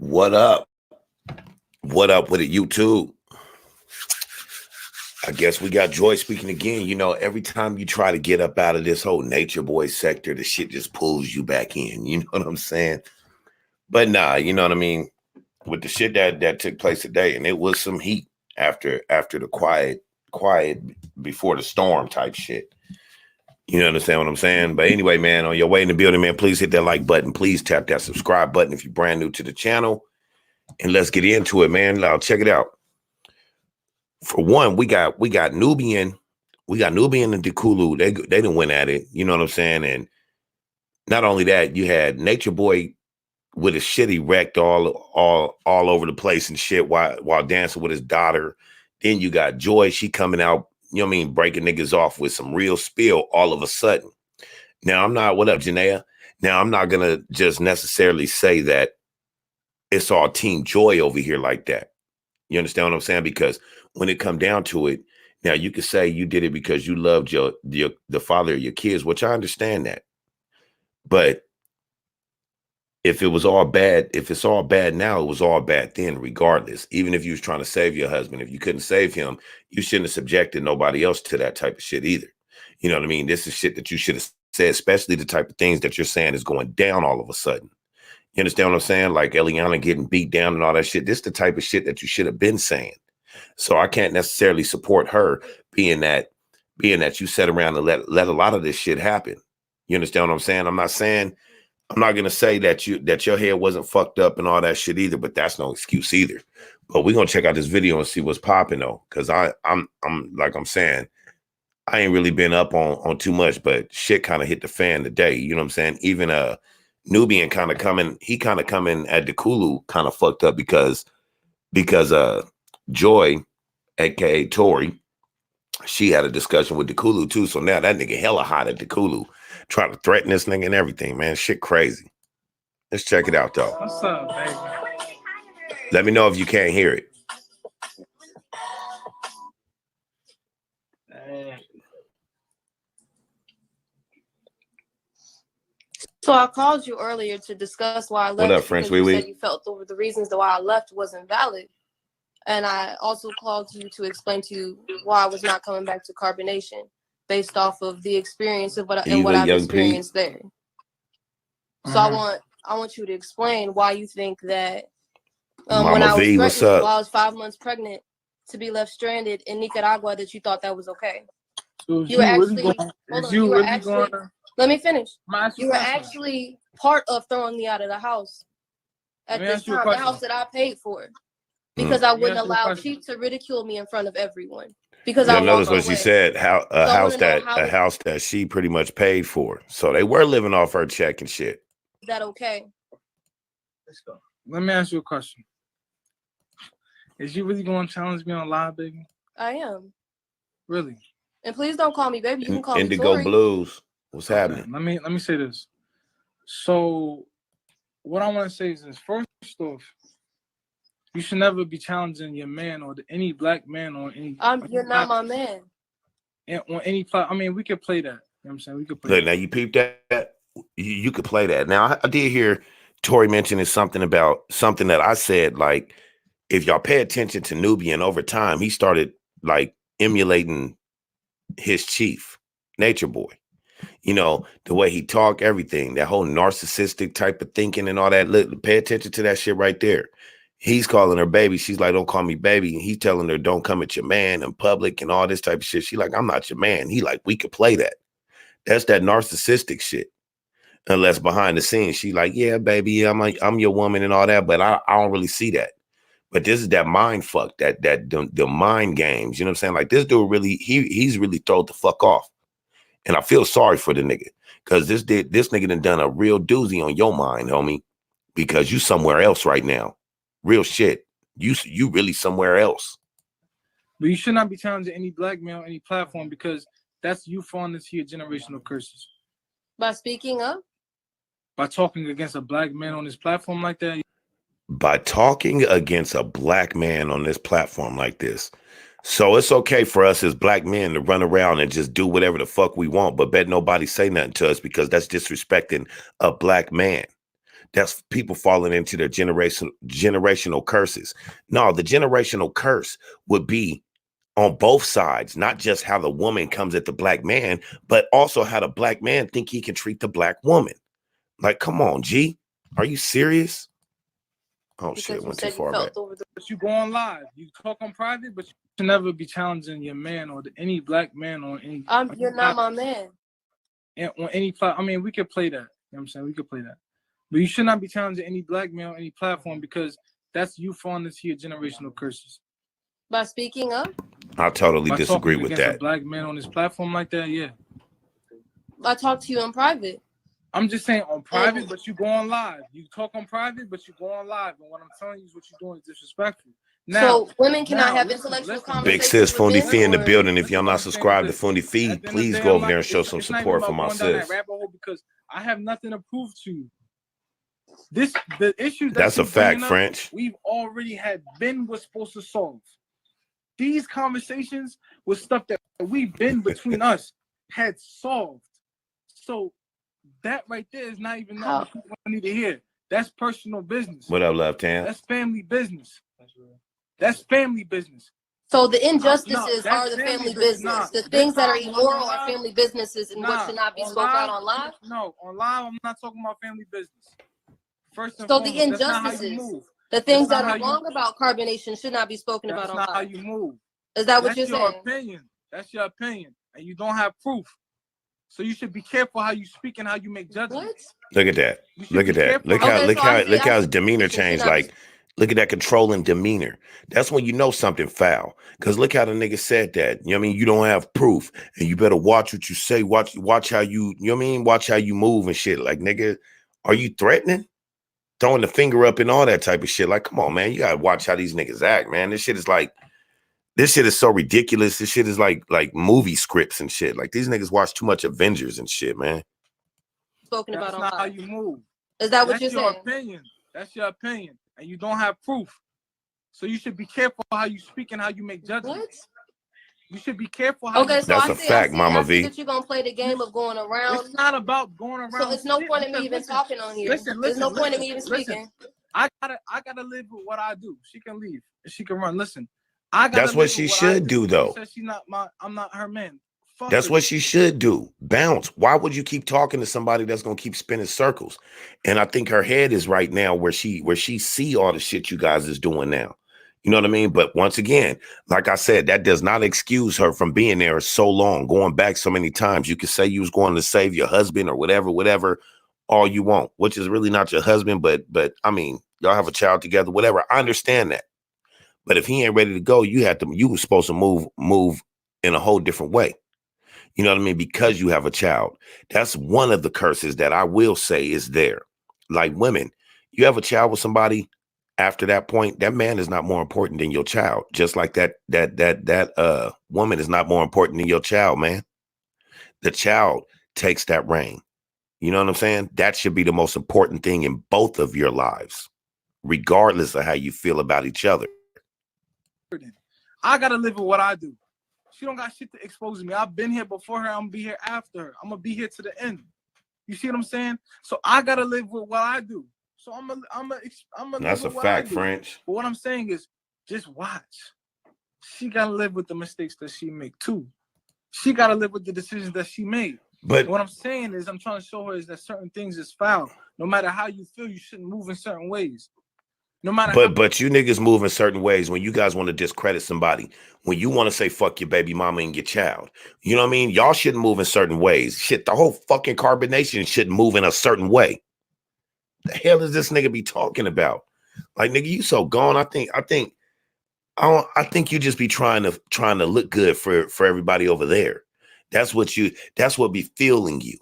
What up? What up with it, YouTube? I guess we got Joy speaking again. You know, every time you try to get up out of this whole nature boy sector, the shit just pulls you back in. You know what I'm saying? But nah, you know what I mean? With the shit that took place today, and it was some heat after the quiet before the storm type shit. You understand what I'm saying? But anyway, man, on your way in the building, man, please hit that like button. Please tap that subscribe button if you're brand new to the channel. And let's get into it, man. Now check it out. For one, we got Nubian, and Dekulu. They didn't win at it. You know what I'm saying? And not only that, you had Nature Boy with his shit erect all over the place and shit while dancing with his daughter. Then you got Joy, she coming out, you know what I mean, breaking niggas off with some real spill all of a sudden. Now what up, Janaea? Now I'm not gonna just necessarily say that it's all Team Joy over here like that. You understand what I'm saying? Because when it come down to it, now you could say you did it because you loved the father of your kids, which I understand that. But if it's all bad now, it was all bad then, regardless. Even if you was trying to save your husband, if you couldn't save him, you shouldn't have subjected nobody else to that type of shit either. You know what I mean? This is shit that you should have said, especially the type of things that you're saying is going down all of a sudden. You understand what I'm saying? Like Eliana getting beat down and all that shit. This is the type of shit that you should have been saying. So I can't necessarily support her being that you sat around and let a lot of this shit happen. You understand what I'm saying? I'm not gonna say that your head wasn't fucked up and all that shit either, but that's no excuse either. But we're gonna check out this video and see what's popping though. Cause I'm like I'm saying, I ain't really been up on too much, but shit kind of hit the fan today. You know what I'm saying? Even Nubian kind of coming at the Kulu kind of fucked up because Joy, A.K.A Tori, she had a discussion with the Kulu too. So now that nigga hella hot at the Kulu, trying to threaten this nigga and everything, man. Shit crazy. Let's check it out though. What's up, baby? Let me know if you can't hear it. So I called you earlier to discuss why I left. What up, French? You said you felt the reasons why I left wasn't valid. And I also called you to explain to you why I was not coming back to carbonation based off of the experience of what I've experienced there. So I want you to explain why you think that when I was 5 months pregnant to be left stranded in Nicaragua that you thought that was okay. So let me finish. You were actually part of throwing me out of the house at this time, the house that I paid for. Because I wouldn't allow Chief to ridicule me in front of everyone. Because I noticed what she said, a house that she pretty much paid for. So they were living off her check and shit. Is that okay? Let's go. Let me ask you a question. Is you really going to challenge me on live, baby? I am. Really? And please don't call me baby. You can call me Indigo Tori. Blues. What's happening? Let me say this. So what I want to say is this. First off, you should never be challenging your man or any black man or any. You're not my man. And on any I mean, we could play that. You know what I'm saying? We could play. Look, now you peeped that. You could play that. Now I did hear Tori mentioning something about something that I said. Like, if y'all pay attention to Nubian over time, he started like emulating his chief, Nature Boy. You know, the way he talked, everything, that whole narcissistic type of thinking and all that. Look, pay attention to that shit right there. He's calling her baby. She's like, don't call me baby. And he's telling her, don't come at your man in public and all this type of shit. She like, I'm not your man. He like, we could play that. That's that narcissistic shit. Unless behind the scenes, she like, yeah, baby, I'm your woman and all that. But I don't really see that. But this is that mind fuck, the mind games. You know what I'm saying? Like, this dude really, he's really throwed the fuck off. And I feel sorry for the nigga. Because this nigga done a real doozy on your mind, homie. Because you somewhere else right now. Real shit. You really somewhere else. But you should not be challenging any black man on any platform because that's you falling into your generational curses. By speaking up? By talking against a black man on this platform like that? By talking against a black man on this platform like this. So it's okay for us as black men to run around and just do whatever the fuck we want, but bet nobody say nothing to us because that's disrespecting a black man. That's people falling into their generational curses. No, the generational curse would be on both sides, not just how the woman comes at the black man, but also how the black man think he can treat the black woman. Like, come on, G, are you serious? Oh Because shit, you went too said you far back. felt over the. But you go on live, you talk on private, but you should never be challenging your man or any black man on any. You're not my man. And on any platform, I mean, we could play that. You know what I'm saying? We could play that. But you should not be challenging any black man on any platform because that's you falling into your generational curses. By speaking up? I totally By disagree talking with against that. a black man on this platform like that, yeah. I talk to you in private. I'm just saying on private, but you go on live. You talk on private, but you go on live. And what I'm telling you is what you're doing is disrespectful. Now, so women cannot have intellectual conversations. Big sis, with Fundi men, Fee in the or- building. If y'all not subscribed to Fundi Fee, At the end of the please day, go I'm over there and not- show some it's not support even for about my going down that sis. rabbit hole because I have nothing to prove to you. The issues That's a you're fact, bringing up, French. we've already had been was supposed to solve. These conversations was stuff that we've been between us had solved. So that right there is not even nothing people need to hear. That's personal business. What up, Left Hand? That's family business. That's family business. So the injustices No, are the that's family family business. business. The Nah, things that are this time immoral on are live- family businesses and what should not be on spoken live, out on live. No, on live, I'm not talking about family business. First and So foremost, the that's not how you injustices, move. the things That's that not are how you- wrong about carbonation should not be spoken about That's on not how live. you move. Is that what That's you're your saying? opinion. That's your opinion, and you don't have proof. So you should be careful how you speak and how you make judgments. What? Look at that. You should Look be at that. careful. Look how Okay, look so how I see- look I how see his demeanor should changed. not be- Like, look at that controlling demeanor. That's when you know something foul. Because look how the nigga said that. You know what I mean? You don't have proof. And you better watch what you say. Watch how you know what I mean? Watch how you move and shit. Like, nigga, are you threatening? Throwing the finger up and all that type of shit. Like, come on, man. You gotta watch how these niggas act, man. This shit is so ridiculous. This shit is like movie scripts and shit. Like, these niggas watch too much Avengers and shit, man. Spoken about That's on not how live. you move. Is that what That's you're your saying? opinion. That's your opinion, and you don't have proof. So you should be careful how you speak and how you make judgments. What? You should be careful how Okay, you. so That's I a see, fact, Mama I see V. that you're gonna play the game of going around. It's not about going around. So it's no shit, point in me because even listen, talking on here. Listen, There's no point in me even listen. speaking. I gotta live with what I do. She can leave. She can run. Listen, I gotta. That's what she should do, though. She said I'm not her man. Fuck That's her. what she should do. Bounce. Why would you keep talking to somebody that's gonna keep spinning circles? And I think her head is right now where she see all the shit you guys is doing now. You know what I mean? But once again, like I said, that does not excuse her from being there so long, going back so many times. You could say you was going to save your husband or whatever, all you want, which is really not your husband, but I mean, y'all have a child together, whatever. I understand that. But if he ain't ready to go, you were supposed to move in a whole different way. You know what I mean? Because you have a child. That's one of the curses that I will say is there. Like, women, you have a child with somebody, after that point, that man is not more important than your child. Just like that woman is not more important than your child, man. The child takes that reign. You know what I'm saying? That should be the most important thing in both of your lives, regardless of how you feel about each other. I gotta live with what I do. She don't got shit to expose me. I've been here before her. I'm gonna be here after her. I'm gonna be here to the end. You see what I'm saying? So I gotta live with what I do. So I'm gonna. That's a fact, French. But what I'm saying is, just watch. She gotta live with the mistakes that she make too. She gotta live with the decisions that she made. But what I'm saying is, I'm trying to show her is that certain things is foul. No matter how you feel, you shouldn't move in certain ways. No matter. But you niggas move in certain ways when you guys want to discredit somebody. When you want to say fuck your baby mama and your child. You know what I mean? Y'all shouldn't move in certain ways. Shit, the whole fucking carbonation shouldn't move in a certain way. The hell does this nigga be talking about? Like, nigga, you so gone. I think you just be trying to look good for everybody over there. That's what be feeling you.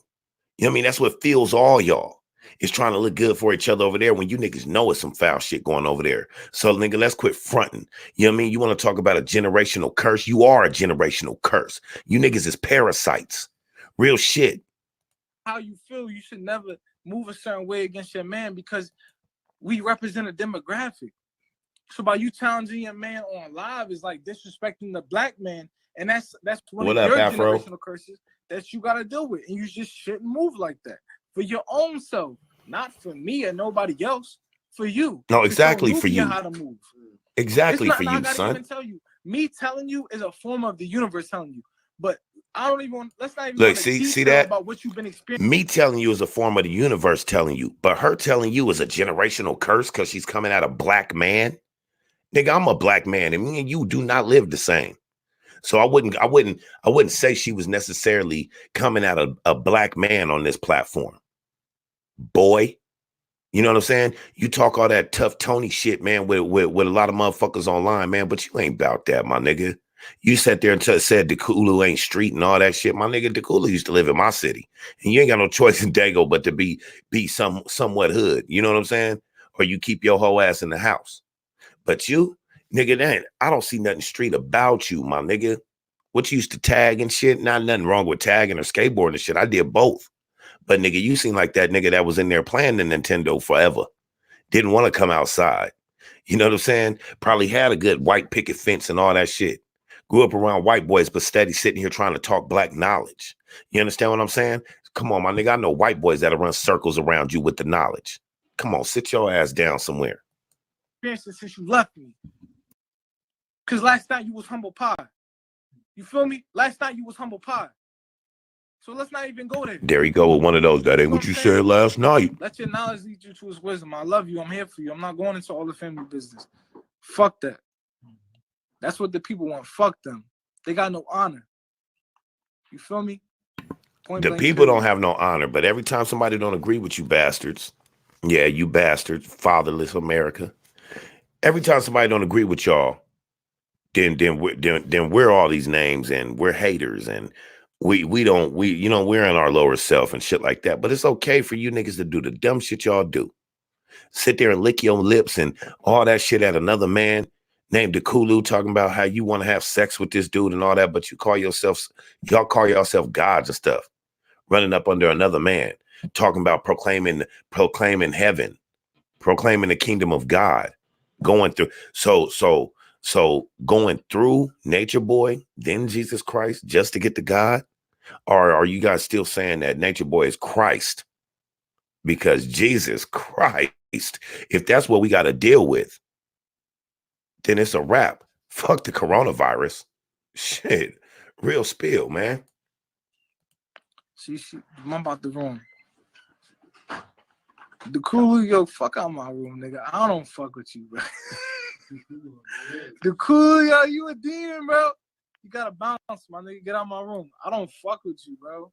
You know what I mean? That's what feels all y'all. Is trying to look good for each other over there when you niggas know it's some foul shit going over there. So, nigga, let's quit fronting. You know what I mean? You want to talk about a generational curse? You are a generational curse. You niggas is parasites. Real shit. How you feel, you should never move a certain way against your man because we represent a demographic. So by you challenging your man on live is like disrespecting the black man. And that's one of your generational curses that you got to deal with. And you just shouldn't move like that for your own self. not for me or nobody else, for you. No, exactly for you. How to move. Exactly not, for you, I gotta son. even tell you, me telling you is a form of the universe telling you. But I don't even. Let's not even look. See that about what you've been experiencing. Me telling you is a form of the universe telling you, but her telling you is a generational curse because she's coming out a black man. Nigga, I'm a black man, and me and you do not live the same. So I wouldn't say she was necessarily coming out a black man on this platform. Boy, you know what I'm saying? You talk all that tough Tony shit, man, with a lot of motherfuckers online, man, but you ain't about that, my nigga. You sat there and said Dekulu ain't street and all that shit. My nigga, Dekulu used to live in my city. And you ain't got no choice in Dago but to be somewhat hood. You know what I'm saying? Or you keep your whole ass in the house. But you, nigga, I don't see nothing street about you, my nigga. What you used to tag and shit, not nothing wrong with tagging or skateboarding and shit. I did both. But nigga, you seem like that nigga that was in there playing the Nintendo forever. Didn't want to come outside. You know what I'm saying? Probably had a good white picket fence and all that shit. Grew up around white boys, but steady sitting here trying to talk black knowledge. You understand what I'm saying? Come on, my nigga. I know white boys that'll run circles around you with the knowledge. Come on, sit your ass down somewhere. Since you left me. Because last night you was humble pie. You feel me? Last night you was humble pie. So let's not even go there. There you go with one of those. That ain't what you said last night. Let your knowledge lead you to his wisdom. I love you. I'm here for you. I'm not going into all the family business. Fuck that. That's what the people want. Fuck them. They got no honor. You feel me? The people don't have no honor, but every time somebody don't agree with you bastards, yeah, you bastards, fatherless America. Every time somebody don't agree with y'all, then we're all these names and we're haters and we're in our lower self and shit like that. But it's okay for you niggas to do the dumb shit y'all do. Sit there and lick your lips and all that shit at another man named Dekulu talking about how you want to have sex with this dude and all that, but y'all call yourself gods and stuff, running up under another man, talking about proclaiming heaven, proclaiming the kingdom of God, going through. So going through Nature Boy, then Jesus Christ, just to get to God? Or are you guys still saying that Nature Boy is Christ? Because Jesus Christ, if that's what we got to deal with, then it's a wrap. Fuck the coronavirus. Shit. Real spill, man. See, I'm about the room. The cool, yo, fuck out my room, nigga. I don't fuck with you, bro. The cool, yo, you a demon, bro. You gotta bounce, my nigga. Get out my room. I don't fuck with you, bro.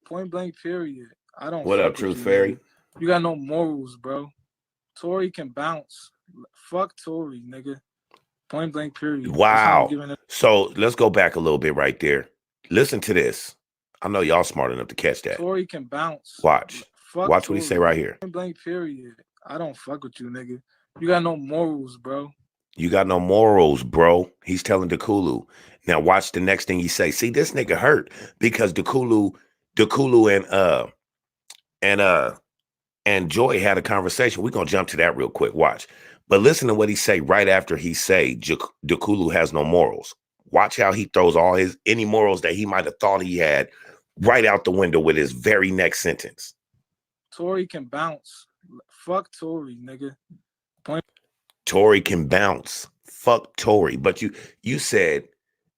Point blank, period. I don't. What up, Truth Fairy? You got no morals, bro. Tori can bounce. Fuck Tori, nigga. Point blank, period. Wow. So let's go back a little bit right there. Listen to this. I know y'all smart enough to catch that. Tori can bounce. Watch. Fuck Watch Tori. What he say right here. Point blank, period. I don't fuck with you, nigga. You got no morals, bro. You got no morals, bro. He's telling Dekulu. Now watch the next thing he say. See, this nigga hurt because Dekulu and Joy had a conversation. We're gonna jump to that real quick. Watch. But listen to what he say right after he say Dekulu has no morals. Watch how he throws all any morals that he might have thought he had right out the window with his very next sentence. Tori can bounce. Fuck Tori, nigga. Tori can bounce. Fuck Tori. But you said,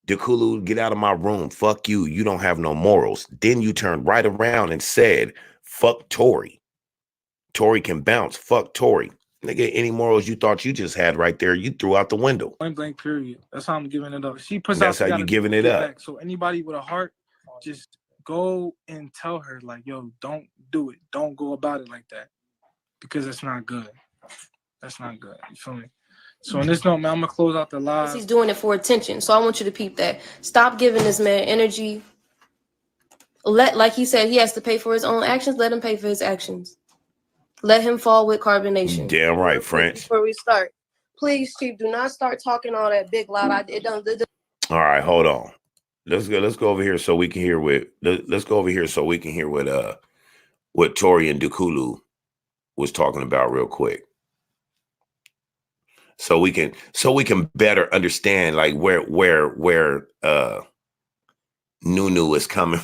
Dekulu, get out of my room. Fuck you. You don't have no morals. Then you turned right around and said, fuck Tori. Tori can bounce. Fuck Tori. Nigga, any morals you thought you just had right there, you threw out the window. Point blank, period. That's how I'm giving it up. That's how you giving it up. Back. So anybody with a heart, just go and tell her, like, yo, don't do it. Don't go about it like that. Because it's not good. That's not good. You feel me? So in this note, man, I'm going to close out the live. He's doing it for attention. So I want you to peep that. Stop giving this man energy. Like he said, he has to pay for his own actions. Let him pay for his actions. Let him fall with carbonation. Damn right, French. Before we start, please, Chief, do not start talking all that big loud. All right, hold on. Let's go over here so we can hear what Tori and Dekulu was talking about real quick. So we can better understand like where Nunu is coming.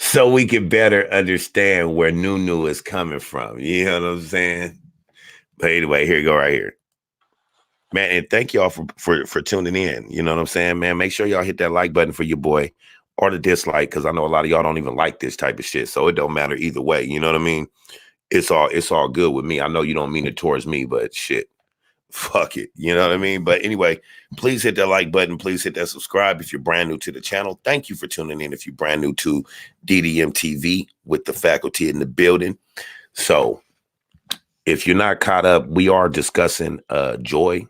so we can better understand where Nunu is coming from. You know what I'm saying? But anyway, here you go right here. Man, and thank y'all for tuning in. You know what I'm saying, man? Make sure y'all hit that like button for your boy or the dislike, because I know a lot of y'all don't even like this type of shit. So it don't matter either way. You know what I mean? It's all good with me. I know you don't mean it towards me, but shit. Fuck it. You know what I mean? But anyway, please hit that like button. Please hit that subscribe if you're brand new to the channel. Thank you for tuning in if you're brand new to DDM TV with the faculty in the building. So if you're not caught up, we are discussing Joy,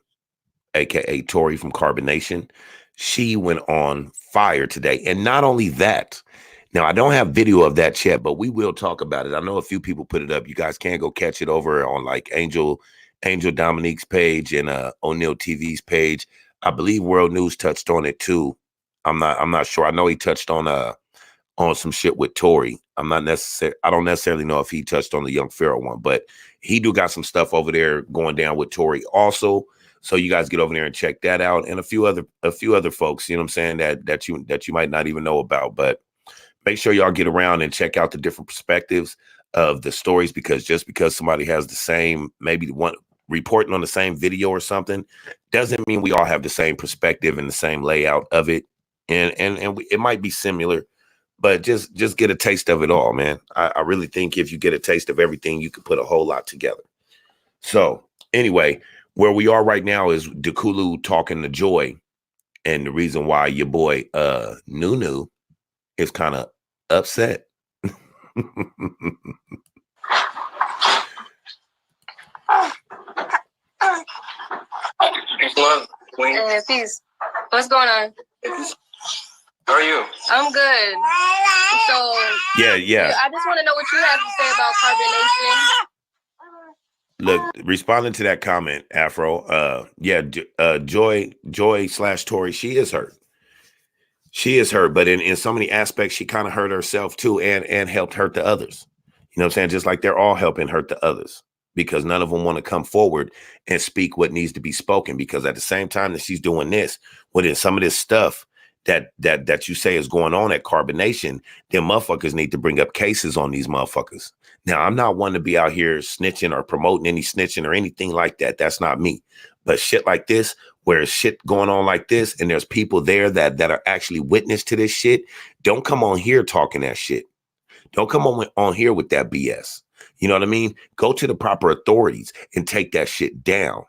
A.K.A Tori from Carbonation. She went on fire today. And not only that, now I don't have video of that yet, but we will talk about it. I know a few people put it up. You guys can go catch it over on like Angel Dominique's page and O'Neal TV's page. I believe World News touched on it too. I'm not sure. I know he touched on some shit with Tori. I don't necessarily know if he touched on the Young Pharaoh one, but he do got some stuff over there going down with Tori also. So you guys get over there and check that out, and a few other folks, you know what I'm saying, that you might not even know about. But make sure y'all get around and check out the different perspectives of the stories, because just because somebody has the same, maybe one reporting on the same video or something, doesn't mean we all have the same perspective and the same layout of it. And it might be similar, but just get a taste of it all, man. I really think if you get a taste of everything, you can put a whole lot together. So anyway, where we are right now is Dekulu talking to Joy, and the reason why your boy Nunu is kind of upset. Peace. What's going on? How are you? I'm good. So yeah. I just want to know what you have to say about carbonation. Look, responding to that comment, Afro, Joy/Tori, she is hurt. She is hurt, but in so many aspects, she kind of hurt herself too, and helped hurt the others. You know what I'm saying? Just like they're all helping hurt the others, because none of them want to come forward and speak what needs to be spoken. Because at the same time that she's doing this, within some of this stuff that you say is going on at Carbonation, them motherfuckers need to bring up cases on these motherfuckers. Now, I'm not one to be out here snitching or promoting any snitching or anything like that. That's not me. But shit like this, where there's shit going on like this, and there's people there that are actually witness to this shit, don't come on here talking that shit. Don't come on here with that BS. You know what I mean? Go to the proper authorities and take that shit down.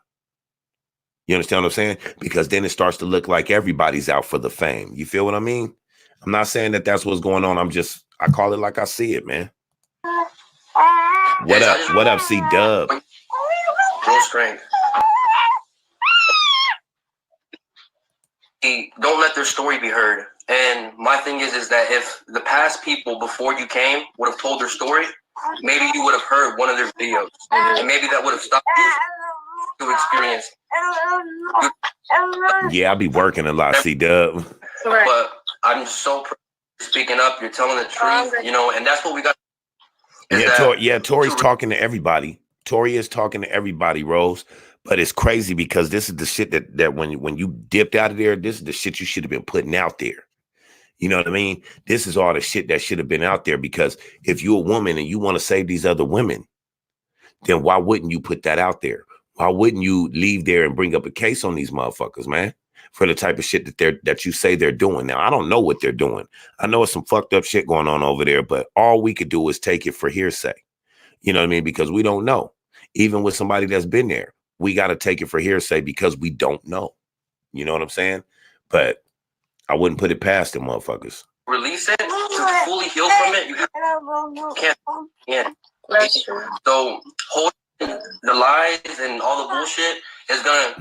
You understand what I'm saying? Because then it starts to look like everybody's out for the fame. You feel what I mean? I'm not saying that that's what's going on. I call it like I see it, man. What up? What up, C-Dub? Full strength. Don't let their story be heard. And my thing is that if the past people before you came would have told their story, maybe you would have heard one of their videos. And maybe that would have stopped you to experience. Yeah, I'll be working a lot, C-Dub. But I'm so proud of speaking up. You're telling the truth, you know, and that's what we got. Tori's talking to everybody. Tori is talking to everybody, Rose. But it's crazy because this is the shit that when you dipped out of there, this is the shit you should have been putting out there. You know what I mean? This is all the shit that should have been out there, because if you're a woman and you want to save these other women, then why wouldn't you put that out there? Why wouldn't you leave there and bring up a case on these motherfuckers, man? For the type of shit that you say they're doing. Now, I don't know what they're doing. I know it's some fucked up shit going on over there, but all we could do is take it for hearsay. You know what I mean? Because we don't know. Even with somebody that's been there, we got to take it for hearsay because we don't know. You know what I'm saying? But I wouldn't put it past them motherfuckers. Release it to fully heal from it. You can't. Yeah. That's true. So holding the lies and all the bullshit is gonna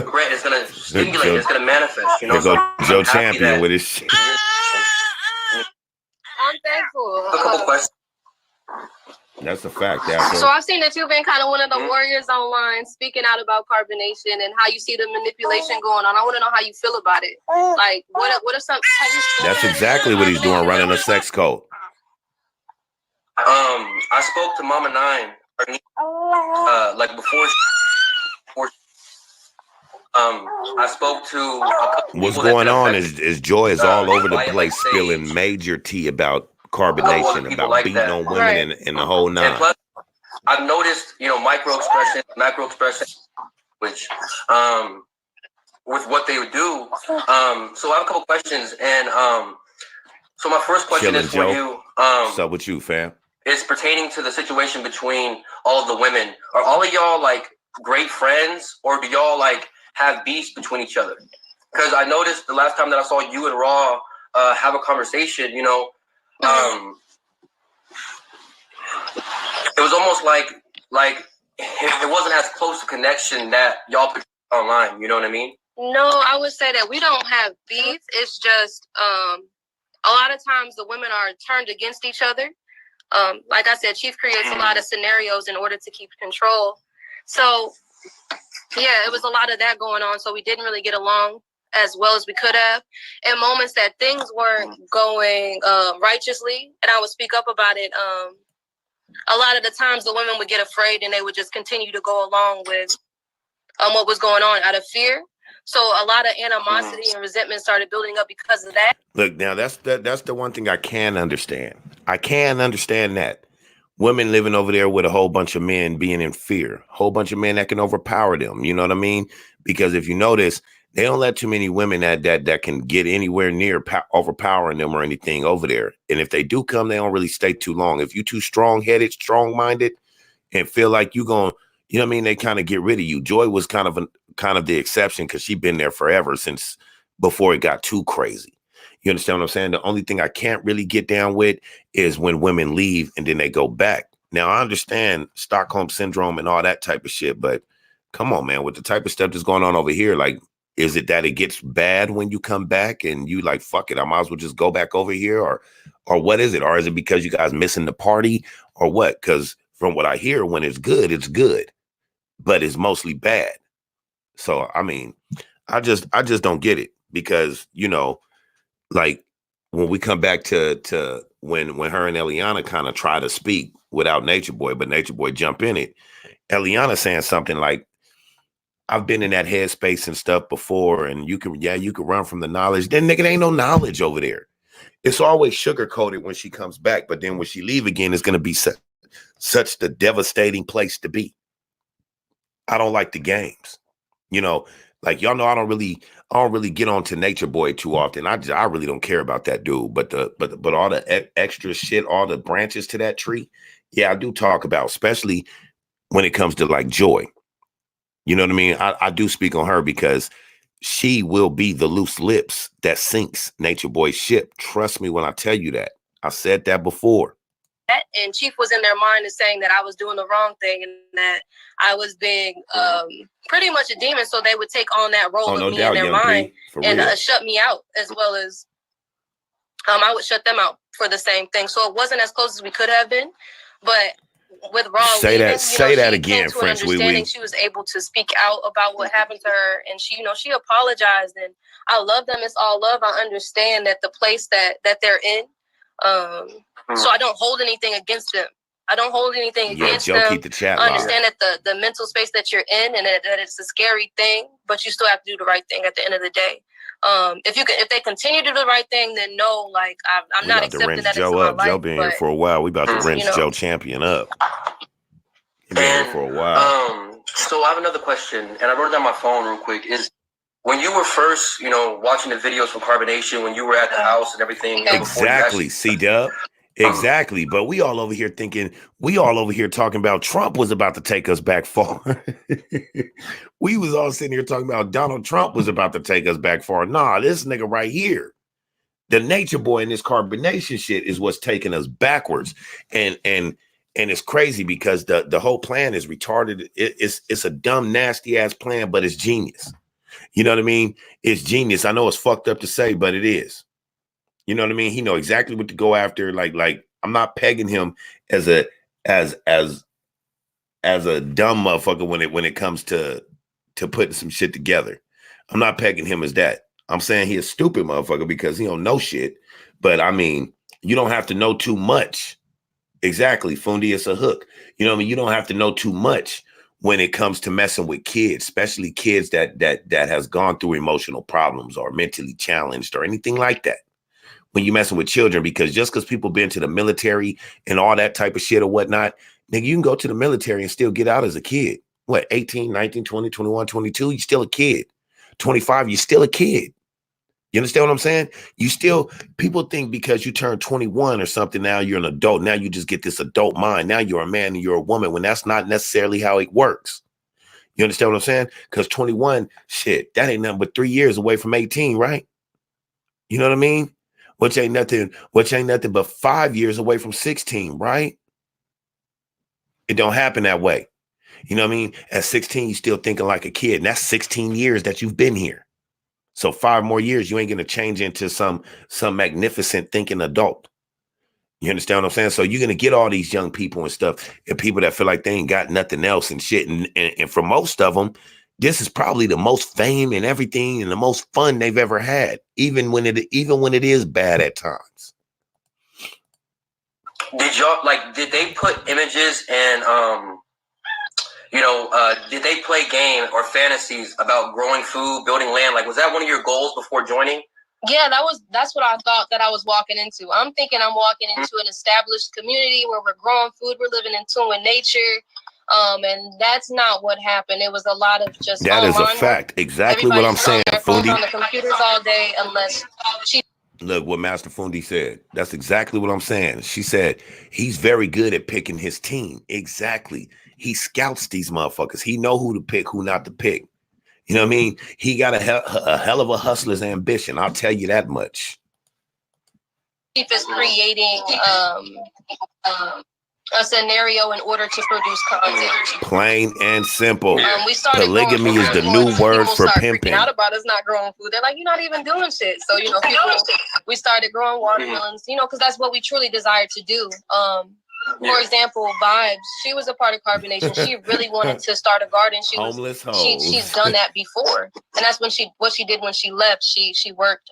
regret. It's gonna stimulate. It's gonna manifest. You know. So Joe Champion with his shit. I'm thankful. A couple questions. That's a fact. So I've seen that you've been kind of one of the warriors online, speaking out about carbonation and how you see the manipulation going on. I want to know how you feel about it. Like, what are some? That's exactly what he's doing, running a sex cult. I spoke to Mama Nine, like before. I spoke to a couple what's going on is Joy is all over the place spilling major tea about carbonation about like beating that. on women and the whole nine. And plus, I've noticed, you know, micro expression, macro expression, which with what they would do. So I have a couple questions, and so my first question is for you. What's up with you, fam? It's pertaining to the situation between all of the women. Are all of y'all like great friends, or do y'all like have beefs between each other? Because I noticed the last time that I saw you and Raw have a conversation, you know, it was almost like it wasn't as close a connection that y'all put online. You know what I mean? No, I would say that we don't have beef. It's just a lot of times the women are turned against each other. Like I said, Chief creates a lot of scenarios in order to keep control. So, yeah, it was a lot of that going on. So we didn't really get along as well as we could have. In moments that things weren't going righteously, and I would speak up about it, a lot of the times the women would get afraid and they would just continue to go along with what was going on out of fear. So a lot of animosity and resentment started building up because of that. Look, now that's the one thing I can understand. I can understand that. Women living over there with a whole bunch of men being in fear, a whole bunch of men that can overpower them. You know what I mean? Because if you notice, they don't let too many women that can get anywhere near overpowering them or anything over there. And if they do come, they don't really stay too long. If you too strong-headed, strong-minded, and feel like you going, you know what I mean, they kind of get rid of you. Joy was kind of the exception because she's been there forever since before it got too crazy. You understand what I'm saying? The only thing I can't really get down with is when women leave and then they go back. Now, I understand Stockholm Syndrome and all that type of shit, but come on, man, with the type of stuff that's going on over here, like, is it that it gets bad when you come back and you like, fuck it, I might as well just go back over here? Or what is it? Or is it because you guys missing the party or what? Because from what I hear, when it's good, but it's mostly bad. So, I mean, I just don't get it because, you know, like when we come back to when her and Eliana kind of try to speak without Nature Boy, but Nature Boy jump in it, Eliana saying something like, I've been in that headspace and stuff before, and you can run from the knowledge. Then nigga, there ain't no knowledge over there. It's always sugar coated when she comes back, but then when she leave again, it's gonna be such the devastating place to be. I don't like the games, you know. Like y'all know, I don't really get on to Nature Boy too often. I really don't care about that dude. But all the extra shit, all the branches to that tree, yeah, I do talk about, especially when it comes to like Joy. You know what I mean? I do speak on her because she will be the loose lips that sinks Nature Boy's ship. Trust me when I tell you that. I said that before. And Chief was in their mind is saying that I was doing the wrong thing and that I was being pretty much a demon. So they would take on that role of me in their mind and shut me out, as well as I would shut them out for the same thing. So it wasn't as close as we could have been. But with Raw say leaving, that again, French. She was able to speak out about what happened to her, and she apologized. And I love them. It's all love. I understand that the place that they're in. So I don't hold anything against them. I don't hold anything against them. Keep the chat I understand that the mental space that you're in and that it's a scary thing, but you still have to do the right thing at the end of the day. If they continue to do the right thing, then no, like I'm not accepting that into my life. Joe been here for a while. We about to rinse Joe Champion up. He been here for a while. So I have another question, and I wrote it down my phone real quick. Is when you were first, watching the videos from Carbonation, when you were at the house and everything. Exactly, C-Dub. Exactly. But we all over here talking about Trump was about to take us back far. We was all sitting here talking about Donald Trump was about to take us back far. Nah, this nigga right here, the Nature Boy and this Carbonation shit is what's taking us backwards. And it's crazy because the whole plan is retarded. It's a dumb, nasty ass plan, but it's genius. You know what I mean? It's genius. I know it's fucked up to say, but it is. You know what I mean? He know exactly what to go after. Like I'm not pegging him as a dumb motherfucker when it comes to putting some shit together. I'm not pegging him as that. I'm saying he a stupid motherfucker because he don't know shit. But I mean, you don't have to know too much. Exactly, Fundi, it's a hook. You know what I mean? You don't have to know too much when it comes to messing with kids, especially kids that has gone through emotional problems or mentally challenged or anything like that. when you messing with children, because just because people been to the military and all that type of shit or whatnot, nigga, you can go to the military and still get out as a kid. What, 18, 19, 20, 21, 22, you still a kid. 25, you're still a kid. You understand what I'm saying? You still, people think because you turn 21 or something, now you're an adult. Now you just get this adult mind. Now you're a man and you're a woman, when that's not necessarily how it works. You understand what I'm saying? Because 21, shit, that ain't nothing but 3 years away from 18, right? You know what I mean? Which ain't nothing but 5 years away from 16, right? It don't happen that way. You know what I mean? At 16, you still thinking like a kid. And that's 16 years that you've been here. So 5 more years, you ain't going to change into some magnificent thinking adult. You understand what I'm saying? So you're going to get all these young people and stuff, and people that feel like they ain't got nothing else and shit. And for most of them, this is probably the most fame and everything and the most fun they've ever had, even when it is bad at times. Did they put images and did they play games or fantasies about growing food, building land? Like, was that one of your goals before joining? Yeah, that's what I thought that I was walking into. I'm thinking I'm walking into an established community where we're growing food, we're living in tune with nature. And that's not what happened. It was a lot of just that is a fact. Work. Exactly what I'm saying, Fundi. On the computers all day, unless she. Look what Master Fundi said. That's exactly what I'm saying. She said he's very good at picking his team. Exactly. He scouts these motherfuckers. He know who to pick, who not to pick. You know what I mean? He got a hell of a hustler's ambition. I'll tell you that much. Chief is creating a scenario in order to produce content. Plain and simple. Polygamy is the new word for pimping. Out about us not growing food. They're like, you're not even doing shit. So, we started growing watermelons, because that's what we truly desired to do. For example, Vibes, she was a part of Carbonation. She really wanted to start a garden. She's done that before. And that's what she did when she left. She worked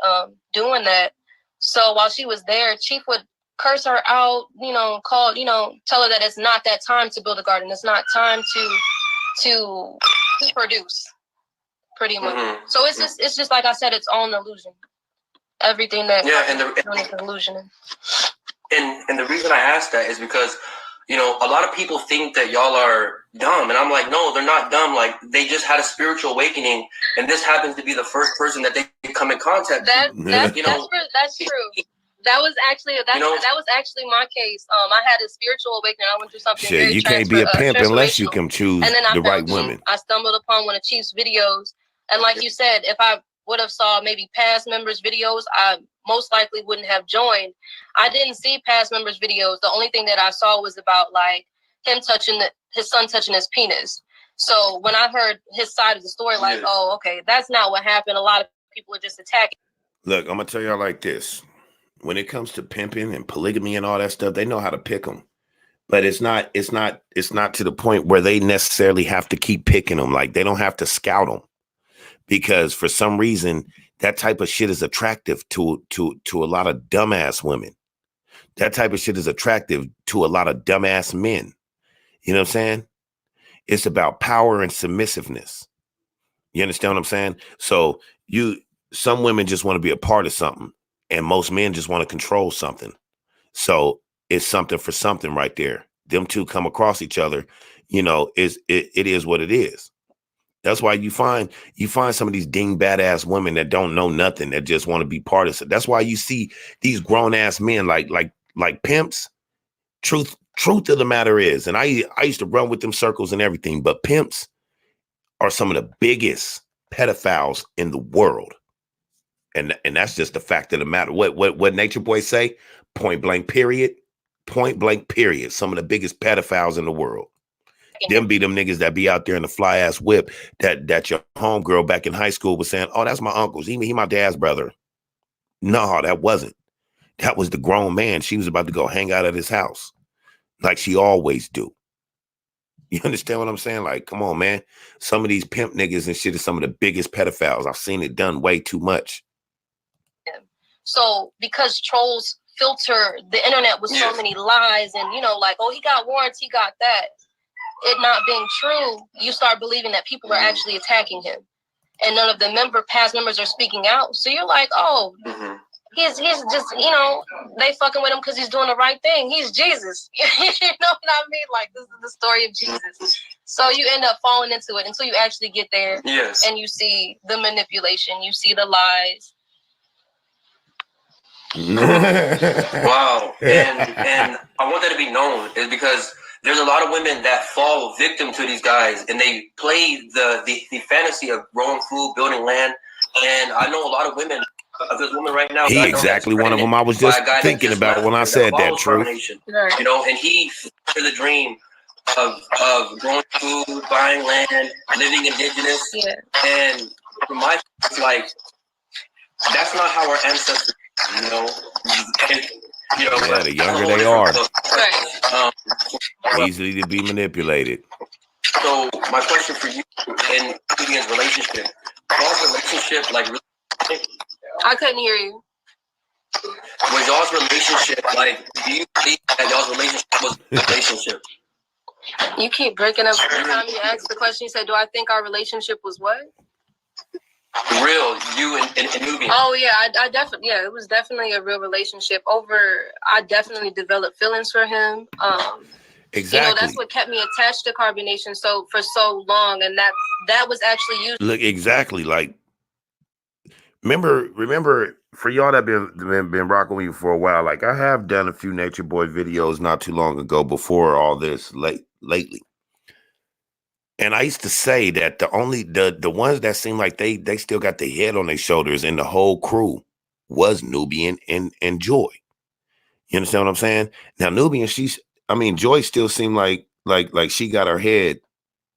doing that. So while she was there, Chief would curse her out, tell her that it's not that time to build a garden. It's not time to produce, pretty much. Mm-hmm. So it's just like I said, it's all an illusion. Everything that is an illusion. And the reason I asked that is because, a lot of people think that y'all are dumb. And I'm like, no, they're not dumb. Like, they just had a spiritual awakening. And this happens to be the first person that they come in contact with. That's true. That was actually my case. I had a spiritual awakening. I went through something very you can't be a pimp unless you can choose the right women. I stumbled upon one of Chief's videos. And like you said, if I would have saw maybe past members' videos, I most likely wouldn't have joined. I didn't see past members' videos. The only thing that I saw was about like him his son touching his penis. So when I heard his side of the story, like, oh, okay, that's not what happened. A lot of people are just attacking. Look, I'm gonna tell y'all like this. When it comes to pimping and polygamy and all that stuff, they know how to pick them. But it's not to the point where they necessarily have to keep picking them. Like, they don't have to scout them. Because for some reason, that type of shit is attractive to a lot of dumbass women. That type of shit is attractive to a lot of dumbass men. You know what I'm saying? It's about power and submissiveness. You understand what I'm saying? So some women just want to be a part of something, and most men just want to control something. So it's something for something right there. Them two come across each other, it is what it is. That's why you find some of these ding badass women that don't know nothing, that just want to be part of it. That's why you see these grown ass men like pimps. Truth of the matter is, and I used to run with them circles and everything, but pimps are some of the biggest pedophiles in the world. And that's just the fact of the matter. What Nature Boy say? Point blank period. Some of the biggest pedophiles in the world. Them be them niggas that be out there in the fly ass whip that your homegirl back in high school was saying, oh, that's my uncle's. He my dad's brother. No, that wasn't. That was the grown man. She was about to go hang out at his house like she always do. You understand what I'm saying? Like, come on, man. Some of these pimp niggas and shit is some of the biggest pedophiles. I've seen it done way too much. So because trolls filter the internet with so many lies and, like, oh, he got warrants, he got that. It not being true, you start believing that people are actually attacking him. And none of the past members are speaking out. So you're like, oh, he's just, you know, they fucking with him because he's doing the right thing. He's Jesus. You know what I mean? Like, this is the story of Jesus. So you end up falling into it until you actually get there. Yes. And you see the manipulation, you see the lies. Wow. And I want that to be known, is because there's a lot of women that fall victim to these guys, and they play the fantasy of growing food, building land. And I know a lot of women. There's a woman right now. He exactly one of them I was just thinking about when I said that. Truth. Right. You know, and he for the dream of growing food, buying land, living indigenous. Yeah. And for my, it's like, that's not how our ancestors, you know. You know, yeah, the younger they are, right. Easily to be manipulated. So my question for you in Vivian's relationship, y'all's relationship, like, I couldn't hear you. Was y'all's relationship, like, do you think that y'all's relationship was a relationship? You keep breaking up every time you ask the question. You said, do I think our relationship was what? Real, you and Nubian. Oh yeah, I definitely, yeah, it was definitely a real relationship. I definitely developed feelings for him. Exactly. You know, that's what kept me attached to carbonation for so long, and that was actually used. Look, exactly. Like, remember for y'all that been rocking with you for a while. Like, I have done a few Nature Boy videos not too long ago before all this lately. And I used to say that the ones that seemed like they still got their head on their shoulders in the whole crew was Nubian and Joy. You understand what I'm saying? Now Nubian, Joy still seemed like she got her head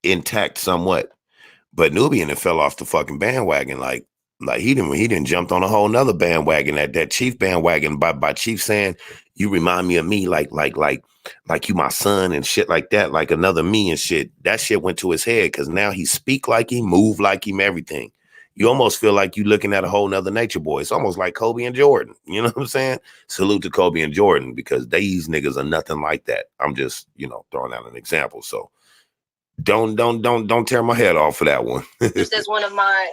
intact somewhat, but Nubian fell off the fucking bandwagon. Like he didn't jumped on a whole nother bandwagon, that Chief bandwagon by Chief saying, you remind me of me, like you my son and shit like that, like another me and shit. That shit went to his head because now he speak like him, move like him, everything. You almost feel like you looking at a whole nother Nature Boy. It's almost like Kobe and Jordan. You know what I'm saying? Salute to Kobe and Jordan, because these niggas are nothing like that. I'm just, throwing out an example. So don't tear my head off for that one. Just as one of my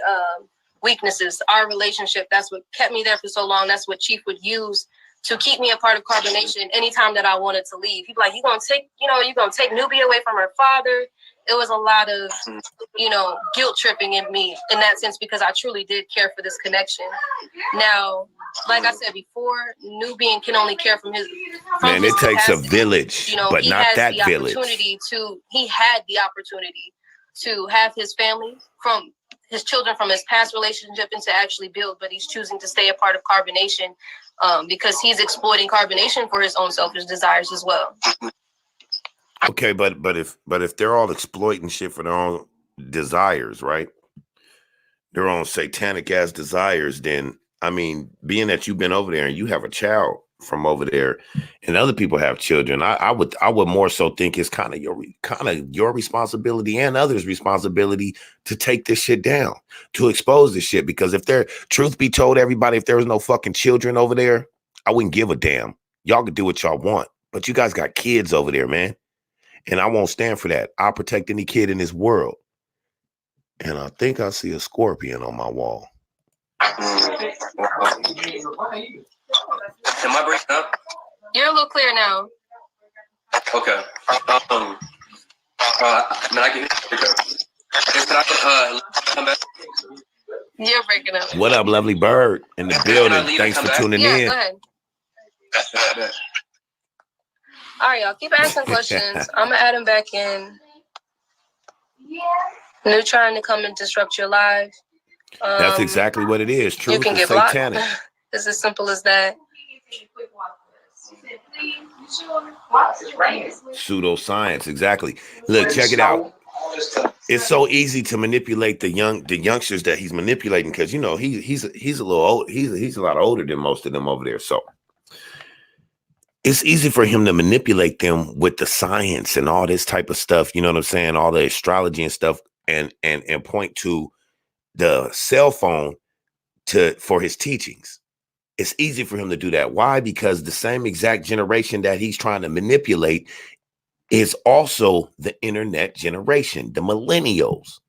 weaknesses, our relationship. That's what kept me there for so long. That's what Chief would use to keep me a part of carbonation anytime that I wanted to leave. He'd be like, you're gonna take Nubia away from her father. It was a lot of, guilt tripping in me in that sense, because I truly did care for this connection. Now, like I said before, Nubian can only care from his it takes a village, but not that village. He had the opportunity to have his family from his children from his past relationship and to actually build, but he's choosing to stay a part of carbonation because he's exploiting carbonation for his own selfish desires as well. Okay, but if they're all exploiting shit for their own desires, right? Their own satanic ass desires, then being that you've been over there and you have a child from over there, and other people have children, I would more so think it's kind of your responsibility and others' responsibility to take this shit down, to expose this shit. Because if there, truth be told, everybody, if there was no fucking children over there, I wouldn't give a damn. Y'all can do what y'all want, but you guys got kids over there, man, and I won't stand for that. I'll protect any kid in this world. And I think I see a scorpion on my wall. Am I breaking up? You're a little clear now. Okay. I can hear you. Can I come back? You're breaking up. What up, lovely bird in the building? Thanks for tuning in. Go ahead. All right, y'all. Keep asking questions. I'm going to add them back in. They're trying to come and disrupt your life. That's exactly what it is. Truth you can is get satanic. It's as simple as that. Pseudoscience, exactly. Look, check it out. It's so easy to manipulate the youngsters that he's manipulating, because he's a little old. He's a lot older than most of them over there. So it's easy for him to manipulate them with the science and all this type of stuff. You know what I'm saying? All the astrology and stuff, and point to the cell phone for his teachings. It's easy for him to do that. Why? Because the same exact generation that he's trying to manipulate is also the internet generation, the millennials.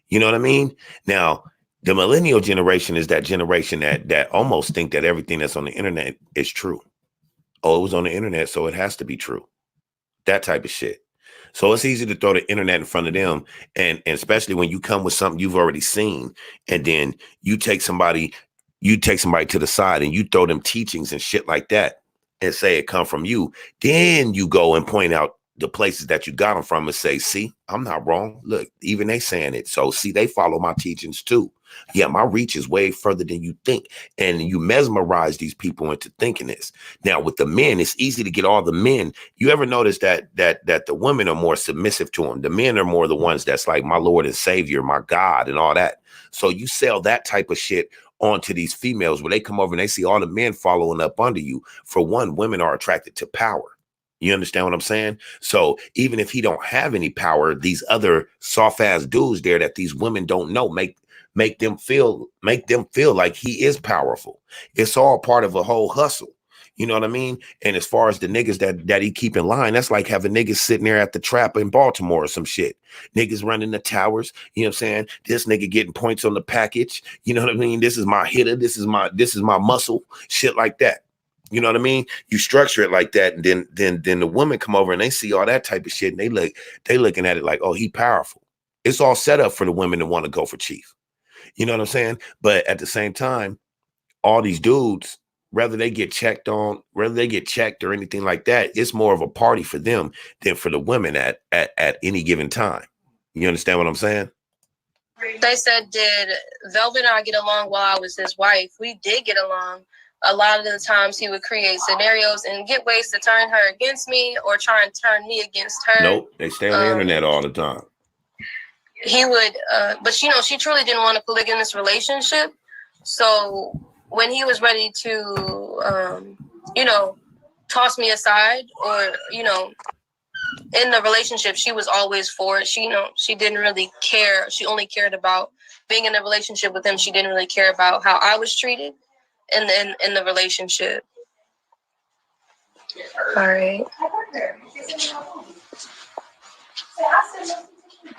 You know what I mean? Now, The millennial generation is that generation that almost think that everything that's on the internet is true. Oh, it was on the internet, so it has to be true. That type of shit. So it's easy to throw the internet in front of them. And especially when you come with something you've already seen, and then you take somebody to the side and you throw them teachings and shit like that and say it come from you. Then you go and point out the places that you got them from and say, see, I'm not wrong. Look, even they saying it. So see, they follow my teachings too. Yeah, my reach is way further than you think. And you mesmerize these people into thinking this. Now, with the men, it's easy to get all the men. You ever notice that the women are more submissive to them? The men are more the ones that's like my Lord and Savior, my God, and all that. So you sell that type of shit onto these females where they come over and they see all the men following up under you. For one, women are attracted to power. You understand what I'm saying? So even if he don't have any power, these other soft ass dudes there that these women don't know make them feel like he is powerful. It's all part of a whole hustle. You know what I mean? And as far as the niggas that he keep in line, that's like having niggas sitting there at the trap in Baltimore or some shit. Niggas running the towers. You know what I'm saying? This nigga getting points on the package. You know what I mean? This is my hitter. This is my muscle. Shit like that. You know what I mean? You structure it like that, and then the women come over and they see all that type of shit, and they looking at it like, oh, he powerful. It's all set up for the women to want to go for chief. You know what I'm saying? But at the same time, all these dudes, whether they get checked or anything like that, it's more of a party for them than for the women at any given time. You understand what I'm saying? They said, did Velvet and I get along while I was his wife? We did get along. A lot of the times he would create scenarios and get ways to turn her against me or try and turn me against her. Nope, they stay on the internet all the time. He would, but she truly didn't want a polygamous relationship. So when he was ready to, toss me aside or, in the relationship, she was always for it. She didn't really care. She only cared about being in a relationship with him. She didn't really care about how I was treated in the relationship. All right.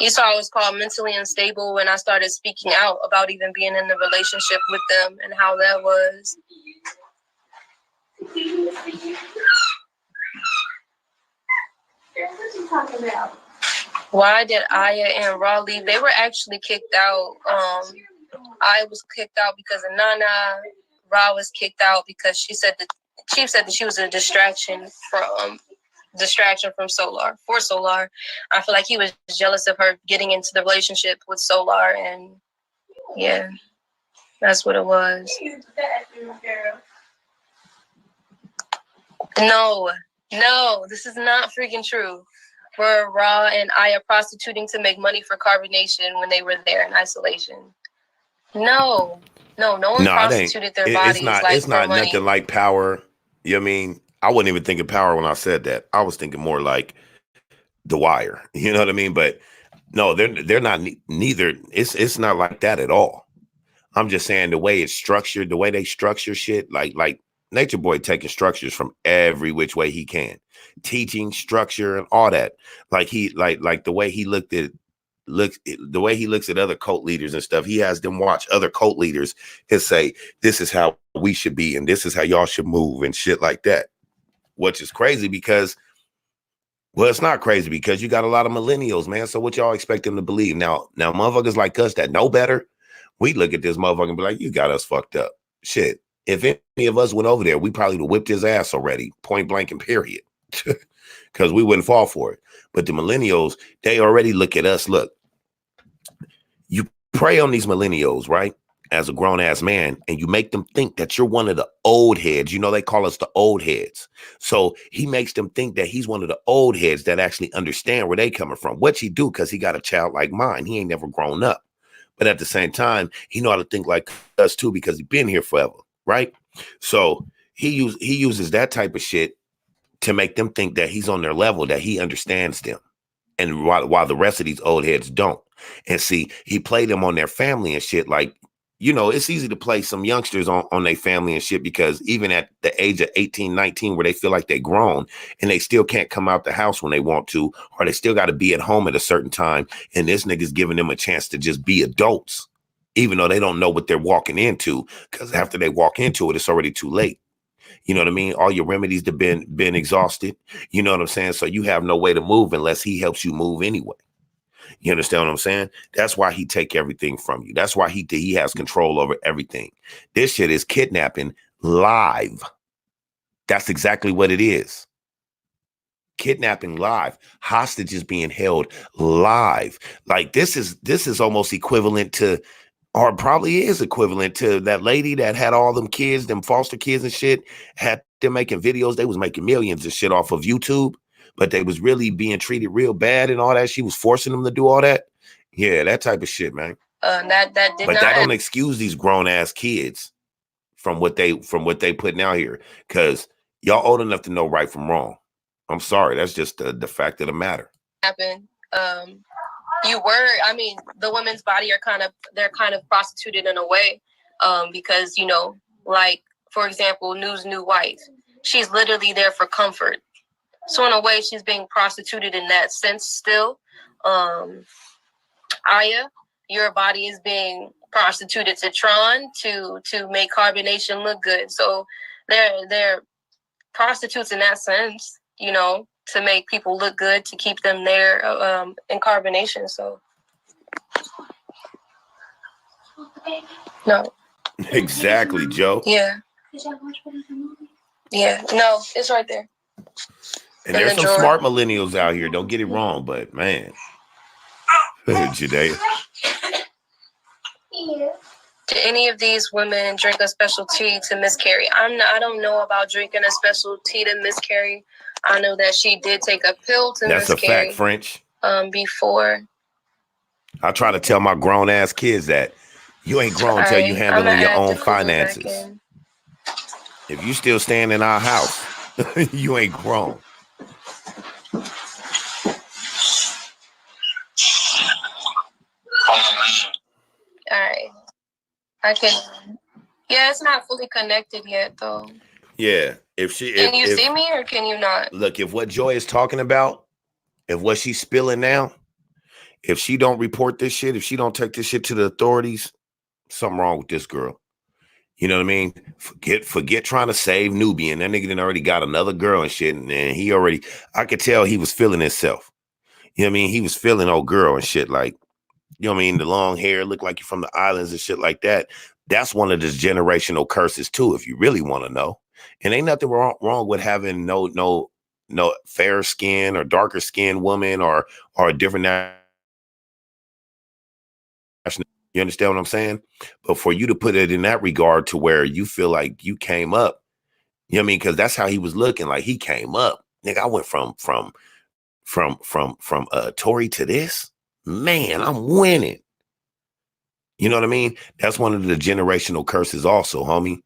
You saw I was called mentally unstable when I started speaking out about even being in the relationship with them and how that was. Why did Aya and Raw leave? They were actually kicked out. Aya was kicked out because of Nana. Ra was kicked out because she said that she was a distraction from Solar. For Solar, I feel like he was jealous of her getting into the relationship with Solar, and yeah, that's what it was. No, this is not freaking true. Were Ra and Aya prostituting to make money for carbonation when they were there in isolation? No one prostituted their bodies. It's not nothing like Power. You know what I mean? I wasn't even thinking Power when I said that. I was thinking more like The Wire. You know what I mean? But no, they're not neither. It's not like that at all. I'm just saying the way it's structured, the way they structure shit, like Nature Boy taking structures from every which way he can, teaching structure and all that. Like the way he the way he looks at other cult leaders and stuff. He has them watch other cult leaders and say, this is how we should be. And this is how y'all should move and shit like that, which is crazy because, well, it's not crazy because you got a lot of millennials, man. So what y'all expect them to believe? Now motherfuckers like us that know better, we look at this motherfucker and be like, you got us fucked up. Shit. If any of us went over there, we probably would have whipped his ass already, point blank and period, because we wouldn't fall for it. But the millennials, they already look at us. Look, you prey on these millennials, right? As a grown ass man, and you make them think that you're one of the old heads. You know, they call us the old heads. So he makes them think that he's one of the old heads that actually understand where they coming from. What he do? Because he got a child like mine. He ain't never grown up. But at the same time, he know how to think like us too, because he's been here forever, right? So he uses that type of shit to make them think that he's on their level, that he understands them. And while the rest of these old heads don't. And see, he played them on their family and shit. Like, you know, it's easy to play some youngsters on their family and shit, because even at the age of 18, 19, where they feel like they're grown and they still can't come out the house when they want to, or they still got to be at home at a certain time. And this nigga's giving them a chance to just be adults, even though they don't know what they're walking into, because after they walk into it, it's already too late. You know what I mean? All your remedies have been exhausted. You know what I'm saying? So you have no way to move unless he helps you move anyway. You understand what I'm saying? That's why he take everything from you. That's why he has control over everything. This shit is kidnapping live. That's exactly what it is. Kidnapping live. Hostages being held live. Like this is almost equivalent to, or probably is equivalent to, that lady that had all them kids, them foster kids and shit, had them making videos. They was making millions of shit off of YouTube, but they was really being treated real bad and all that. She was forcing them to do all that. Yeah, that type of shit, man. That did but not that don't excuse these grown ass kids from what they putting out here, because y'all old enough to know right from wrong. I'm sorry, that's just the fact of the matter. Happen. The women's body they're kind of prostituted in a way, because, you know, like, for example, New's new wife, she's literally there for comfort. So in a way, she's being prostituted in that sense still. Aya, your body is being prostituted to Tron to make Carbonation look good. So they're prostitutes in that sense, you know, to make people look good, to keep them there in Carbonation. So no. Exactly, Joe. Yeah. Yeah. No, it's right there. And there's some smart millennials out here. Don't get it wrong, but man, Judea. Did any of these women drink a special tea to miscarry? I don't know about drinking a special tea to miscarry. I know that she did take a pill to miscarry. That's a fact, French. Before. I try to tell my grown ass kids that you ain't grown until you handling your own finances. If you still staying in our house, you ain't grown. All right. Yeah, it's not fully connected yet, though. Yeah. Can you see me or can you not? Look, if what Joy is talking about, if what she's spilling now, if she don't report this shit, if she don't take this shit to the authorities, something wrong with this girl. You know what I mean? Forget trying to save Nubian. That nigga done already got another girl and shit. And I could tell he was feeling himself. You know what I mean? He was feeling old girl and shit. Like, you know what I mean? The long hair, look like you're from the islands and shit like that. That's one of the generational curses too, if you really want to know. And ain't nothing wrong with having no fair skin or darker skinned woman or a different national. You understand what I'm saying? But for you to put it in that regard to where you feel like you came up, you know what I mean? Because that's how he was looking, like he came up. Nigga, I went from Tori to this. Man, I'm winning. You know what I mean? That's one of the generational curses also, homie.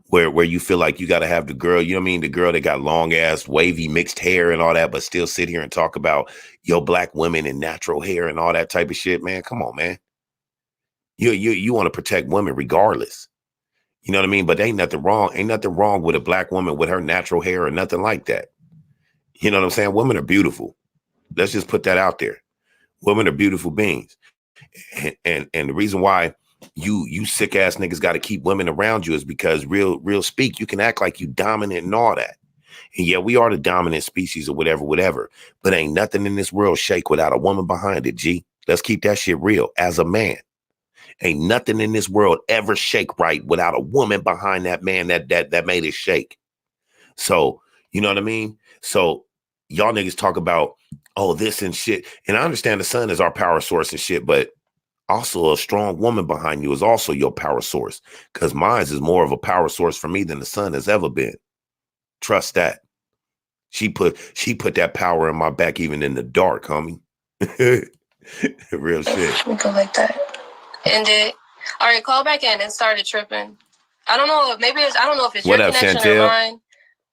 Where you feel like you got to have the girl, you know what I mean? The girl that got long ass, wavy, mixed hair and all that, but still sit here and talk about your black women and natural hair and all that type of shit, man. Come on, man. You want to protect women regardless. You know what I mean? But ain't nothing wrong. Ain't nothing wrong with a black woman with her natural hair or nothing like that. You know what I'm saying? Women are beautiful. Let's just put that out there. Women are beautiful beings. And the reason why you sick ass niggas got to keep women around you is because real speak, you can act like you dominant and all that. And yeah, we are the dominant species or whatever. But ain't nothing in this world shake without a woman behind it, G. Let's keep that shit real as a man. Ain't nothing in this world ever shake right without a woman behind that man that made it shake. So, you know what I mean? So y'all niggas talk about, oh, this and shit. And I understand the sun is our power source and shit, but also a strong woman behind you is also your power source. Because mine is more of a power source for me than the sun has ever been. Trust that. She put that power in my back even in the dark, homie. Real shit. We go like that. And all right, call back in and started tripping. I don't know if it's your connection or mine,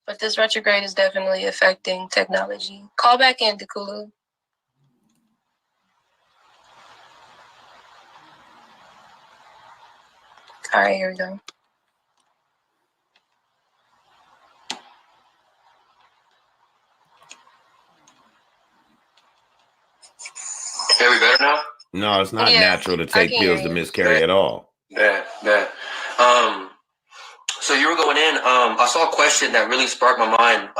but this retrograde is definitely affecting technology. Call back in, Dekulu. All right, here we go. Are we better now? No, it's not natural to take pills to miscarry at all. Yeah. So you were going in. I saw a question that really sparked my mind.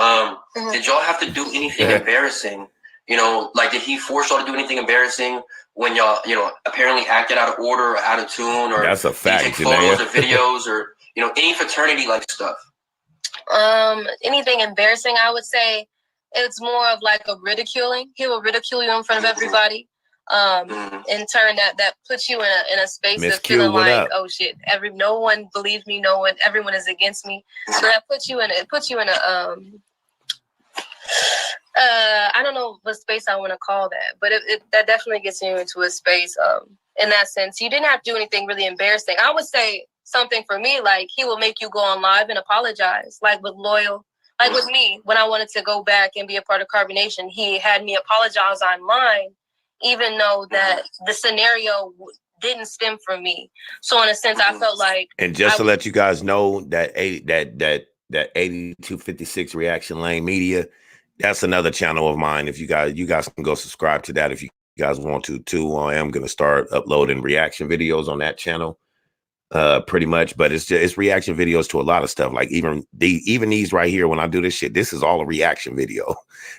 Did y'all have to do anything embarrassing? You know, like did he force y'all to do anything embarrassing when y'all, you know, apparently acted out of order or out of tune, or that's a fact, did you take photos or videos or you know any fraternity like stuff? Anything embarrassing? I would say it's more of like a ridiculing. He will ridicule you in front of everybody. In turn, that puts you in a space Miss of Q, feeling like, up? oh shit, no one believes me, everyone is against me. So that puts you in a I don't know what space I want to call that, but that definitely gets you into a space. In that sense, you didn't have to do anything really embarrassing. I would say something for me, like he will make you go on live and apologize, like with Loyal. Like with me, when I wanted to go back and be a part of Carbonation, he had me apologize online, even though that the scenario didn't stem from me. So in a sense, I felt like. And just to let you guys know that 8256 Reaction Lane Media, that's another channel of mine. If you guys can go subscribe to that if you guys want to too. I am going to start uploading reaction videos on that channel. Pretty much, but it's reaction videos to a lot of stuff. Like even these right here, when I do this shit, this is all a reaction video.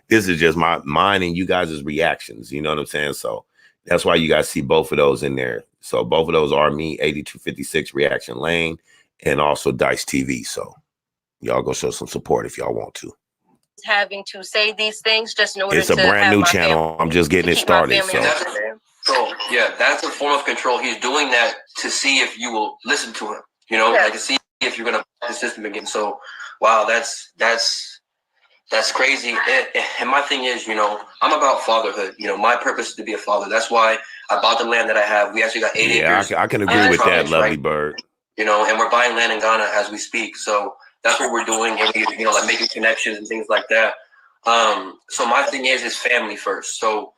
This is just mine and you guys' reactions. You know what I'm saying? So that's why you guys see both of those in there. So both of those are me, 8256 Reaction Lane, and also Dice TV. So y'all go show some support if y'all want to. Having to say these things just in order it's a to brand have new channel. I'm just getting it started. So yeah, that's a form of control. He's doing that to see if you will listen to him. You know, like to see if you're gonna the system again. So wow, that's crazy. And my thing is, you know, I'm about fatherhood. You know, my purpose is to be a father. That's why I bought the land that I have. We actually got 8 acres. Yeah, I can agree with that, lovely bird. You know, and we're buying land in Ghana as we speak. So that's what we're doing, and we, you know, like making connections and things like that. So my thing is family first. So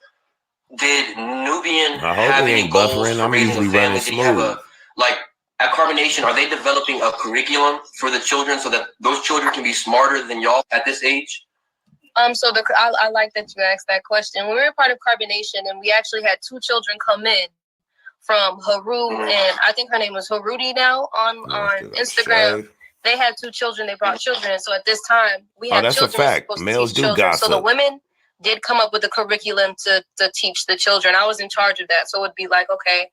did Nubian have any goals for raising a family? Did you have like at Carbonation, are they developing a curriculum for the children so that those children can be smarter than y'all at this age? So I like that you asked that question. When we were part of Carbonation, and we actually had 2 children come in from Haru, and I think her name was Harudi now on Instagram. They had 2 children. They brought children. So at this time, we had that's children a fact. supposed Males to teach do children. gossip. So the women did come up with a curriculum to teach the children. I was in charge of that. So it would be like, okay,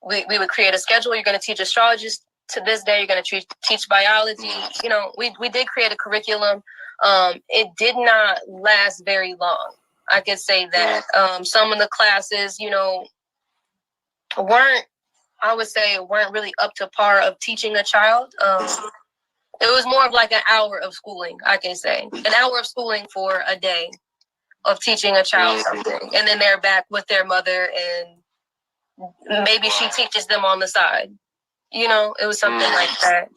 we would create a schedule. You're going to teach astrology to this day. You're going to teach biology. You know, we did create a curriculum. It did not last very long. I could say that some of the classes, you know, weren't really up to par of teaching a child. It was more of like an hour of schooling, I can say. An hour of schooling for a day of teaching a child something. And then they're back with their mother and maybe she teaches them on the side. You know, it was something like that.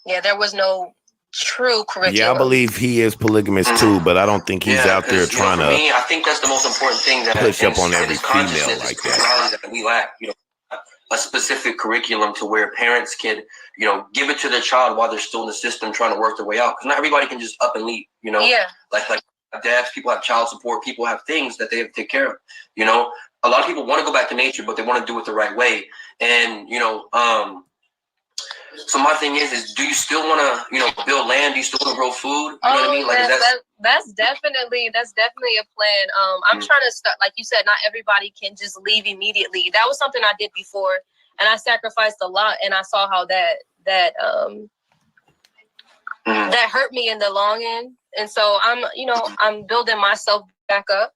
Yeah, there was no true curriculum. Yeah, I believe he is polygamous too, but I don't think he's out there trying to. Me, I think that's the most important thing that push up on every female like that. We lack, you know, a specific curriculum to where parents can, you know, give it to their child while they're still in the system trying to work their way out. Because not everybody can just up and leave, you know. Yeah. Like dads, people have child support, people have things that they have to take care of. You know, a lot of people want to go back to nature, but they want to do it the right way. And you know, so my thing is do you still want to, you know, build land? Do you still want to grow food? You know what I mean? Like that's definitely a plan. I'm trying to start, like you said, not everybody can just leave immediately. That was something I did before, and I sacrificed a lot, and I saw how that hurt me in the long end. And so I'm building myself back up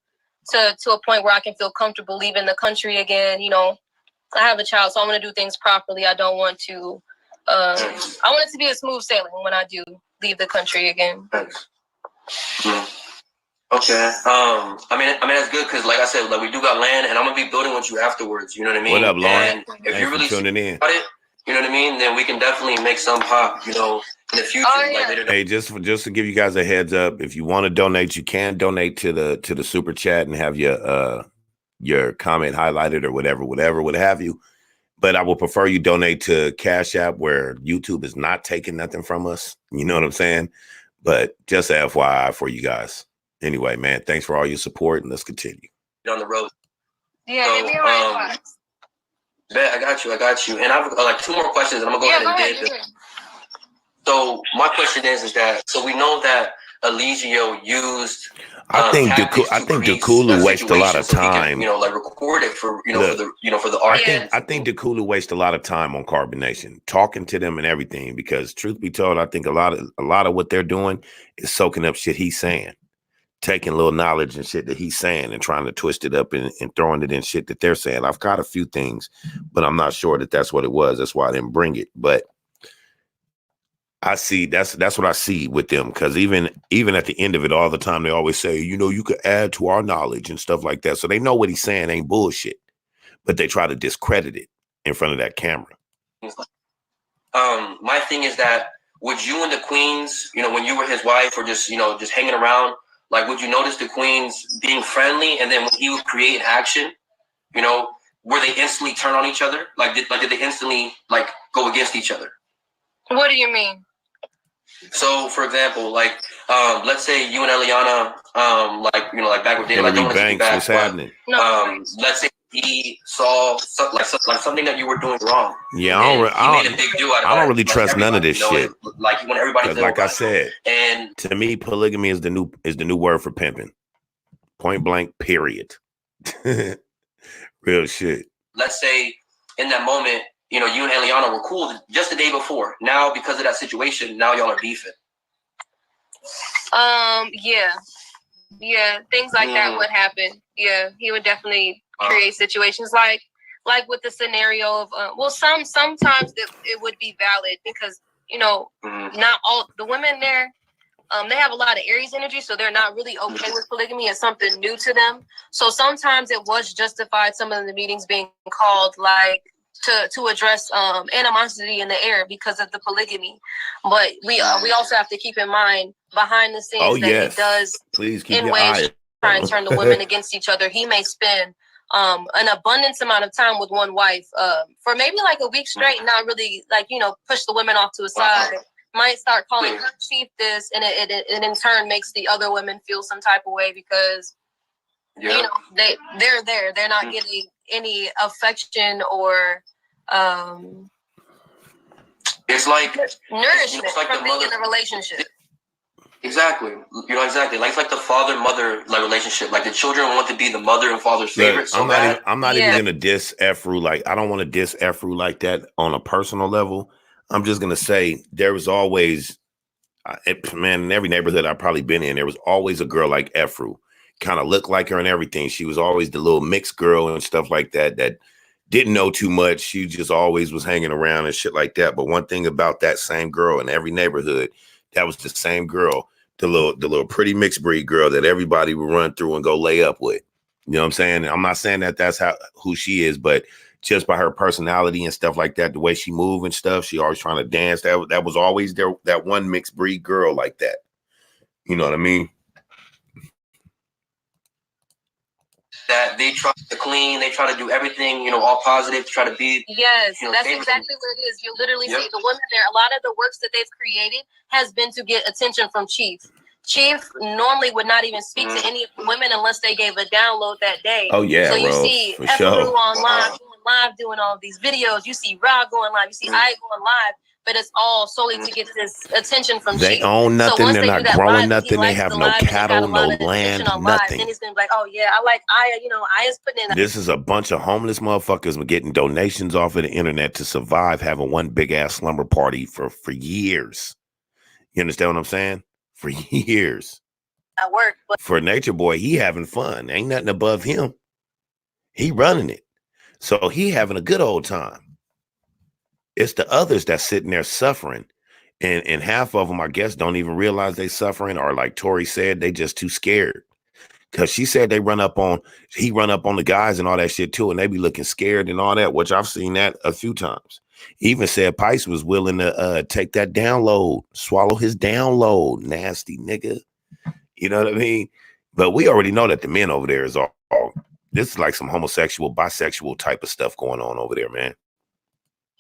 to a point where I can feel comfortable leaving the country again. You know, I have a child, so I want to do things properly. I don't want to. I want it to be a smooth sailing when I do leave the country again. Okay. I mean that's good because, like I said, like we do got land, and I'm gonna be building with you afterwards. You know what I mean? What up, Lauren? And if you're really tuning in about it, you know what I mean, then we can definitely make some pop. You know, in the future. Oh, yeah. Like later. Hey, just to give you guys a heads up, if you want to donate, you can donate to the super chat and have your comment highlighted or whatever, what have you. But I would prefer you donate to Cash App, where YouTube is not taking nothing from us. You know what I'm saying? But just a FYI for you guys. Anyway, man, thanks for all your support, and let's continue. On the road. Yeah, give me a right. Bet, I got you. And I've like 2 more questions, and I'm gonna go ahead and dip. So my question is that so we know that Eligio used. I think Dakulu wastes a lot of time. Can, like record it for for the art. I think Dakulu wastes a lot of time on Carbonation, talking to them and everything. Because truth be told, I think a lot of what they're doing is soaking up shit he's saying, taking little knowledge and shit that he's saying and trying to twist it up and throwing it in shit that they're saying. I've got a few things, but I'm not sure that that's what it was. That's why I didn't bring it. But I see that's what I see with them, because even at the end of it all the time, they always say, you could add to our knowledge and stuff like that. So they know what he's saying ain't bullshit, but they try to discredit it in front of that camera. My thing is that would you and the queens, when you were his wife or just hanging around, like would you notice the queens being friendly, and then when he would create action, were they instantly turn on each other? Did they instantly go against each other? What do you mean? So, for example, let's say you and Eliana, back with dating, Hillary Banks, what's happening? Let's say he saw something that you were doing wrong. Yeah, I made a big deal out of I don't really trust none of this shit. Like when everybody, like I said, and to me, polygamy is the new word for pimping. Point blank. Period. Real shit. Let's say in that moment, you and Eliana were cool just the day before. Now, because of that situation, now y'all are beefing. Yeah, things like that would happen. Yeah, he would definitely create situations like with the scenario of sometimes it would be valid because not all the women there. They have a lot of Aries energy, so they're not really okay with polygamy. It's something new to them. So sometimes it was justified. Some of the meetings being called to address animosity in the air because of the polygamy. But we also have to keep in mind behind the scenes he does please keep your eye try and turn the women against each other. He may spend an abundance amount of time with one wife for maybe a week straight, not really push the women off to a side. Might start calling her chief this, and it in turn makes the other women feel some type of way because they're there. They're not getting any affection or it's like nourishment from being in a relationship. Exactly. Exactly. It's like the father-mother relationship. Like the children want to be the mother and father's favorite. I'm not even gonna diss Efru. I don't want to diss Efru like that on a personal level. I'm just gonna say there was always, in every neighborhood I've probably been in, there was always a girl like Efru, kind of looked like her and everything. She was always the little mixed girl and stuff like that didn't know too much. She just always was hanging around and shit like that. But one thing about that same girl in every neighborhood, that was the same girl, the little pretty mixed breed girl that everybody would run through and go lay up with. You know what I'm saying? I'm not saying that that's who she is, but just by her personality and stuff like that, the way she moved and stuff, she always trying to dance. That was always there. That one mixed breed girl like that. You know what I mean? That they try to clean, they try to do everything, all positive, to try to be. Yes, that's exactly what it is. You literally see the women there. A lot of the works that they've created has been to get attention from Chief. Chief normally would not even speak to any of the women unless they gave a download that day. Oh yeah, so you see Efru on live doing all of these videos. You see Ra going live. You see I going live. But it's all solely to get this attention from Chief. They own nothing. So they're not growing nothing. They have no cattle, no land, nothing. Then he's gonna be like, oh yeah, I like Aya. Aya's putting in. This is a bunch of homeless motherfuckers getting donations off of the internet to survive, having one big ass slumber party for years. You understand what I'm saying? For years. At work, but for Nature Boy, he having fun. Ain't nothing above him. He running it, so he having a good old time. It's the others that's sitting there suffering. And half of them, I guess, don't even realize they suffering, or like Tori said, they just too scared. Because she said he run up on the guys and all that shit too, and they be looking scared and all that, which I've seen that a few times. He even said Pice was willing to take that download, swallow his download. Nasty nigga. You know what I mean? But we already know that the men over there is all this is like some homosexual, bisexual type of stuff going on over there, man.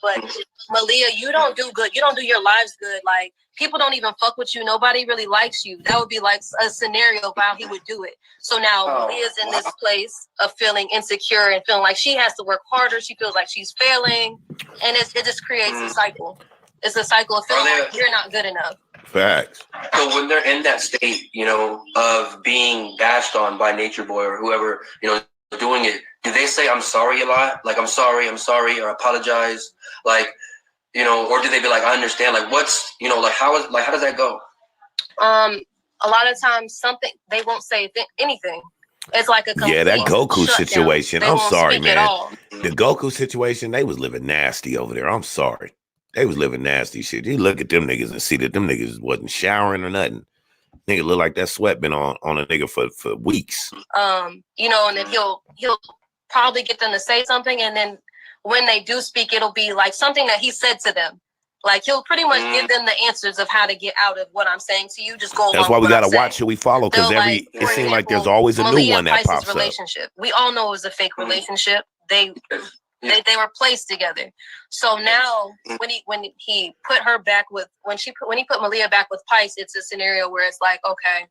But Malia, you don't do good. You don't do your lives good. Like, people don't even fuck with you. Nobody really likes you. That would be like a scenario of how he would do it. So now Malia's in this place of feeling insecure and feeling like she has to work harder. She feels like she's failing. And it just creates a cycle. It's a cycle of feeling like you're not good enough. Facts. So when they're in that state, you know, of being bashed on by Nature Boy or whoever, you know, doing it, do they say I'm sorry a lot? Like I'm sorry, or apologize? Like, you know, or do they be like, I understand? Like, what's, you know, like how does that go? A lot of times they won't say anything. It's like a complete that Goku situation. I'm sorry, man. The Goku situation, they was living nasty over there. I'm sorry. They was living nasty shit. You look at them niggas and see that them niggas wasn't showering or nothing. Nigga look like that sweat been on a nigga for weeks. You know, and then he'll probably get them to say something, and then when they do speak, it'll be like something that he said to them. Like he'll pretty much give them the answers of how to get out of what I'm saying to you. Just go. That's why we gotta watch who we follow, because it seems like there's always a new one that pops relationship. We all know it was a fake relationship. They were placed together. So now when he put her back with when he put Malia back with Pice, it's a scenario where it's like, okay,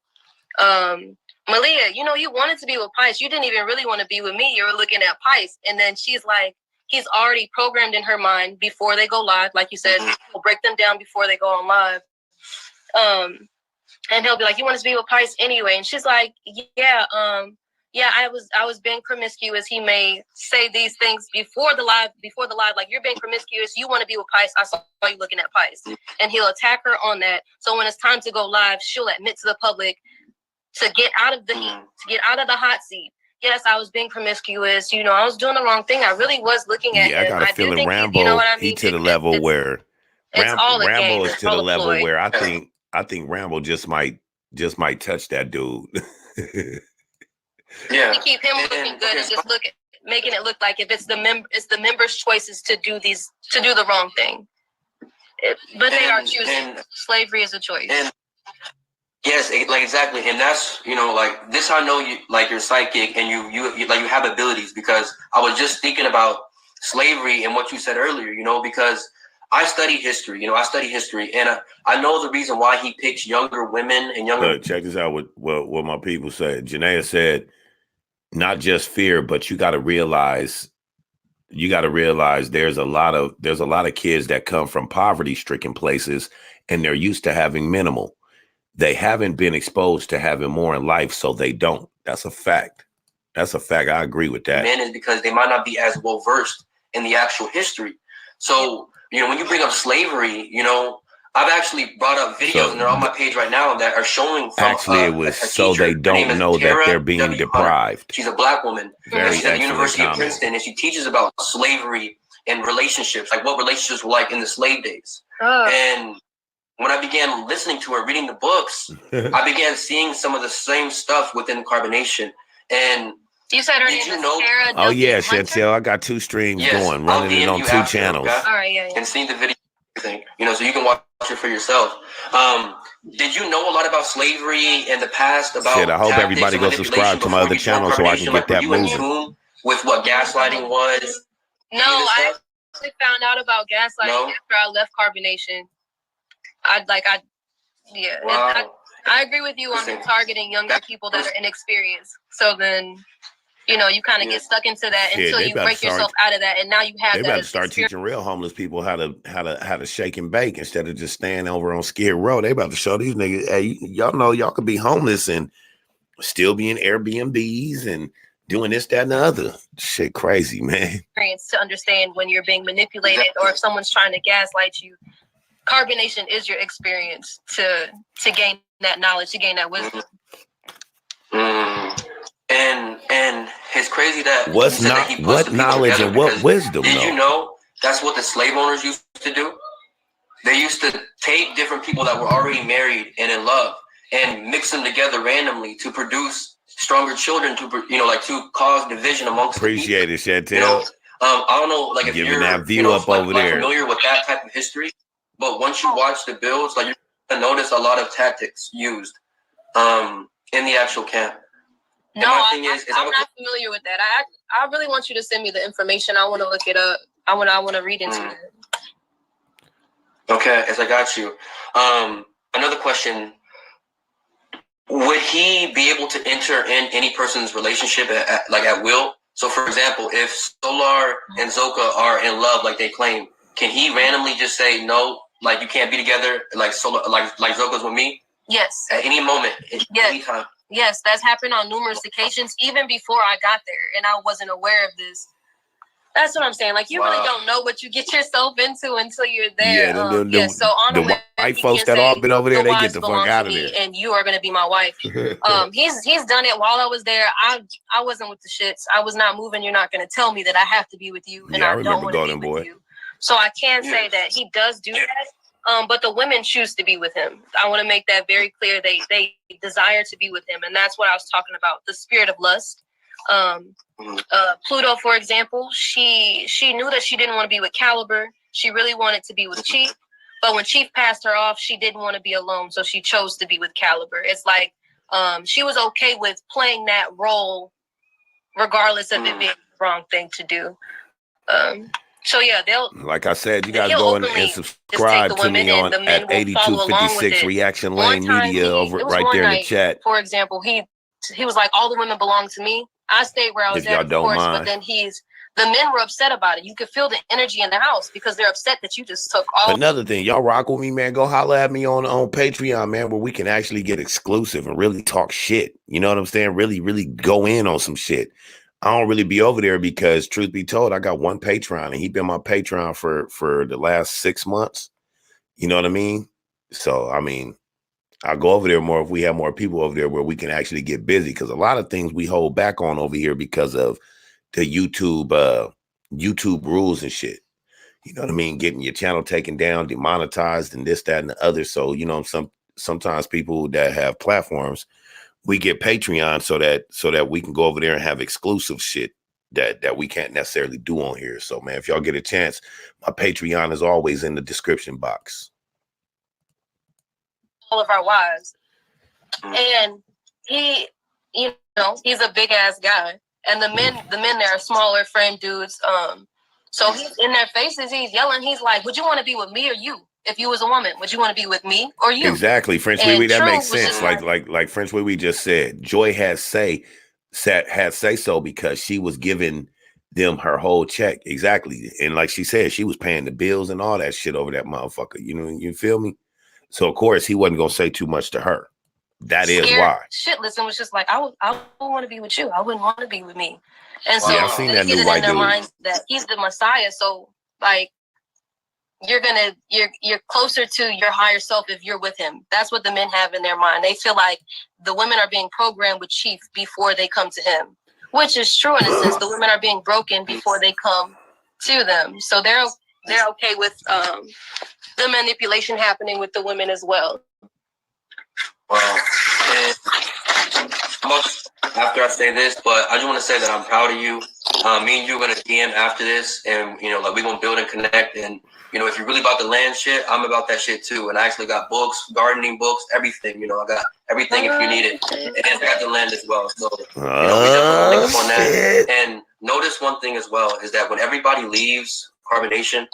Malia, you know, you wanted to be with Pice. You didn't even really want to be with me. You were looking at Pice. And then she's like, he's already programmed in her mind before they go live. Like you said, he'll break them down before they go on live. And he'll be like, you want to be with Pice anyway? And she's like, yeah, I was being promiscuous. He may say these things before the live, like, you're being promiscuous. You want to be with Pice. I saw you looking at Pice. And he'll attack her on that. So when it's time to go live, she'll admit to the public to get out of the heat, to get out of the hot seat. Yes, I was being promiscuous. You know, I was doing the wrong thing. I really was looking at him. I got a feeling Rambo, you know what I mean? He to the level where Rambo is to the level where I think Rambo just might touch that dude. Yeah. To keep him looking good and just making it look like if it's the members' choices to do the wrong thing. But they are choosing. Slavery is a choice. Yes, like exactly, and that's, you know, like this. I know you, like, you're psychic and you like you have abilities, because I was just thinking about slavery and what you said earlier. You know, because I study history. You know, and I know the reason why he picks younger women and younger. Check this out. What my people said. Janaea said, not just fear, but you got to realize there's a lot of kids that come from poverty-stricken places, and they're used to having minimal. They haven't been exposed to having more in life, so they don't. That's a fact. I agree with that. Men is because they might not be as well versed in the actual history. So, you know, when you bring up slavery, you know, I've actually brought up videos, and they're on my page right now, that are showing. It was so they don't know that they're being deprived. She's a black woman. She's at the University of Princeton, and she teaches about slavery and relationships, like what relationships were like in the slave days. And when I began listening to her, reading the books, I began seeing some of the same stuff within carbonation. And you said her name is Sarah. Oh yeah, Chantel, I got 2 streams going, running it on 2 channels. Okay? All right, yeah. And seeing the video, you know, so you can watch it for yourself. Did you know a lot about slavery in the past? About I hope everybody go subscribe to my other channel so I can get that moving. With what gaslighting was? No, I actually found out about gaslighting after I left carbonation. I agree with you on targeting younger people that are inexperienced. So then, you know, you kind of get stuck into that until you break yourself out of that, and now you have that. They better start teaching real homeless people how to shake and bake instead of just staying over on Skid Row. They about to show these niggas, hey, y'all know y'all could be homeless and still be in Airbnbs and doing this, that, and the other. Shit crazy, man. To understand when you're being manipulated or if someone's trying to gaslight you. Carbonation is your experience to gain that knowledge, to gain that wisdom. And it's crazy that what knowledge and what wisdom. Did you know that's what the slave owners used to do? They used to take different people that were already married and in love and mix them together randomly to produce stronger children, to cause division amongst. Appreciate it, Chantel. You know, I don't know, like if giving you're that view up over there, familiar with that type of history. But once you watch the builds, like, you're gonna notice a lot of tactics used in the actual camp. No, I'm not familiar with that. I really want you to send me the information. I want to look it up. I want to read into it. Okay, as I got you. Another question. Would he be able to enter in any person's relationship at will? So, for example, if Solar and Zoka are in love, like they claim, can he randomly just say no, like you can't be together, like Solar, like Zoka's with me? Yes. At any moment, any time. Yes, that's happened on numerous occasions, even before I got there, and I wasn't aware of this. That's what I'm saying. Like, you really don't know what you get yourself into until you're there. So on the white folks that all been over there, they get the fuck out of there. And you are going to be my wife. He's done it while I was there. I wasn't with the shits. I was not moving. You're not going to tell me that I have to be with you, and I don't want to be with you. So I can say that he does do that. But the women choose to be with him. I want to make that very clear. They desire to be with him, and that's what I was talking about. The spirit of lust. Pluto, for example, she knew that she didn't want to be with Caliber. She really wanted to be with Chief, but when Chief passed her off, she didn't want to be alone, so she chose to be with Caliber. It's like she was okay with playing that role, regardless of it being the wrong thing to do. So yeah, like I said, you guys go and subscribe to me on at 8256 Reaction Lane Media over right there in the chat. For example, he was like, all the women belong to me. I stayed where I was at, of course, but then the men were upset about it. You could feel the energy in the house because they're upset that you just took all. Another thing, y'all rock with me, man. Go holler at me on Patreon, man, where we can actually get exclusive and really talk shit. You know what I'm saying? Really, really go in on some shit. I don't really be over there because, truth be told, I got one Patreon, and he been my Patreon for the last 6 months. You know what I mean? So, I mean, I'll go over there more if we have more people over there where we can actually get busy, because a lot of things we hold back on over here because of the YouTube rules and shit. You know what I mean? Getting your channel taken down, demonetized, and this, that, and the other. So, you know, sometimes people that have platforms, we get Patreon so that we can go over there and have exclusive shit that we can't necessarily do on here. So, man, if y'all get a chance, my Patreon is always in the description box. All of our wives, and he, you know, he's a big ass guy, and the men there are smaller frame dudes. So he's in their faces, he's yelling, he's like, would you want to be with me or you? If you was a woman, would you want to be with me or you? Exactly, French Wee Wee, that makes sense. Like French Wee Wee just said, Joy had say so because she was giving them her whole check. Exactly. And like she said, she was paying the bills and all that shit over that motherfucker. You know, you feel me? So of course he wasn't gonna say too much to her. That is why. Shitless and was just like, I would want to be with you. I wouldn't want to be with me. And so I've seen that new white dude. Minds that he's the Messiah. So like you're closer to your higher self if you're with him. That's what the men have in their mind. They feel like the women are being programmed with Chief before they come to him, which is true in a sense. The women are being broken before they come to them. So they're okay with the manipulation happening with the women as well. Wow. And after I say this, but I just want to say that I'm proud of you. Me and you are going to DM after this, and, you know, like, we're going to build and connect. And, you know, if you're really about the land shit, I'm about that shit too. And I actually got books, gardening books, everything. You know, I got everything if you need it. And I got the land as well. So, you know, we definitely link up on that. And notice one thing as well is that when everybody leaves Carbonation,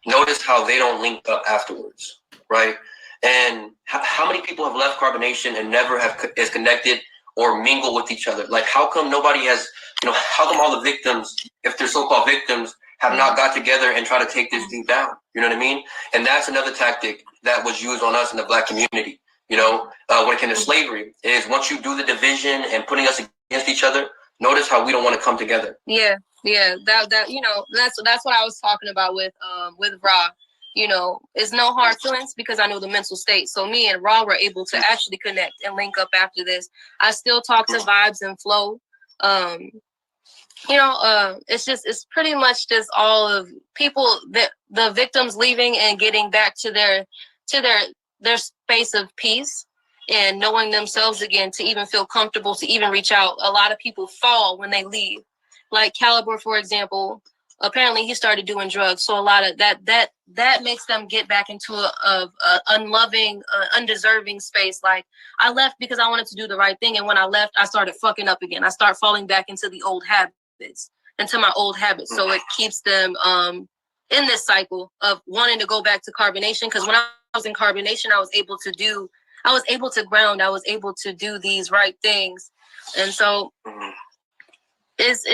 notice how they don't link up afterwards, right? And how many people have left Carbonation and never is connected or mingle with each other? Like, how come nobody has, you know, how come all the victims, if they're so-called victims, have not got together and try to take this dude down? You know what I mean? And that's another tactic that was used on us in the Black community. You know, when it came to slavery, is once you do the division and putting us against each other, notice how we don't want to come together. Yeah, that you know, that's what I was talking about with Ra. You know, it's no hard feelings because I know the mental state. So me and Ra were able to actually connect and link up after this. I still talk to Vibes and Flow. You know, it's pretty much just all of people that the victims leaving and getting back to their space of peace and knowing themselves again to even feel comfortable to even reach out. A lot of people fall when they leave. Like Caliber, for example, apparently he started doing drugs. So a lot of that makes them get back into a unloving, undeserving space. Like, I left because I wanted to do the right thing. And when I left, I started fucking up again. I start falling back into the old habits, into my old habits. So it keeps them in this cycle of wanting to go back to carbonation. Because when I was in carbonation, I was able to ground, I was able to do these right things. And so it's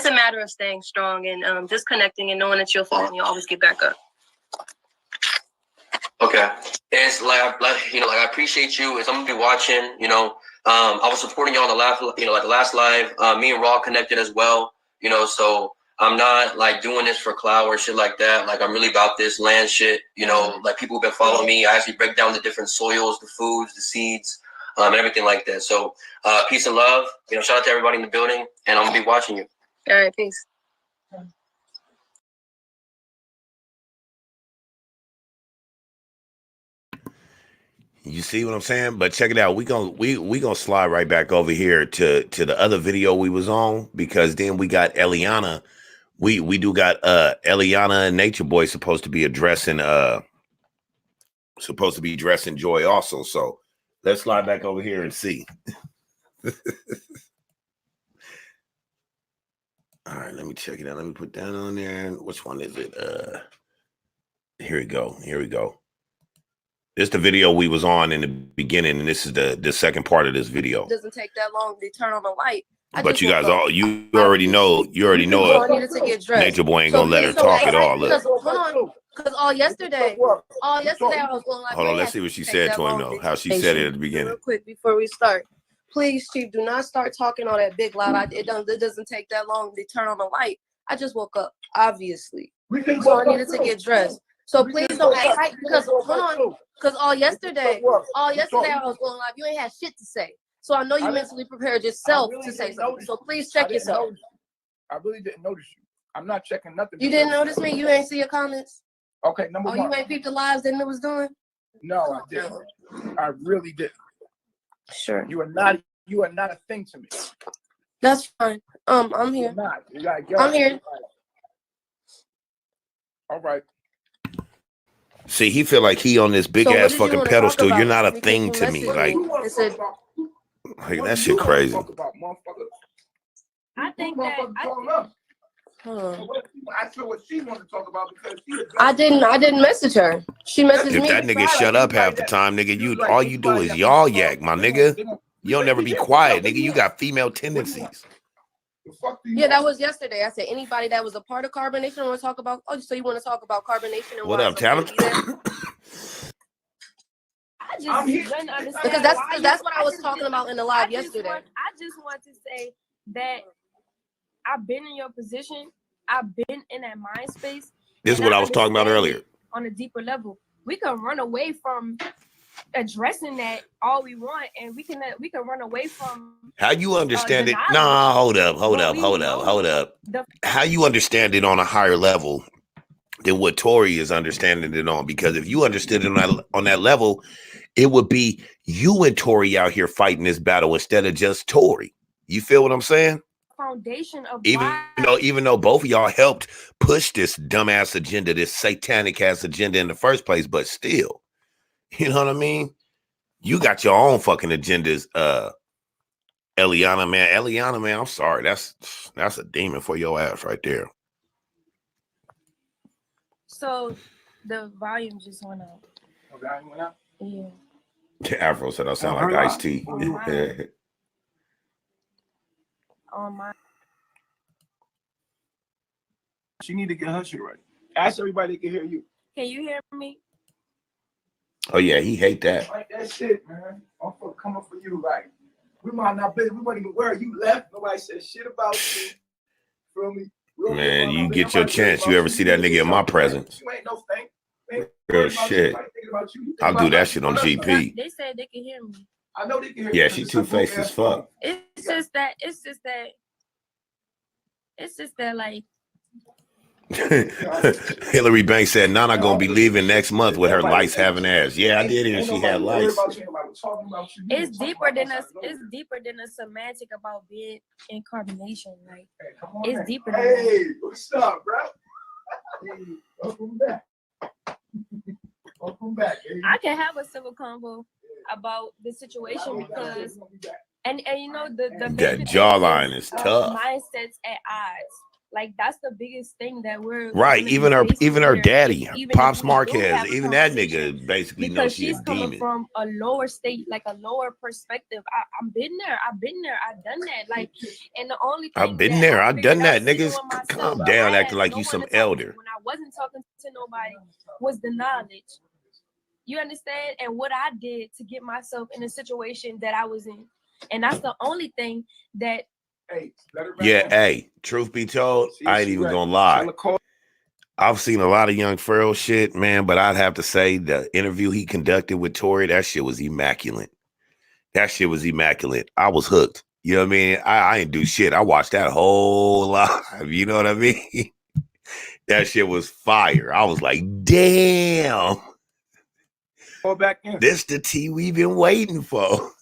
a matter of staying strong and disconnecting and knowing that you'll fall and you'll always get back up. Okay. It's like I appreciate you. As I'm gonna be watching, I was supporting you on the last live. Me and Raw connected as well, so I'm not like doing this for clout or shit like that. Like I'm really about this land shit, like people who've been following me. I actually break down the different soils, the foods, the seeds, and everything like that. So peace and love. Shout out to everybody in the building, and I'm gonna be watching you. All right, peace. You see what I'm saying? But check it out. We gonna slide right back over here to the other video we was on, because then we got Eliana. We do got Eliana and Nature Boy supposed to be addressing Joy also. So let's slide back over here and see. All right, let me check it out. Let me put that on there. Which one is it? Here we go. This is the video we was on in the beginning, and this is the second part of this video. It doesn't take that long to turn on the light. But you guys you already know Nature Boy ain't gonna let her talk at all. Look. Because all yesterday I was going like, hold on, let's see what she said to him though. How she said it at the beginning. Real quick before we start. Please, Chief, do not start talking all that big loud. It doesn't take that long to turn on the light. I just woke up, obviously. So I needed to get dressed. So please don't act right, because all yesterday I was going like, you ain't had shit to say. So I know you mentally prepared yourself to say something. So please check yourself. I really didn't notice you. I'm not checking nothing. You didn't notice me? You ain't see your comments? Okay, number one. You ain't peeped the lives that it was doing? No, I didn't. I really didn't. Sure. You are not a thing to me. That's fine. I'm here. You're not. You gotta get I'm here. All right. See, he feel like he on this big ass fucking pedestal. You're not a thing to me. Like that shit crazy. I think that I feel what she wanted to talk about because I didn't message her. She messaged me. If that nigga shut up half the time, nigga, all you do is y'all yak, my nigga. You don't never be quiet, nigga. You got female tendencies. Yeah, that was yesterday. I said anybody that was a part of carbonation want to talk about. Oh, so you want to talk about carbonation and what up, talent? I just didn't understand because that's what I was talking about in the live yesterday. I just want to say that I've been in your position. I've been in that mind space. This is what I was talking about earlier. On a deeper level, we can run away from addressing that all we want, and we can run away from how you understand it. Nah, hold up. How you understand it on a higher level than what Tori is understanding it on? Because if you understood it on that level, it would be you and Tori out here fighting this battle instead of just Tori. You feel what I'm saying? Foundation of even though both of y'all helped push this dumbass agenda, this satanic ass agenda in the first place, but still, you know what I mean? You got your own fucking agendas, Eliana, man. I'm sorry, that's a demon for your ass right there. So the volume just went up. The volume went up? Yeah. Afro said I sound like Ice-T. She need to get her shit right. Ask everybody that can hear you. Can you hear me? Oh yeah, he hate that. Like that shit, man. I'm coming for you. Like we might not be. We weren't even where you left. Nobody said shit about you. Feel me? Man, you get your chance. You ever see that nigga in my presence? You ain't no thing. Real shit. I'll do that shit on GP. They said they can hear me. I know they can hear you. Yeah, she two-faced as fuck. It's just that like Hillary Banks said Nana gonna be leaving next month with her lice having ass. Yeah, I did hear she had lice. It's deeper than us. It's deeper than a semantic about being in carbonation. Like it's deeper than that. Hey, what's up, bro? Hey, welcome back. Welcome back. I can have a civil convo about the situation because and you know the that jawline is tough. Mindsets at odds. Like that's the biggest thing that we're right. Even her daddy, Pops Marquez, even that nigga basically knows she's coming from a lower state, like a lower perspective. I've been there, I've done that. Like, and the only thing I've been there, I've done that. Niggas, calm down, acting like you some elder. When I wasn't talking to nobody, was the knowledge. You understand? And what I did to get myself in a situation that I was in, and that's the only thing that. Yeah, hey, truth be told, I ain't even gonna lie. I've seen a lot of Young Pharaoh shit, man, but I'd have to say the interview he conducted with Tori, that shit was immaculate. That shit was immaculate. I was hooked. You know what I mean? I didn't do shit. I watched that whole live. You know what I mean? That shit was fire. I was like, damn. Go back in. This the tea we've been waiting for.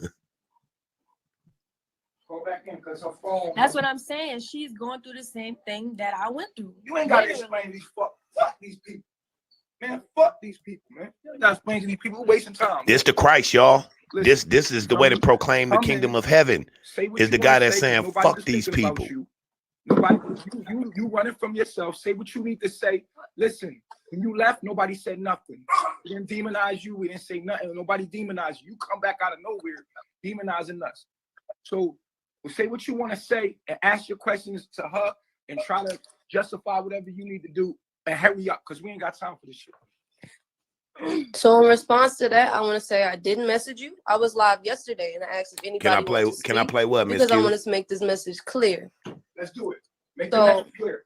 Go back in, because her phone. That's what I'm saying. She's going through the same thing that I went through. You ain't got to explain these fuck these people. Man, fuck these people, man. You ain't got to explain to these people. We're wasting time. This the Christ, y'all. Listen, this is the way to proclaim the kingdom of heaven. Is the guy that's saying, fuck these people. Nobody, you running from yourself. Say what you need to say. Listen, when you left, nobody said nothing. We didn't demonize you. We didn't say nothing. Nobody demonized you. You come back out of nowhere demonizing us. So say what you want to say and ask your questions to her and try to justify whatever you need to do and hurry up because we ain't got time for this shit. So in response to that, I want to say I didn't message you. I was live yesterday and I asked if anybody Can I play what, Miss Because Q? I want to make this message clear. Let's do it. Make the message clear.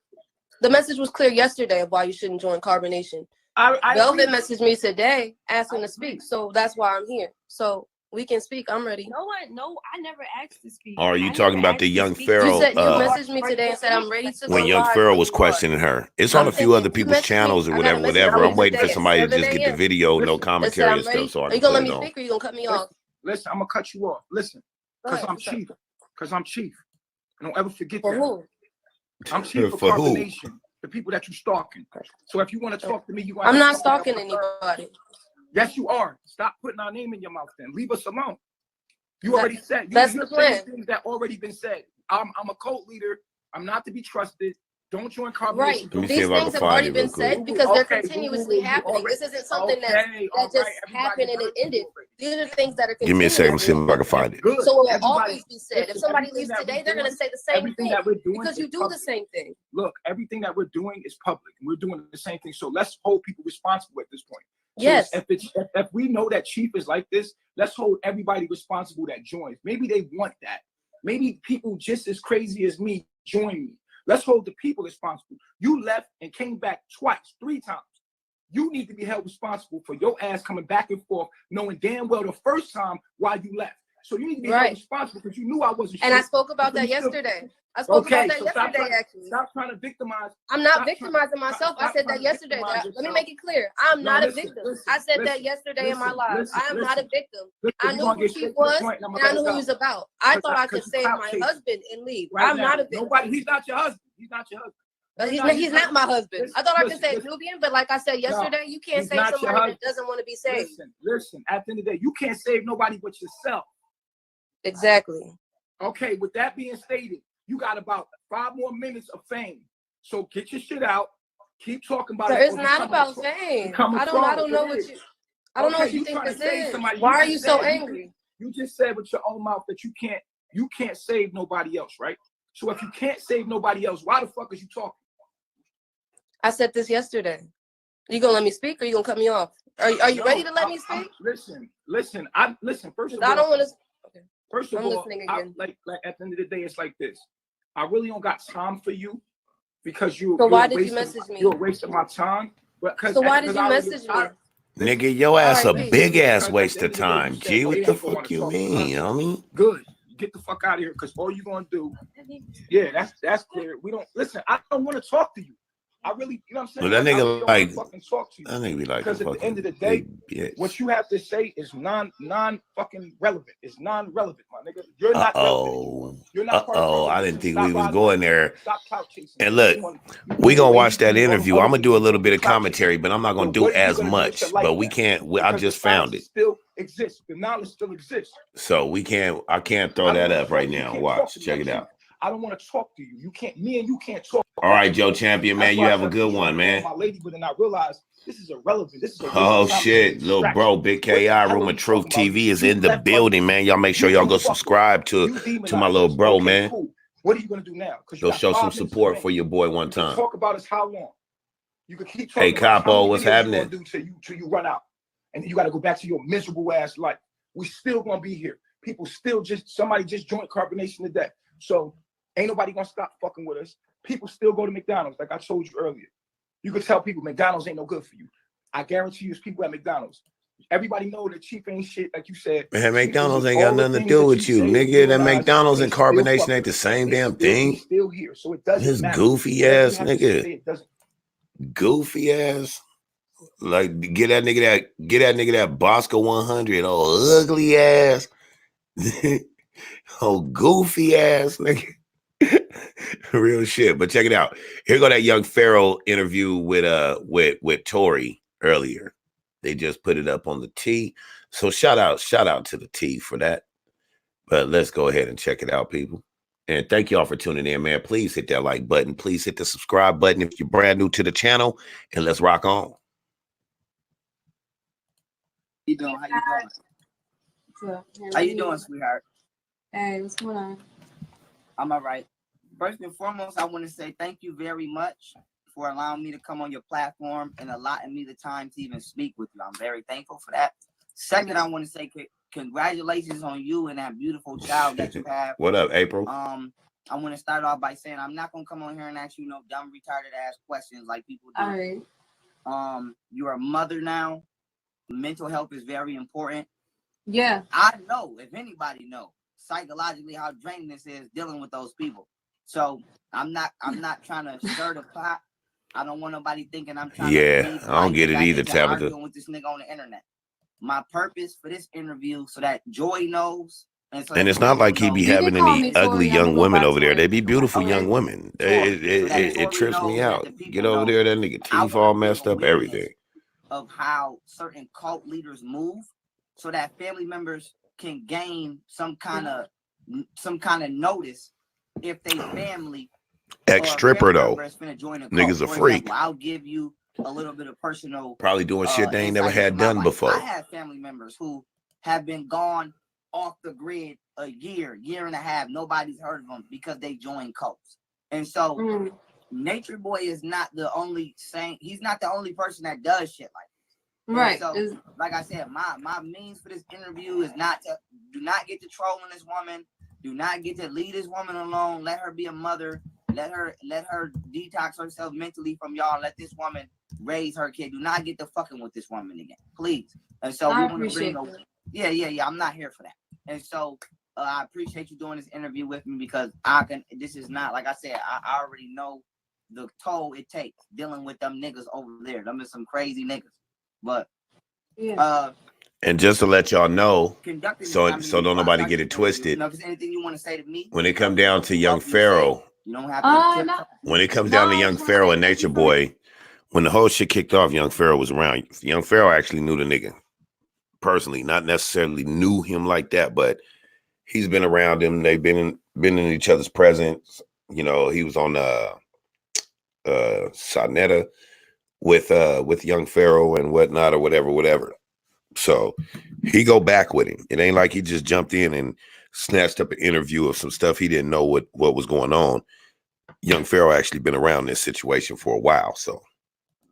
The message was clear yesterday of why you shouldn't join Carbonation. Velvet messaged me today asking to speak. So that's why I'm here. So we can speak. I'm ready. No, I never asked to speak. Or are you talking about the Young Pharaoh? You messaged me today and said I'm ready to go when Young Pharaoh was questioning her. It's on a few other people's channels or whatever. I'm waiting for somebody to just get the video, no commentary and stuff. So are you gonna let me speak or you gonna cut me off? Listen, I'm gonna cut you off. Listen, because I'm chief. Because I'm chief. Don't ever forget that. I'm chief for Carbonation. The people that you stalking. So if you want to talk to me, I'm not stalking anybody. Yes, you are. Stop putting our name in your mouth then. Leave us alone. You already said. That's the plan. Things that already been said. I'm a cult leader. I'm not to be trusted. Don't join Carbonation. Right. These things have already been said because they're continuously happening. This isn't something that just happened and it ended. These are things that are continuing. Give me a second. See if I can find it. So it will always be said. If somebody leaves today, they're going to say the same thing because you do the same thing. Look, everything that we're doing is public. We're doing the same thing. So let's hold people responsible at this point. Yes. So if we know that Chief is like this, let's hold everybody responsible that joins. Maybe they want that. Maybe people just as crazy as me join me. Let's hold the people responsible. You left and came back twice, 3 times. You need to be held responsible for your ass coming back and forth, knowing damn well the first time why you left. So you need to be held responsible because you knew I wasn't. And I spoke about that yesterday. I spoke about that yesterday, actually. Stop trying to victimize. I'm not victimizing myself. I said that yesterday. Let me make it clear. I'm not a victim. I said that yesterday in my live. I am not a victim. I knew who he was and I knew who he was about. I thought I could save my husband and leave. I'm not a victim. He's not your husband. He's not your husband. But he's not my husband. I thought I could say Nubian, but like I said yesterday, you can't save somebody that doesn't want to be saved. Listen. At the end of the day, you can't save nobody but yourself. Exactly. Okay, with that being stated, you got about 5 more minutes of fame. So get your shit out. Keep talking about it. It's not about fame. I don't know what you think this is. Why are you so angry? You just said with your own mouth that you can't save nobody else, right? So if you can't save nobody else, why the fuck is you talking? I said this yesterday. You gonna let me speak or you gonna cut me off? Are you ready to let me speak? Listen. First of all, I don't want to. First of all, like at the end of the day, it's like this. I really don't got time for you because you. So why did you message me? You're wasting my time. So why did you message me? Nigga, your ass a big ass waste of time. G, what the fuck you mean? I mean, good. Get the fuck out of here because all you're gonna do. Yeah, that's clear. We don't listen. I don't want to talk to you. I really, you know what I'm saying? Well, that nigga like fucking talk to you. That nigga be like, because at the end of the day, what you have to say is non fucking relevant. It's non-relevant, my nigga. You're not relevant. You're not. I didn't think we was going there. Stop clout chasing. And look, we gonna watch that interview. I'm gonna do a little bit of commentary, but I'm not gonna do as much. But we can't. I just found it. Still exists. The knowledge still exists. So we can't. I can't throw that up right now. Watch. Check it out. I don't want to talk to you. You can't. Me and you can't talk. All right, Joe Champion, man. You have a good one, man. My lady, but then I realized this is irrelevant. This is a oh shit, little bro, Big KI Room of Truth TV is in the building, man. Y'all make sure y'all go subscribe to my little bro, man. Cool. What are you gonna do now? Go show some support for your boy one time. Talk about us how long? You can keep talking. Hey, Capo, what's happening? Till you run out, and then you got to go back to your miserable ass life. We still gonna be here. People still somebody just joined Carbonation today, so ain't nobody gonna stop fucking with us. People still go to McDonald's, like I told you earlier. You could tell people McDonald's ain't no good for you. I guarantee you, it's people at McDonald's. Everybody know that Chief ain't shit, like you said. Man, McDonald's ain't got nothing to do with you, nigga. That McDonald's and Carbonation ain't the same damn thing. Still here, so it doesn't matter. This goofy ass nigga. Goofy ass. Like get that nigga that Bosco 100. Oh, ugly ass. Oh, goofy ass nigga. Real shit. But check it out. Here go that young Pharaoh interview with Tori earlier. They just put it up on the T. So shout out to the T for that. But let's go ahead and check it out, people. And thank y'all for tuning in, man. Please hit that like button. Please hit the subscribe button if you're brand new to the channel. And let's rock on. How you doing? How you doing, sweetheart? Hey, what's going on? I'm all right. First and foremost, I want to say thank you very much for allowing me to come on your platform and allotting me the time to even speak with you. I'm very thankful for that. Second, I want to say congratulations on you and that beautiful child that you have. What up, April? I want to start off by saying I'm not gonna come on here and ask you no dumb, retarded ass questions like people do. All right. You're a mother now. Mental health is very important. Yeah. I know, if anybody know, psychologically how draining this is dealing with those people. So I'm not trying to stir the pot. I don't want nobody thinking I'm trying to I don't get it either, Tabitha. Arguing with this nigga on the internet. My purpose for this interview so that Joy knows. And it's not like he be having any ugly young women over there. They be beautiful young women. It trips me out. Get over there, that nigga teeth all messed up, everything. Of how certain cult leaders move, so that family members can gain some kind of notice if they family ex-stripper though. Niggas a freak. I'll give you a little bit of personal. Probably doing shit they ain't never had done before. I have family members who have been gone off the grid a year and a half. Nobody's heard of them because they joined cults. And so Nature Boy is not the only he's not the only person that does shit like this. Right. So, like I said, my means for this interview is do not get to trolling this woman. Do not get to leave this woman alone. Let her be a mother. Let her detox herself mentally from y'all. Let this woman raise her kid. Do not get to fucking with this woman again, please. And so we want to bring yeah. I'm not here for that. And so I appreciate you doing this interview with me because this is not, like I said, I already know the toll it takes dealing with them niggas over there. Them is some crazy niggas. But and just to let y'all know, so don't nobody get it twisted. Anything you want to say to me? When it come down to young Pharaoh, you don't have to. When it comes down to young Pharaoh and Nature Boy, when the whole shit kicked off, young Pharaoh was around. Young Pharaoh actually knew the nigga personally, not necessarily knew him like that, but he's been around him. They've been in each other's presence. You know, he was on Sonetta with young Pharaoh and whatnot or whatever. So he go back with him. It ain't like he just jumped in and snatched up an interview of some stuff he didn't know what was going on. Young Pharaoh actually been around this situation for a while. So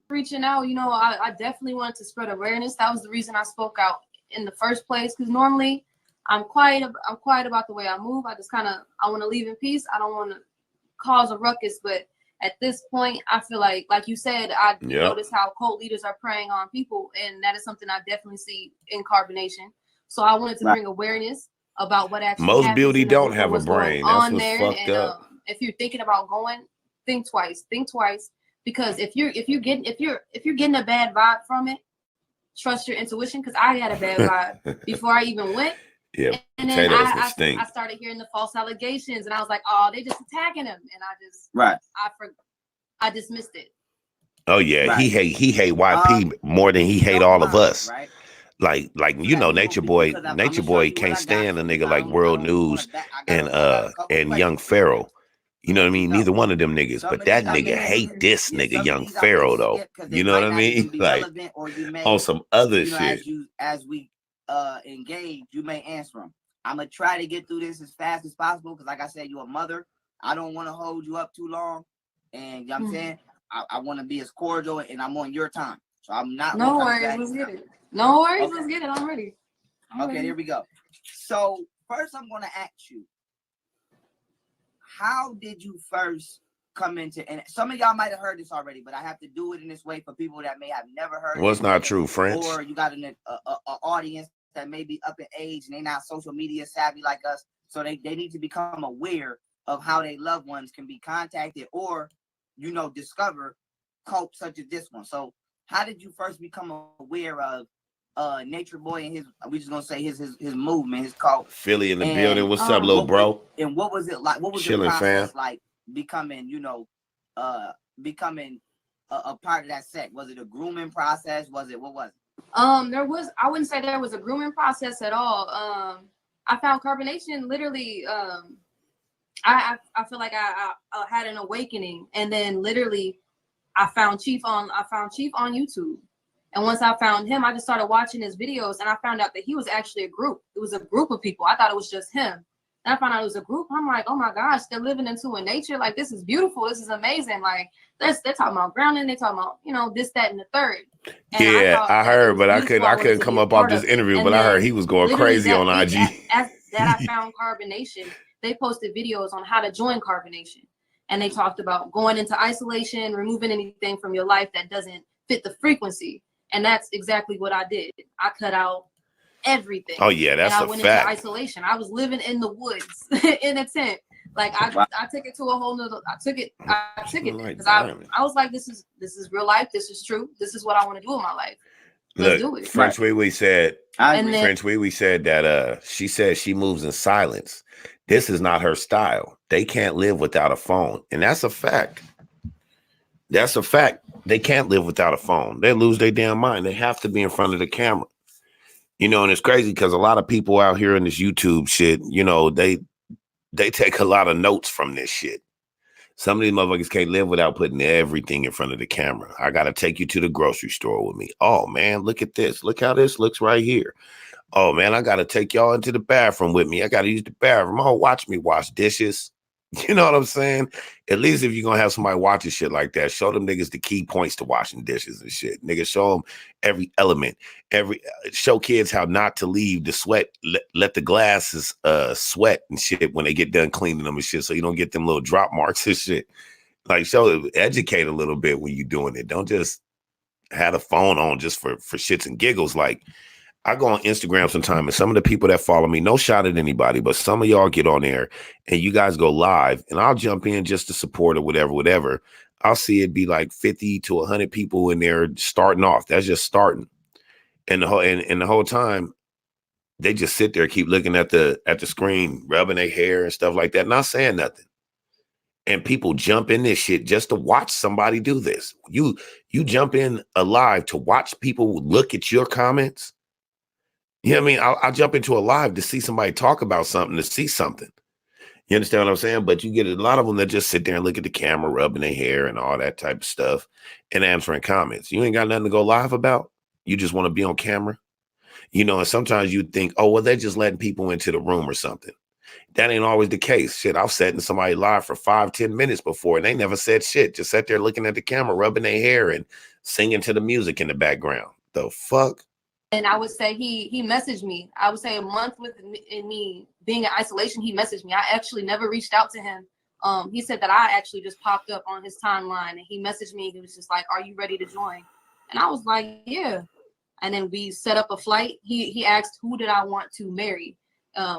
reaching out, I definitely wanted to spread awareness. That was the reason I spoke out in the first place. Because normally I'm quiet about the way I move. I just I want to leave in peace. I don't want to cause a ruckus, but at this point, I feel like you said, I notice how cult leaders are preying on people, and that is something I definitely see in Carbonation. So I wanted to bring awareness about what actually most beauty don't have a brain. That's what's fucked up. If you're thinking about going, think twice, because if you're getting a bad vibe from it, trust your intuition. Because I had a bad vibe before I even went. Yeah, and then I started hearing the false allegations, and I was like, "Oh, they just attacking him," and I dismissed it. Oh yeah, he hate YP more than he hate all of us. Right? Like Nature Boy can't stand a nigga like World News and Young Pharaoh. You know what I mean? Neither one of them niggas, but that nigga hate this nigga, Young Pharaoh, though. You know what I mean? Like on some other shit. As we engage, you may answer them. I'm gonna try to get through this as fast as possible because, like I said, you're a mother. I don't want to hold you up too long, and you know what I'm saying I want to be as cordial, and I'm on your time, so I'm not. No worries, let's get it. No worries, let's get it. I'm ready. Okay, here we go. So first, I'm gonna ask you, how did you first come into? And some of y'all might have heard this already, but I have to do it in this way for people that may have never heard. Well, it's not true, French. Or you got an audience that may be up in age and they're not social media savvy like us, so they need to become aware of how their loved ones can be contacted or, you know, discover cults such as this one. So how did you first become aware of Nature Boy and his, we just gonna say his movement, his cult? Philly in the building. What's up, little bro? And what was it like? What was the process like becoming, you know, becoming a part of that sect? Was it a grooming process? What was it? There was, I wouldn't say there was a grooming process at all. I found carbonation literally, I feel like I had an awakening, and then literally I found Chief on YouTube. And once I found him, I just started watching his videos, and I found out that he was actually a group. It was a group of people. I thought it was just him. And I found out it was a group. I'm like, oh my gosh, they're living into a nature. Like, this is beautiful. This is amazing. Like, they're talking about grounding. They're talking about, you know, this, that, and the third. And yeah, I heard, but I couldn't come up off this interview, but I heard he was going crazy on IG. That I found carbonation. They posted videos on how to join carbonation. And they talked about going into isolation, removing anything from your life that doesn't fit the frequency. And that's exactly what I did. I cut out everything. Oh yeah, that's a fact. I went into isolation. I was living in the woods in a tent. Like I took it to a whole nother. I took it because I was like, this is real life. This is true. This is what I want to do in my life. Let's do it. French Wee said. French Wee said that she said she moves in silence. This is not her style. They can't live without a phone, and that's a fact. That's a fact. They can't live without a phone. They lose their damn mind. They have to be in front of the camera. You know, and it's crazy because a lot of people out here in this YouTube shit, you know, they take a lot of notes from this shit. Some of these motherfuckers can't live without putting everything in front of the camera. I got to take you to the grocery store with me. Oh, man, look at this. Look how this looks right here. Oh, man, I got to take y'all into the bathroom with me. I got to use the bathroom. Oh, watch me wash dishes. You know what I'm saying? At least if you're going to have somebody watching shit like that, show them niggas the key points to washing dishes and shit. Niggas, show them every element. Show kids how not to leave the sweat. Let the glasses sweat and shit when they get done cleaning them and shit, so you don't get them little drop marks and shit. Like, educate a little bit when you're doing it. Don't just have a phone on just for shits and giggles. Like, I go on Instagram sometime, and some of the people that follow me, no shot at anybody, but some of y'all get on there and you guys go live, and I'll jump in just to support or whatever. I'll see it be like 50 to 100 people in there starting off. That's just starting. And the whole time, they just sit there, keep looking at the screen, rubbing their hair and stuff like that, not saying nothing. And people jump in this shit just to watch somebody do this. You jump in live to watch people look at your comments. You know what I mean? I'll jump into a live to see somebody talk about something, to see something. You understand what I'm saying? But you get a lot of them that just sit there and look at the camera, rubbing their hair and all that type of stuff and answering comments. You ain't got nothing to go live about. You just want to be on camera. You know, and sometimes you think, oh, well, they're just letting people into the room or something. That ain't always the case. Shit, I've sat in somebody live for 5-10 minutes before, and they never said shit. Just sat there looking at the camera, rubbing their hair and singing to the music in the background. The fuck? And I would say he messaged me. I would say a month in me being in isolation, he messaged me. I actually never reached out to him. He said that I actually just popped up on his timeline, and he messaged me. He was just like, "Are you ready to join?" And I was like, "Yeah." And then we set up a flight. He asked, "Who did I want to marry?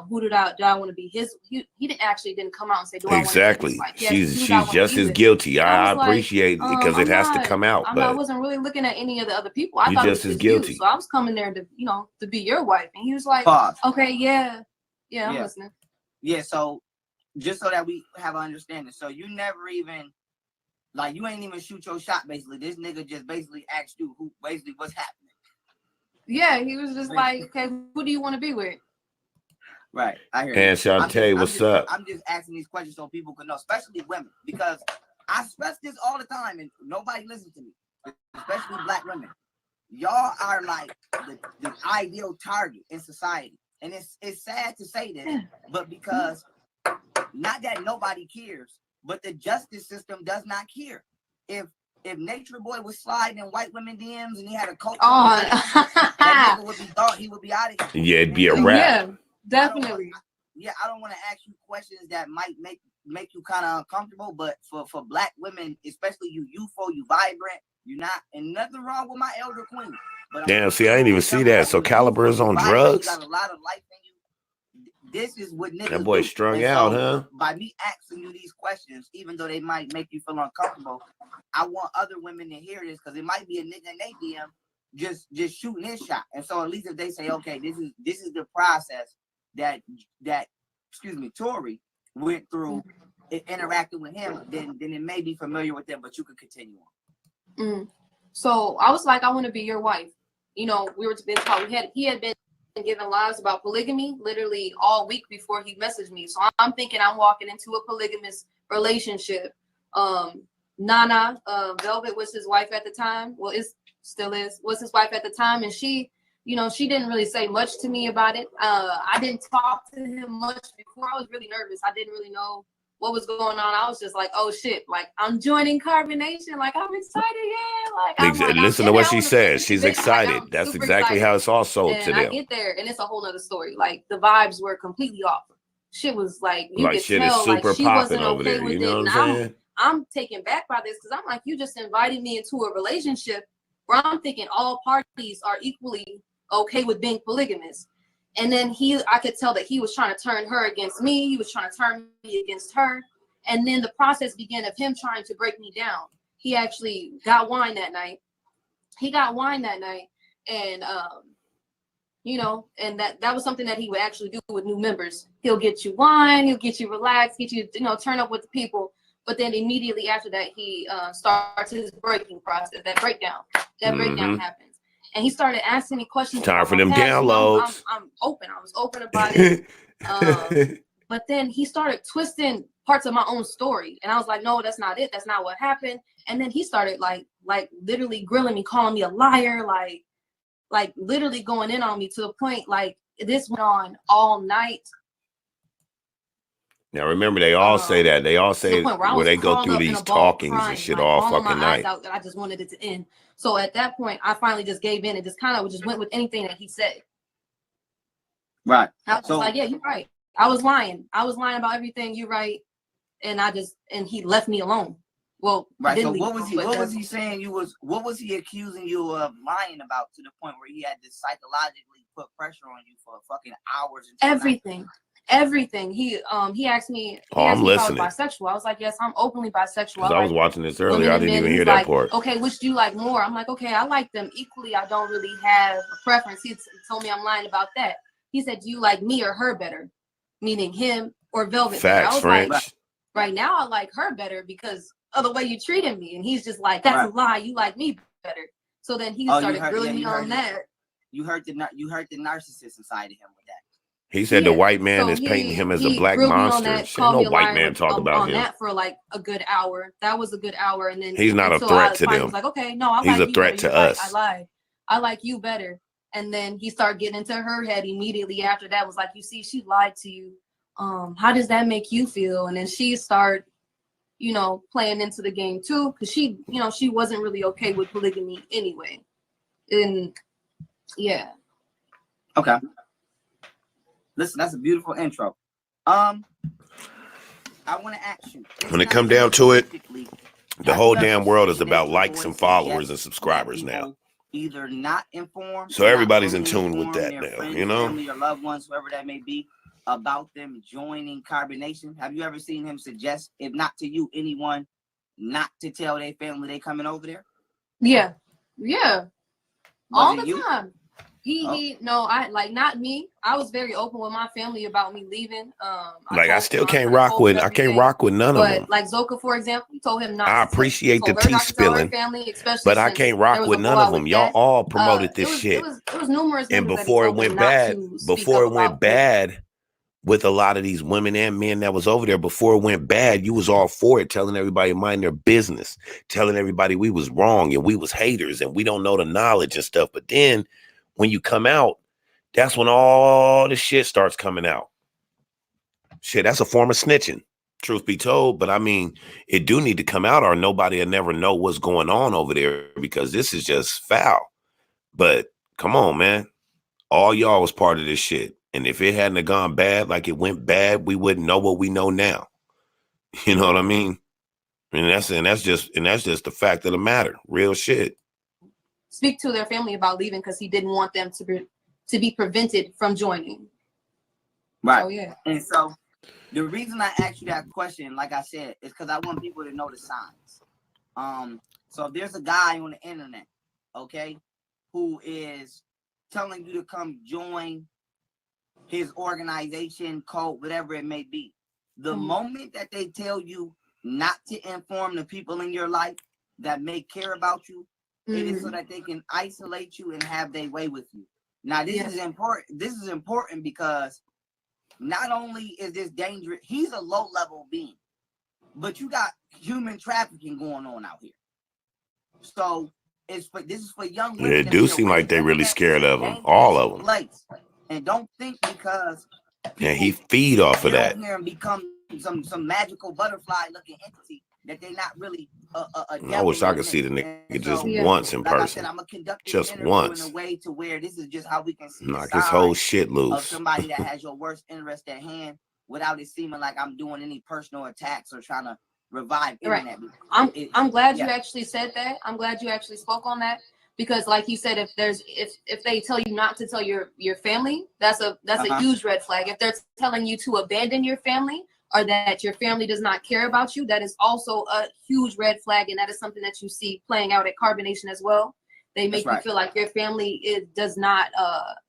Who did I want to be his?" He didn't come out and say, "Do I exactly?" Want to she's just as guilty. I appreciate it because it has to come out. I wasn't really looking at any of the other people. I thought just it was as guilty. So I was coming there to be your wife, and he was like, "Okay, yeah, I'm listening." Yeah. So just so that we have an understanding, so you never even you ain't even shoot your shot. Basically, this nigga just basically asked you what's happening. Yeah, he was just like, "Okay, who do you want to be with?" Right. I hear and you. Shantae, what's up? I'm just asking these questions so people can know, especially women, because I stress this all the time and nobody listens to me, especially black women. Y'all are like the ideal target in society. And it's sad to say this, but because not that nobody cares, but the justice system does not care. If Nature Boy was sliding in white women DMs and he had a coach, that nigga would be thought he would be out of here. Yeah, it'd be a wrap. Yeah, definitely. I don't want to ask you questions that might make you kind of uncomfortable, but for black women, especially you youthful, you vibrant, you're not, and nothing wrong with my elder queen. But damn, see, I didn't even see that. So Caliber is on drugs. You got a lot of life in you. This is what niggas that boy do. strung out, huh? By me asking you these questions, even though they might make you feel uncomfortable, I want other women to hear this because it might be a nigga in their DM just shooting his shot. And so at least if they say, okay, this is the process that excuse me, Tori went through interacting with him, then it may be familiar with them, but you could continue on. So I was like, I want to be your wife. You know, we were been taught. He had been giving lies about polygamy literally all week before he messaged me. So I'm thinking I'm walking into a polygamous relationship. Nana, Velvet was his wife at the time. Well, was his wife at the time, and she, you know, she didn't really say much to me about it. I didn't talk to him much before. I was really nervous. I didn't really know what was going on. I was just like, oh shit, like I'm joining Carbonation. Like I'm excited, yeah. Like, listen to what she says. She's excited. Like, that's exactly excited. How it's all sold to them. I get there and it's a whole nother story. Like the vibes were completely off. Shit was like you could shit tell is super like she wasn't over okay there. with you know it. What I'm saying? I'm taken back by this because I'm like, you just invited me into a relationship where I'm thinking all parties are equally okay with being polygamous. And then I could tell that he was trying to turn her against me. He was trying to turn me against her. And then the process began of him trying to break me down. He actually got wine that night. And, you know, and that was something that he would actually do with new members. He'll get you wine, he'll get you relaxed, get you, turn up with the people. But then immediately after that, he starts his breaking process, that breakdown. That breakdown happens. And he started asking me questions. Time for them downloads. I'm open. I was open about it. But then he started twisting parts of my own story. And I was like, no, that's not it. That's not what happened. And then he started like literally grilling me, calling me a liar, like literally going in on me to the point like this went on all night. Now remember, they all say that. They all say where they go through these talkings and shit all fucking night. I just wanted it to end. So at that point, I finally just gave in and just kind of just went with anything that he said. Right. I was like, yeah, you're right. I was lying. About everything. You're right. And he left me alone. Well, right. So what was he saying? What was he accusing you of lying about to the point where he had to psychologically put pressure on you for fucking hours? Everything. He asked me. I'm listening. If I was bisexual. I was like, yes, I'm openly bisexual. I was watching this earlier. I didn't even hear that part. Okay, which do you like more? I'm like, okay, I like them equally. I don't really have a preference. He told me I'm lying about that. He said, do you like me or her better? Meaning him or Velvet. Facts, French. Like, right now, I like her better because of the way you treated me. And he's just like, that's a lie. You like me better. So then he started grilling me on that. You heard the narcissist inside of him with that. He said the white man is painting him as a black monster. Shit, no white man talk about him. On that for like a good hour. That was a good hour. And then he's not a threat to them. I was like, okay, no, he's a threat to us. I lied. I like you better. And then he started getting into her head immediately after that. Was like, you see, she lied to you. How does that make you feel? And then she started, playing into the game too, because she wasn't really okay with polygamy anyway. And yeah. Okay. Listen, that's a beautiful intro. I want to ask you. When it come down to it, the whole damn world is about likes and followers and subscribers now. Either not informed, so everybody's in tune with that now, friends, family, or loved ones, whoever that may be, about them joining Carbonation. Have you ever seen him suggest, if not to you, anyone, not to tell their family they coming over there? Yeah, all the time. Not me. I was very open with my family about me leaving. I still can't rock with. I can't rock with none of them. Like Zoka, for example, he told him not. I appreciate the tea spilling, but I can't rock with none of them. Y'all all promoted this shit. It was numerous. And before it went bad, with a lot of these women and men that was over there before it went bad. You was all for it, telling everybody to mind their business, telling everybody we was wrong and we was haters and we don't know the knowledge and stuff. But then when you come out, that's when all the shit starts coming out. Shit, that's a form of snitching, truth be told. But I mean, it do need to come out or nobody will never know what's going on over there because this is just foul. But come on, man. All y'all was part of this shit. And if it hadn't have gone bad like it went bad, we wouldn't know what we know now. You know what I mean? And that's just the fact of the matter. Real shit. Speak to their family about leaving because he didn't want them to be prevented from joining. Right. So, yeah. And so the reason I asked you that question, like I said, is because I want people to know the signs. So if there's a guy on the internet, okay, who is telling you to come join his organization, cult, whatever it may be, the moment that they tell you not to inform the people in your life that may care about you, it is so that they can isolate you and have their way with you. Now, this is important. This is important because not only is this dangerous, he's a low-level being, but you got human trafficking going on out here. So this is for young women. Yeah, it do seem like they really scared of him, all of them. Place. And don't think because he feed off of that. Here and become some magical butterfly-looking entity that they're not really I wish I could see the nigga just once in person. Like I said, I'm gonna conduct this just interview once. in a way to where this is just how we can see knock his whole shit loose of somebody that has your worst interest at hand without it seeming like I'm doing any personal attacks or trying to revive internet. Right. I'm glad you actually said that. I'm glad you actually spoke on that because, like you said, if they tell you not to tell your family, that's a huge red flag. If they're telling you to abandon your family or that your family does not care about you, that is also a huge red flag, and that is something that you see playing out at Carbonation as well. They make you feel like your family does not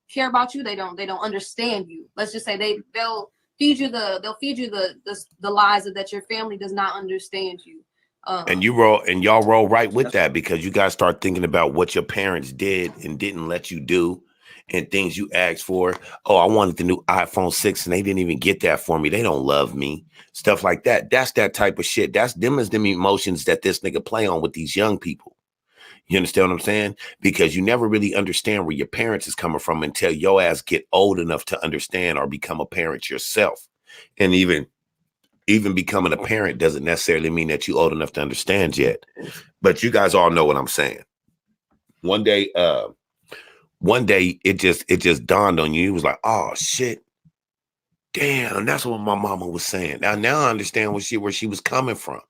care about you. They don't understand you. Let's just say they'll feed you the lies that your family does not understand you. And y'all roll right with that because you guys start thinking about what your parents did and didn't let you do and things you asked for. Oh, I wanted the new iPhone 6 and they didn't even get that for me. They don't love me. Stuff like that. That's that type of shit. That's them emotions that this nigga play on with these young people. You understand what I'm saying? Because you never really understand where your parents is coming from until your ass get old enough to understand or become a parent yourself. And even becoming a parent doesn't necessarily mean that you're old enough to understand yet. But you guys all know what I'm saying. One day it just dawned on you. It was like, oh shit. Damn, that's what my mama was saying. Now I understand where she was coming from.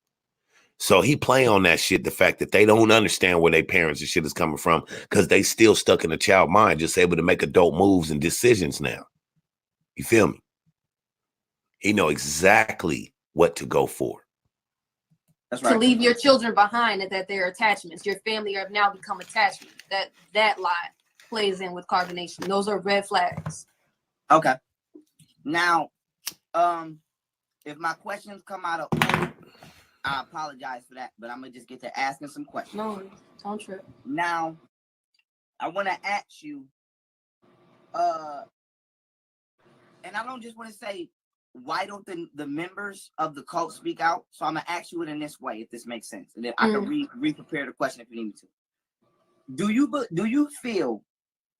So he play on that shit, the fact that they don't understand where their parents and shit is coming from because they still stuck in the child mind, just able to make adult moves and decisions now. You feel me? He know exactly what to go for. That's right. To leave your children behind and that they're attachments. Your family have now become attachments. That lie plays in with Carbonation. Those are red flags. Okay. Now, if my questions come out of order, I apologize for that, but I'm gonna just get to asking some questions. No, don't trip. Now, I want to ask you, and I don't just want to say, why don't the members of the cult speak out? So I'm gonna ask you it in this way, if this makes sense, and then I can re-prepare the question if you need me to. Do you feel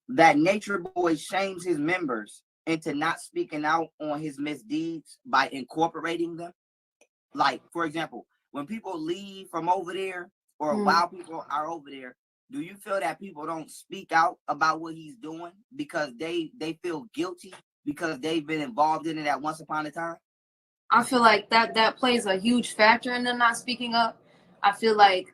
that Nature Boy shames his members into not speaking out on his misdeeds by incorporating them? Like, for example, when people leave from over there or while people are over there, do you feel that people don't speak out about what he's doing because they feel guilty because they've been involved in it at once upon a time? I feel like that plays a huge factor in them not speaking up. I feel like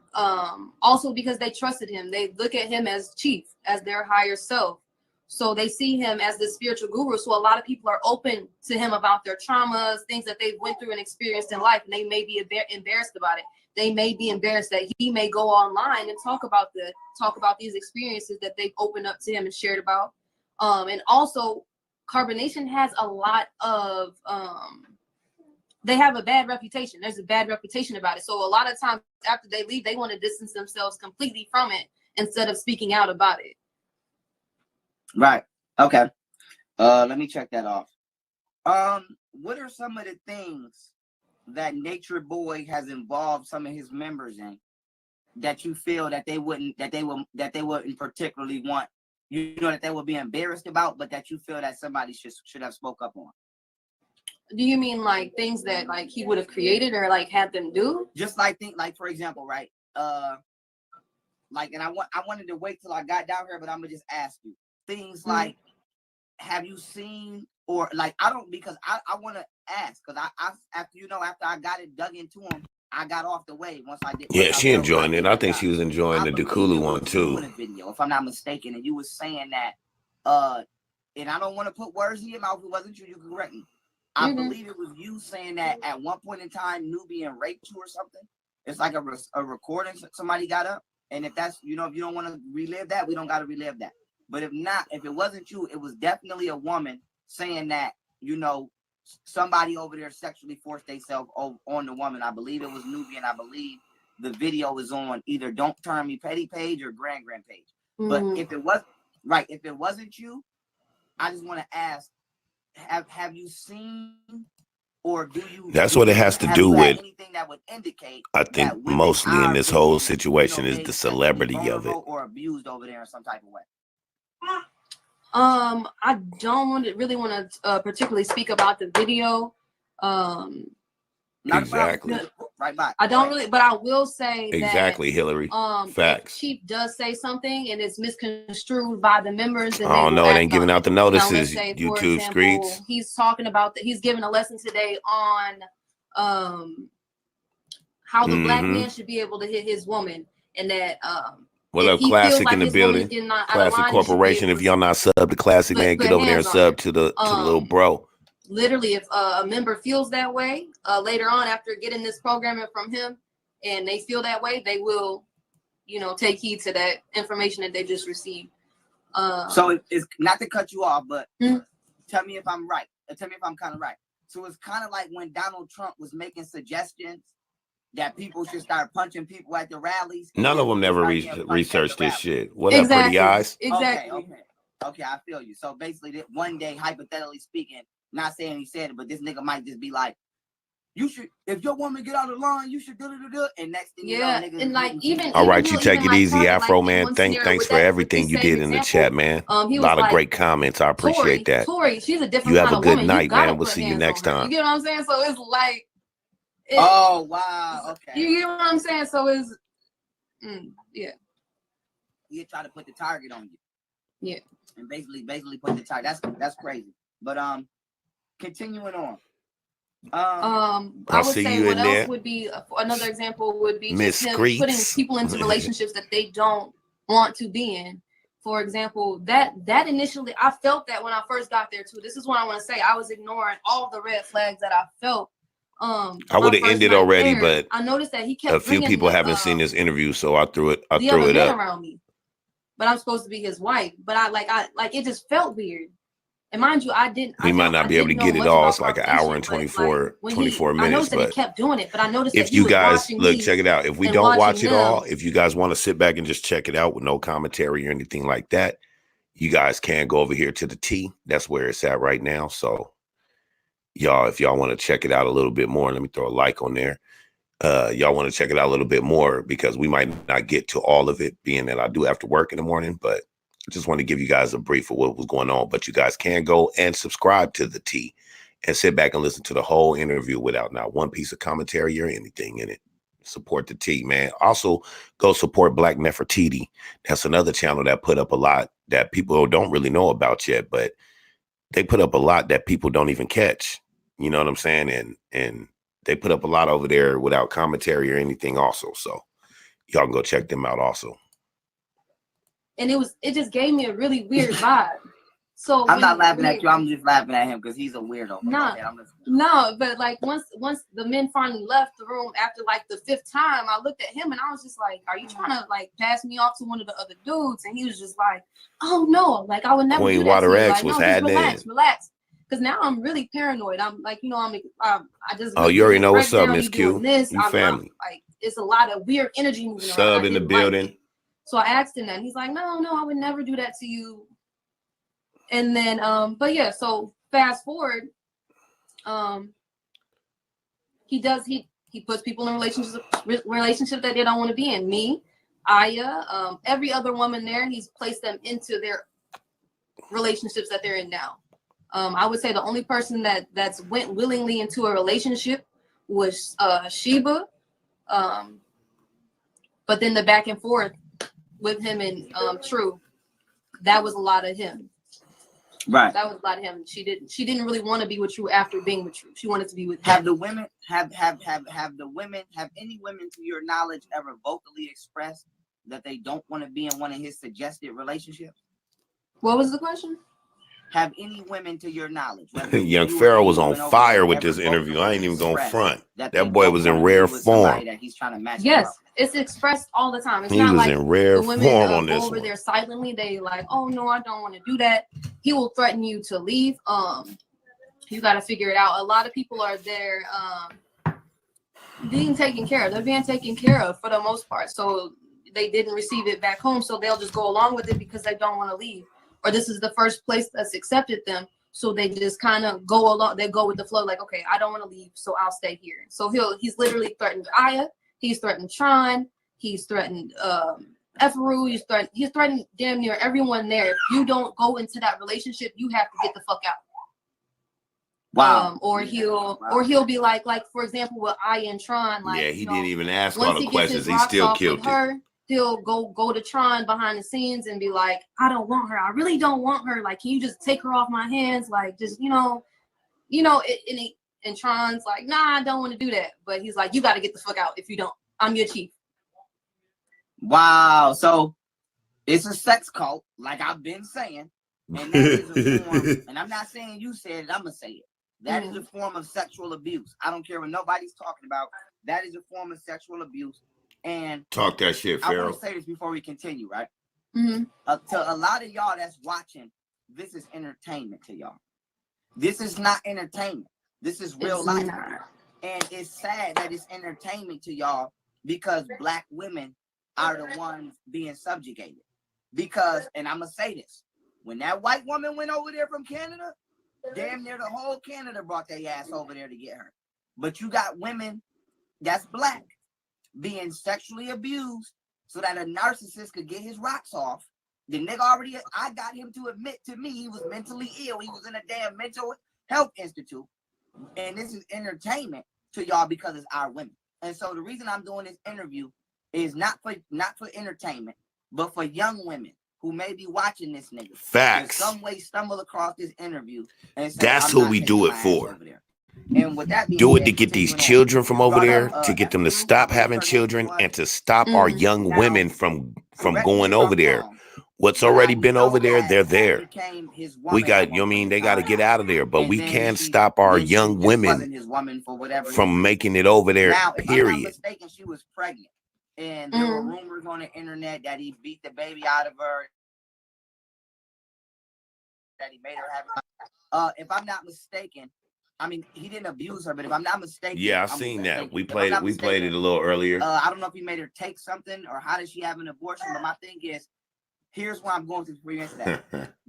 also because they trusted him. They look at him as chief, as their higher self. So they see him as the spiritual guru. So a lot of people are open to him about their traumas, things that they went through and experienced in life, and they may be embarrassed about it. They may be embarrassed that he may go online and talk about these experiences that they've opened up to him and shared about. And also, Carbonation has a lot of they have a bad reputation. There's a bad reputation about it. So a lot of times after they leave, they want to distance themselves completely from it instead of speaking out about it. Right. Okay. Let me check that off. What are some of the things that Nature Boy has involved some of his members in that you feel that they wouldn't particularly want, that they would be embarrassed about, but that you feel that somebody should have spoke up on? Do you mean like things that like he would have created or like had them do? Just like for example, right? Like, and I wanted to wait till I got down here, but I'm gonna just ask you things like, have you seen, or like, because I want to ask, because I after I got it dug into him, I got off the way once I did. Yeah, she enjoying it. I think she was enjoying the Dakulu one too. Video, if I'm not mistaken, and you was saying that, and I don't want to put words in your mouth. If it wasn't you, you can correct me. I believe it was you saying that at one point in time, Nubian raped you or something. It's like a recording somebody got up, and if that's, if you don't want to relive that, we don't got to relive that. But if not, if it wasn't you, it was definitely a woman saying that, somebody over there sexually forced themselves on the woman. I believe it was Nubian. I believe the video is on either Don't Turn Me Petty page or Grand page. But if it wasn't you, I just want to ask, have you seen, or do you? That's what it has to do with anything that would indicate. I think mostly in this whole situation is the celebrity of it, or abused over there in some type of way. I don't really want to particularly speak about the video. Exactly. Right back. I don't really, but I will say exactly, that, Hillary. Facts. If Chief does say something and it's misconstrued by the members, and oh no, it ain't giving out the notices. Say, YouTube streets. He's talking about that. He's giving a lesson today on how the black man should be able to hit his woman, and that what up, Classic in the building? Classic Corporation. If y'all not sub to Classic, man, get over there and sub to the little bro. Literally, if a member feels that way later on after getting this programming from him, and they feel that way, they will, take heed to that information that they just received. So it's not to cut you off, but tell me if I'm right. Tell me if I'm kind of right. So it's kind of like when Donald Trump was making suggestions that people should start punching people at the rallies. None of them never researched this shit. What up, pretty eyes? Exactly. Okay, I feel you. So basically, that one day, hypothetically speaking, not saying he said it, but this nigga might just be like, you should, if your woman get out of line, you should do. And next thing you know, nigga, and like even all right, you take it easy, Afro man. Thanks for everything you did in the chat, man. A lot of great comments. I appreciate that. Tori, she's a different. You have a good night, man. We'll see you next time. You get what I'm saying? So it's like, oh wow, okay. You get what I'm saying? So it's, yeah. You try to put the target on you. Yeah. And basically put the target. That's crazy. But continuing on. I would say what else would be another example would be just him putting people into relationships that they don't want to be in. For example, that initially I felt that when I first got there too. This is what I want to say. I was ignoring all the red flags that I felt. I would have ended already, but I noticed that he kept a few people haven't seen this interview, so I threw it up around me. But I'm supposed to be his wife. But I it just felt weird. And mind you, we might not be able to get it all. It's like an hour and 24 minutes. I noticed that he kept doing it, but I noticed if you guys look, check it out. If we don't watch it all, if you guys want to sit back and just check it out with no commentary or anything like that, you guys can go over here to the T. That's where it's at right now. So y'all, if y'all want to check it out a little bit more, let me throw a like on there. Y'all want to check it out a little bit more because we might not get to all of it, being that I do have to work in the morning, but I just want to give you guys a brief of what was going on. But you guys can go and subscribe to the T and sit back and listen to the whole interview without not one piece of commentary or anything in it. Support the T, man. Also, go support Black Nefertiti. That's another channel that put up a lot that people don't really know about yet, but they put up a lot that people don't even catch. You know what I'm saying? And they put up a lot over there without commentary or anything also. So y'all can go check them out also. And it just gave me a really weird vibe. So I'm not laughing at you. I'm just laughing at him because he's a weirdo. No, but like once the men finally left the room after like the 5th time, I looked at him and I was just like, "Are you trying to like pass me off to one of the other dudes?" And he was just like, "Oh no, like I would never do that." Water X like, was no, had relax. Because now I'm really paranoid. I'm like, I just. Oh, you already know what's up, Miss Q. You family. Like it's a lot of weird energy moving around. Sub in the building. Like so I asked him that. And he's like, no, I would never do that to you. And then, but yeah, so fast forward, he puts people in relationships that they don't want to be in. Me, Aya, every other woman there, he's placed them into their relationships that they're in now. I would say the only person that's went willingly into a relationship was Sheba. But then the back and forth with him and True, that was a lot of him. Right. That was a lot of him. She didn't really want to be with True after being with True. She wanted to be with him. Have any women to your knowledge ever vocally expressed that they don't want to be in one of his suggested relationships? What was the question? Have any women to your knowledge? Young Pharaoh was on fire with this interview. I ain't even gonna front. That boy was in rare form. That he's trying to match yes, it's expressed all the time. It's he not was like in rare the women form on go this over one. there silently. They like, oh no, I don't want to do that. He will threaten you to leave. You got to figure it out. A lot of people are there being taken care of. They're being taken care of for the most part. So they didn't receive it back home, so they'll just go along with it because they don't want to leave. Or this is the first place that's accepted them, so they just kind of go along. They go with the flow, like, okay, I don't want to leave, so I'll stay here. So he's literally threatened Aya, he's threatened Tron, he's threatened Eferu, he's threatened damn near everyone there. If you don't go into that relationship, you have to get the fuck out. Wow. Or he'll be like for example with Aya and Tron, like, yeah, he didn't even ask all the questions. He still killed her. He'll go to Tron behind the scenes and be like, I don't want her. I really don't want her. Like, can you just take her off my hands? Like, just, and Tron's like, nah, I don't want to do that. But he's like, you got to get the fuck out. If you don't, I'm your chief. Wow. So it's a sex cult, like I've been saying. And that is a form, and I'm not saying you said it, I'm going to say it. That is a form of sexual abuse. I don't care what nobody's talking about. That is a form of sexual abuse. And talk that shit, Pharaoh. I want to say this before we continue, right? Mm-hmm. To a lot of y'all that's watching, this is entertainment to y'all. This is not entertainment. This is real life. And it's sad that it's entertainment to y'all because Black women are the ones being subjugated. Because, and I'm going to say this, when that white woman went over there from Canada, damn near the whole Canada brought their ass over there to get her. But you got women that's Black being sexually abused so that a narcissist could get his rocks off. The nigga I got him to admit to me he was mentally ill. He was in a damn mental health institute. And this is entertainment to y'all because it's our women. And so the reason I'm doing this interview is not for entertainment, but for young women who may be watching this nigga. Facts. In some way stumble across this interview and say, that's who we do it for. And with that being do it said, to get these children from over there, to get them to stop having children, and to stop our young women from going over there. What's already been over there, they're there. We got, they got to get out of there, but we can't stop our young women from making it over there, period. If I'm not mistaken, she was pregnant. And there were rumors on the internet that he beat the baby out of her, that he made her have it. If I'm not mistaken, I mean, he didn't abuse her, but if I'm not mistaken, yeah, I've seen that. We played it. We played it a little earlier. I don't know if he made her take something or how did she have an abortion, but my thing is, here's why I'm going to experience that.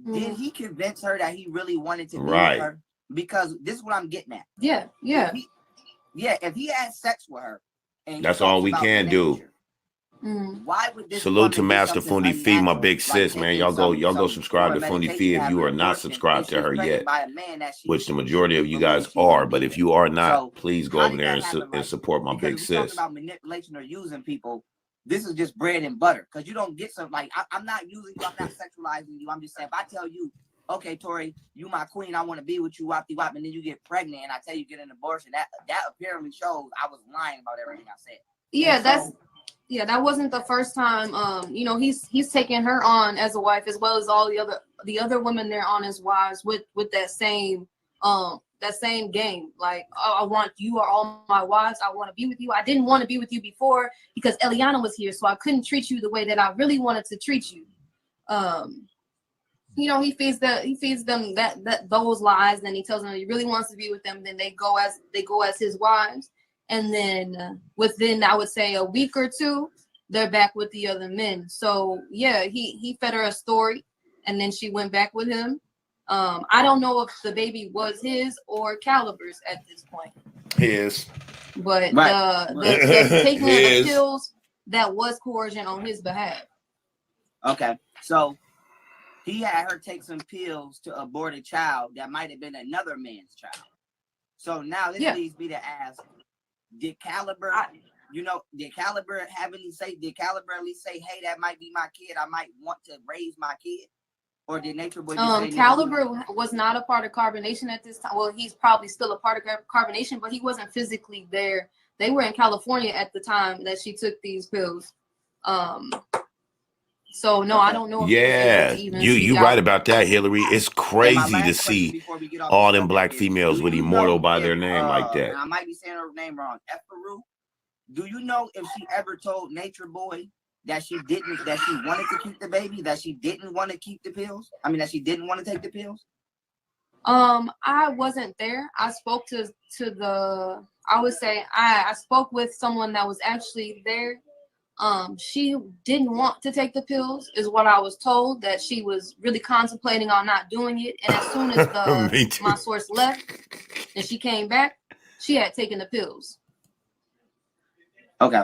Did he convince her that he really wanted to be with her? Because this is what I'm getting at. Yeah. If he had sex with her, and that's all we can do. Why would this salute to Master Fundi Fee, my big sis, man. Y'all go subscribe to Fundi Fee if you are not subscribed to her yet, which the majority of you guys are. But if you are not, please go over there and support my big sis. About manipulation or using people, this is just bread and butter because you don't get some like I'm not using you, I'm not sexualizing you. I'm just saying if I tell you, okay, Tori, you my queen, I want to be with you, whoppy whop, and then you get pregnant and I tell you get an abortion, that apparently shows I was lying about everything I said. Yeah, that wasn't the first time. He's taken her on as a wife as well as all the other women there on as wives with that same game. Like, oh, I want you are all my wives. I want to be with you. I didn't want to be with you before because Eliana was here, so I couldn't treat you the way that I really wanted to treat you. He feeds them that those lies. Then he tells them he really wants to be with them. Then they go as his wives. And then within, I would say, a week or two, they're back with the other men. So, yeah, he fed her a story, and then she went back with him. I don't know if the baby was his or Caliber's at this point. His. But the taking of the pills, that was coercion on his behalf. Okay, so he had her take some pills to abort a child that might have been another man's child. So now this leads me to ask, did Caliber, did Caliber at least say, hey, that might be my kid, I might want to raise my kid? Or did Nature Boy just say Caliber was not a part of Carbonation at this time. Well, he's probably still a part of Carbonation, but he wasn't physically there. They were in California at the time that she took these pills. So no, I don't know if you right about that, Hillary. It's crazy to see all them black females with Immortal by their name like that. And I might be saying her name wrong. Effaru. Do you know if she ever told Nature Boy that she wanted to keep the baby, that she didn't want to keep the pills? I mean, that she didn't want to take the pills? I wasn't there. I spoke to I spoke with someone that was actually there. She didn't want to take the pills, is what I was told, that she was really contemplating on not doing it. And as soon as my source left and she came back, she had taken the pills. Okay.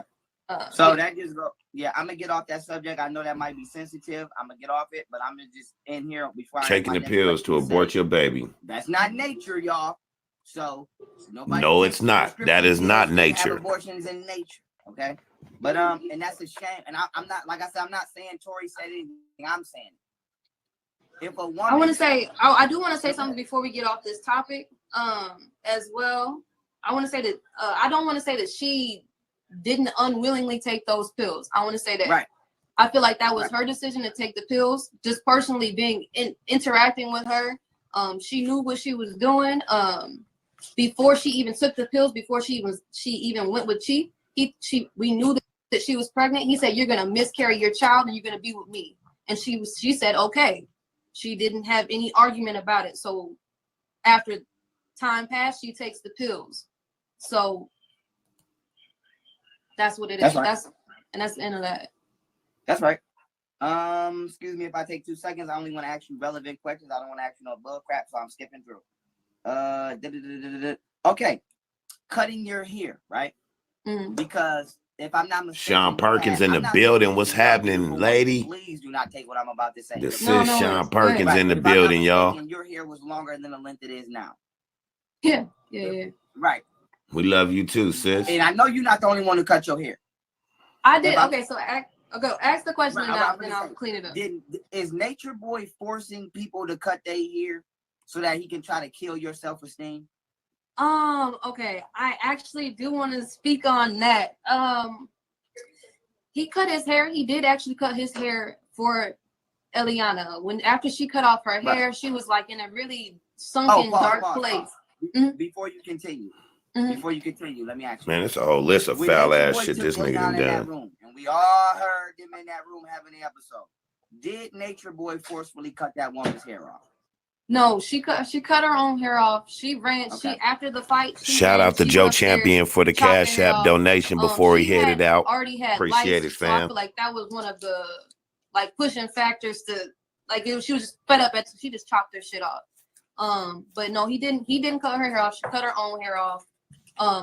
So that just go. Yeah, I'm gonna get off that subject. I know that might be sensitive. I'm gonna get off it, but I'm gonna just end here before taking the pills to abort your baby. That's not nature, y'all. So nobody. No, it's not. That is not nature. Abortions in nature. Okay. But and that's a shame. And I'm not, like I said, I'm not saying Tori said anything. I'm saying if a woman, I want to say, I do want to say something before we get off this topic. As well, I want to say that I don't want to say that she didn't unwillingly take those pills. I want to say that. Right. I feel like that was her decision to take the pills. Just personally interacting with her, she knew what she was doing. Before she even took the pills, before she even went with Chief, we knew that she was pregnant. He said, "You're gonna miscarry your child, and you're gonna be with me." And she said, "Okay." She didn't have any argument about it. So after time passed, she takes the pills. So that's what it is. Right. That's the end of that. That's right. Excuse me if I take 2 seconds. I only want to ask you relevant questions. I don't want to ask you no bull crap, so I'm skipping through. Okay. Cutting your hair, right? Mm-hmm. Because if I'm not mistaken, Sean Perkins in the building. What's happening, lady? Please do not take what I'm about to say. This is Sean Perkins in the If building, y'all. Your hair was longer than the length it is now. Yeah. Right. We love you too, sis. And I know you're not the only one who cut your hair. I did. Okay, so ask the question, and then I'll clean it up. Is Nature Boy forcing people to cut their hair so that he can try to kill your self-esteem? Okay, I actually do want to speak on that. He cut his hair. He did actually cut his hair for Eliana. After she cut off her hair, she was like in a really sunken, dark place. Before you continue, let me ask you. Man, it's a whole list of foul ass shit this nigga done done. And we all heard them in that room having the episode. Did Nature Boy forcefully cut that woman's hair off? No, she cut her own hair off. She ran. Okay. She after the fight. Shout out to Joe Champion for the Cash App donation before he headed out. Already had appreciate it, fam. So I feel like that was one of the pushing factors to she was just fed up at. She just chopped her shit off. But no, he didn't cut her hair off. She cut her own hair off.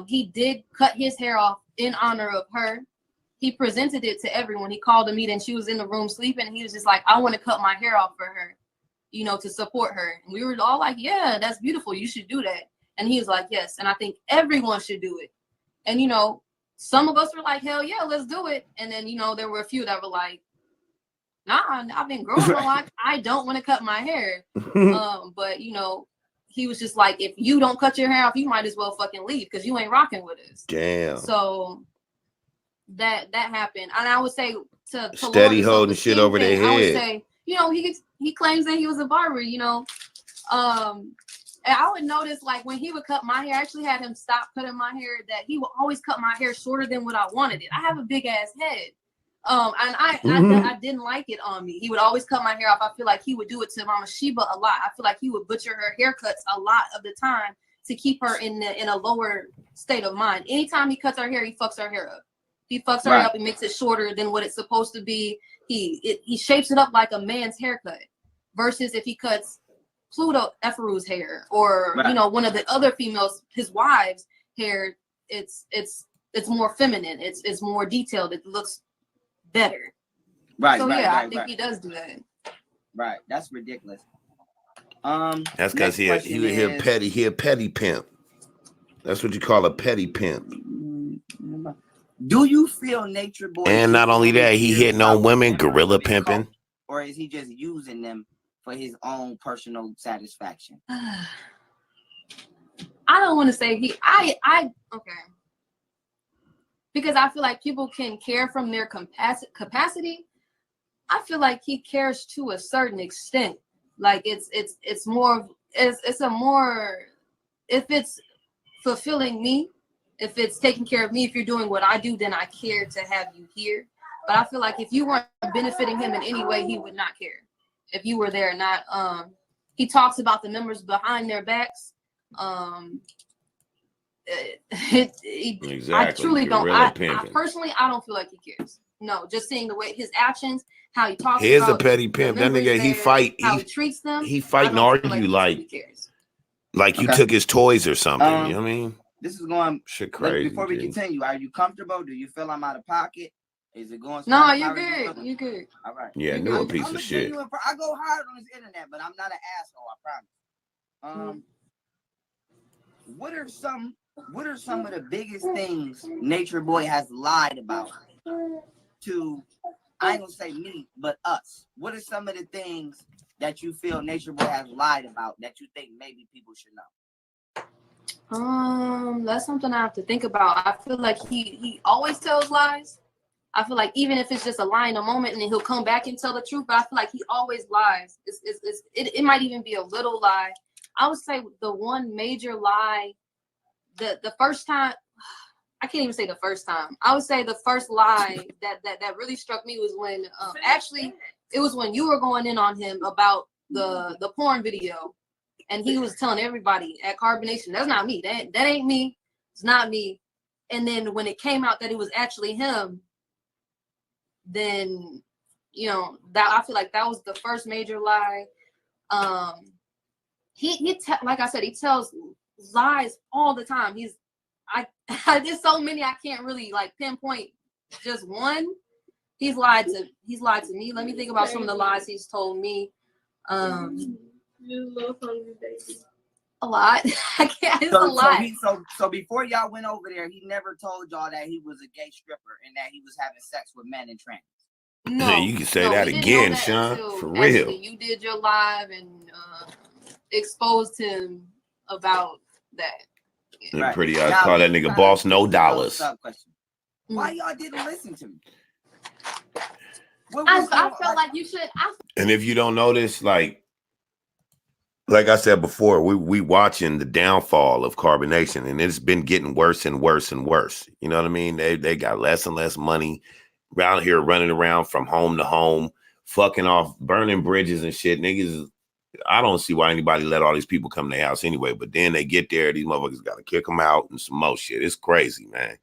He did cut his hair off in honor of her. He presented it to everyone. He called a meeting. She was in the room sleeping, and he was just like, "I want to cut my hair off for her, to support her." And we were all like, "Yeah, that's beautiful. You should do that." And he was like, "Yes." And I think everyone should do it. And some of us were like, "Hell yeah, let's do it." And then there were a few that were like, "Nah, I've been growing a lot. I don't want to cut my hair." But he was just like, "If you don't cut your hair off, you might as well fucking leave because you ain't rocking with us." Damn. So that happened, and I would say to steady holding shit over their head. I would say, he claims that he was a barber, and I would notice when he would cut my hair, I actually had him stop cutting my hair. That he would always cut my hair shorter than what I wanted it. I have a big ass head. And I didn't like it on me. He would always cut my hair off. I feel like he would do it to Mama Sheba a lot. I feel like he would butcher her haircuts a lot of the time to keep her in a lower state of mind. Anytime he cuts her hair, he fucks her hair up. He fucks her up and makes it shorter than what it's supposed to be. He shapes it up like a man's haircut. Versus if he cuts Pluto Eferu's hair, or you know, one of the other females, his wives' hair. It's more feminine. It's more detailed. It looks better. Right. So right, yeah, right, I think right. he does do that. Right. That's ridiculous. That's because he a petty pimp. That's what you call a petty pimp. Do you feel Nature Boy? And not only that, he hitting on women, gorilla pimping. Or is he just using them for his own personal satisfaction? I don't want to say okay. Because I feel like people can care from their capacity. I feel like he cares to a certain extent. Like it's a more, if it's fulfilling me, if it's taking care of me, if you're doing what I do, then I care to have you here. But I feel like if you weren't benefiting him in any way, he would not care. If you were there, not he talks about the members behind their backs. Exactly. I truly don't. I personally, I don't feel like he cares. No, just seeing the way his actions, how he talks. Here's a petty pimp. That nigga, he fight. How he treats them. He fight and argue like you took his toys or something. You know what I mean? This is going shit crazy. Before we continue, are you comfortable? Do you feel I'm out of pocket? Is it going? No, you're good. You're good. All right. Yeah, you knew a piece of shit. I go hard on this internet, but I'm not an asshole. I promise. What are some of the biggest things Nature Boy has lied about to? I ain't gonna say me, but us. What are some of the things that you feel Nature Boy has lied about that you think maybe people should know? That's something I have to think about. I feel like he always tells lies. I feel like even if it's just a lie in a moment and then he'll come back and tell the truth, but I feel like he always lies. It might even be a little lie. I would say the one major lie, the first time, I can't even say the first time. I would say the first lie that really struck me was when actually it was when you were going in on him about the porn video. And he was telling everybody at Carbonation, that's not me. That ain't me. It's not me. And then when it came out that it was actually him, then, you know, that I feel like that was the first major lie. Like I said, he tells lies all the time. There's so many I can't really like pinpoint just one. He's lied to me. Let me think about some of the lies he's told me. You love hungry baby. A lot. I can't. It's a lot. So before y'all went over there, he never told y'all that he was a gay stripper and that he was having sex with men and trans. No, you can say that again, Sean. For real. You did your live and exposed him about that. Yeah. Right. Pretty. I call that nigga boss, no dollars. Why y'all didn't listen to me? I felt like you should. And if you don't notice, like I said before, we watching the downfall of Carbonation, and it's been getting worse and worse and worse. You know what I mean? They got less and less money around here, running around from home to home, fucking off, burning bridges and shit. Niggas, I don't see why anybody let all these people come to their house anyway. But then they get there, these motherfuckers got to kick them out and some more shit. It's crazy, man.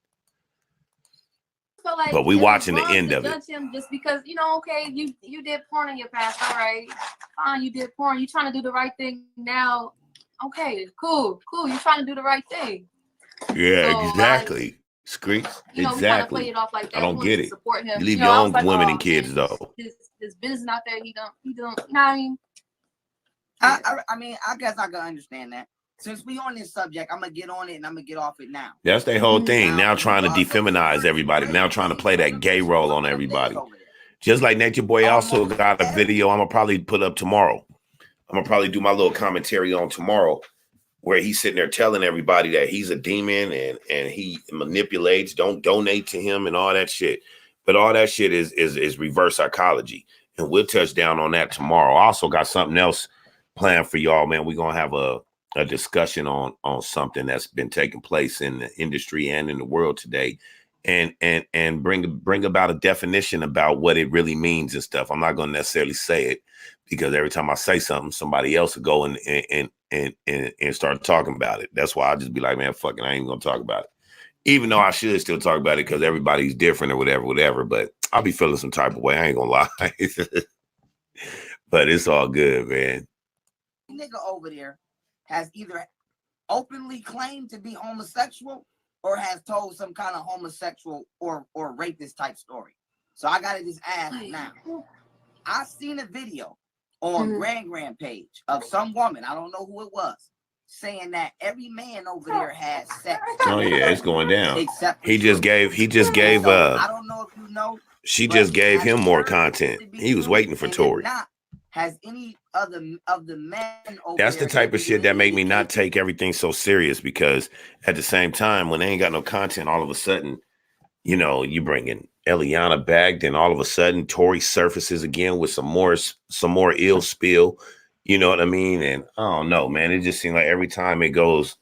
Like but we watching the end of it. Him just because, you know, okay, you did porn in your past, all right, fine, you did porn. You trying to do the right thing now, okay, cool. You trying to do the right thing. Yeah, so, exactly. Screeks, exactly. Play it off like that. I don't get it. Support him. You leave your own women and kids though. His business out there. He don't. You know what I mean? I mean, I guess I can understand that. Since we on this subject, I'm gonna get on it and I'm gonna get off it now. That's their whole thing. Now trying to defeminize everybody. Now trying to play that gay role on everybody. Just like Nature Boy also got a video I'm gonna probably put up tomorrow. I'm gonna probably do my little commentary on tomorrow, where he's sitting there telling everybody that he's a demon and he manipulates, don't donate to him and all that shit. But all that shit is reverse psychology. And we'll touch down on that tomorrow. I also got something else planned for y'all, man. We're gonna have a discussion on something that's been taking place in the industry and in the world today, and bring about a definition about what it really means and stuff. I'm not going to necessarily say it because every time I say something, somebody else will go and start talking about it. That's why I just be like, man, fucking, I ain't gonna talk about it, even though I should still talk about it because everybody's different or whatever. But I'll be feeling some type of way. I ain't gonna lie, but it's all good, man. nigga over there has either openly claimed to be homosexual or has told some kind of homosexual or rapist type story. So I gotta just ask now. I seen a video on Grand page of some woman, I don't know who it was, saying that every man over there has sex. Oh yeah, it's going down. Except he just gave so, I don't know if you know. She just gave him more content. He was waiting for Tori. Has any of the men over That's there the type of shit that made me not take everything so serious, because at the same time, when they ain't got no content, all of a sudden, you know, you bring in Eliana back, then all of a sudden Tori surfaces again with some more ill spill. You know what I mean? And I don't know, man. It just seems like every time it goes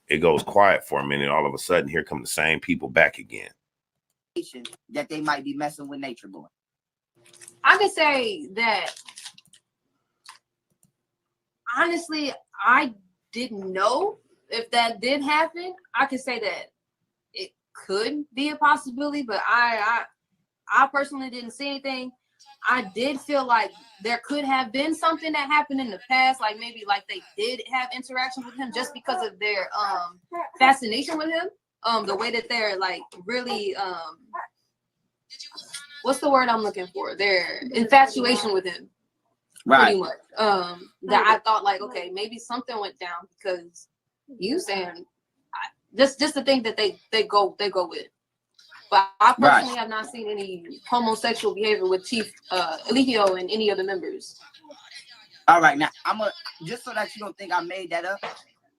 quiet for a minute, all of a sudden here come the same people back again. That they might be messing with Nature Boy. I could say that honestly, I didn't know if that did happen. I could say that it could be a possibility, but I personally didn't see anything. I did feel like there could have been something that happened in the past, like maybe like they did have interactions with him just because of their fascination with him. The way that they're like really what's the word I'm looking for? Their infatuation with him. Right. Pretty much. That I thought like, okay, maybe something went down because you saying just to think that they go with. But I personally have not seen any homosexual behavior with Chief Eligio and any of the members. All right, now just so that you don't think I made that up,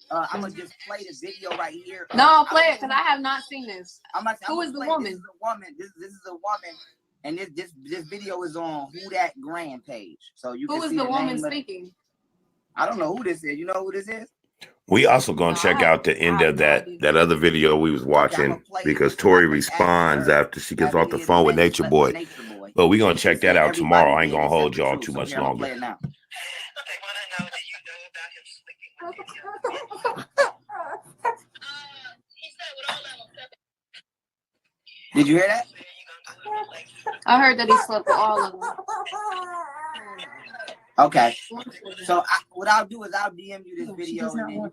I'm gonna just play the video right here. No, play it because I have not seen this. Who is the woman? This is a woman. This is a woman, and this video is on Who That Grand page. So you can see the woman speaking. I don't know who this is. You know who this is? We also gonna check out the end of that other video we was watching, because Tori responds after she gets off the phone with Nature Boy. But we're gonna check that out tomorrow. I ain't gonna hold y'all too much longer. Did you hear that? I heard that he slept with all of them. Okay. So what I'll do is I'll DM you this video, and then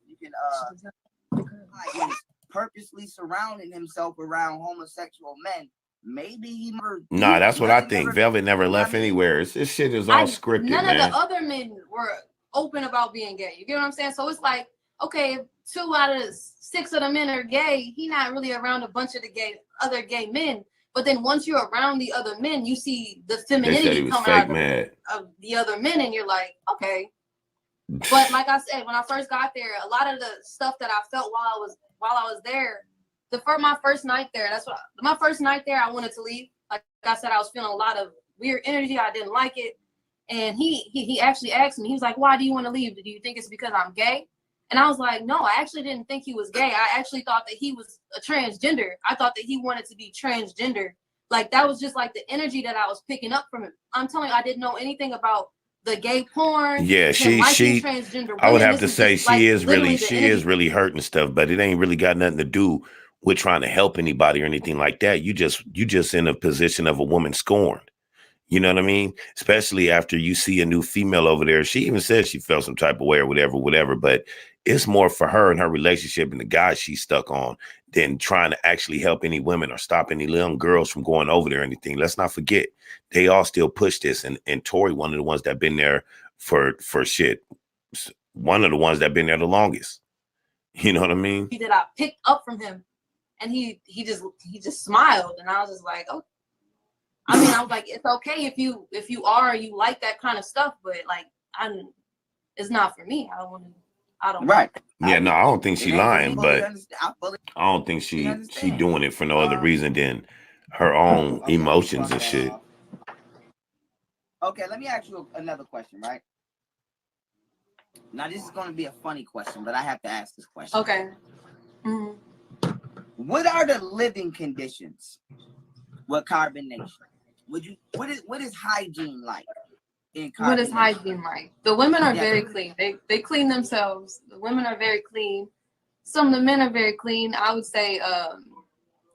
you can purposely surrounding himself around homosexual men. Maybe he never. Nah, that's what I think. Velvet never left anywhere. This shit is all scripted, none man. of the other men were open about being gay. You get what I'm saying? So it's like, okay, 2 out of 6 of the men are gay. He not really around a bunch of the other gay men. But then once you're around the other men, you see the femininity coming out of the other men, and you're like, okay. But like I said, when I first got there, a lot of the stuff that I felt while I was there, my first night there, my first night there, I wanted to leave. Like I said, I was feeling a lot of weird energy. I didn't like it. And he actually asked me, he was like, why do you want to leave? Do you think it's because I'm gay? And I was like, no, I actually didn't think he was gay. I actually thought that he was a transgender. I thought that he wanted to be transgender. Like, that was just like the energy that I was picking up from him. I'm telling you, I didn't know anything about the gay porn. Yeah, she I would have to say she is really hurting stuff, but it ain't really got nothing to do with trying to help anybody or anything like that. You just in a position of a woman scorned. You know what I mean? Especially after you see a new female over there. She even said she felt some type of way or whatever. But it's more for her and her relationship and the guy she's stuck on than trying to actually help any women or stop any young girls from going over there or anything. Let's not forget, they all still push this. And Tori, one of the ones that been there for shit. One of the ones that been there the longest. You know what I mean? That I picked up from him. And he just smiled. And I was just like, oh. I mean, I was like, it's okay if you like that kind of stuff, but like, it's not for me. I don't. Right. Yeah, no, I don't think she lying, but I don't think she doing it for no other reason than her own emotions and shit. Okay, let me ask you another question, right? Now, this is going to be a funny question, but I have to ask this question. Okay. Mm-hmm. What are the living conditions with carbonation? What is hygiene like in carbonation? What is hygiene like? The women are very clean. They clean themselves. The women are very clean. Some of the men are very clean. I would say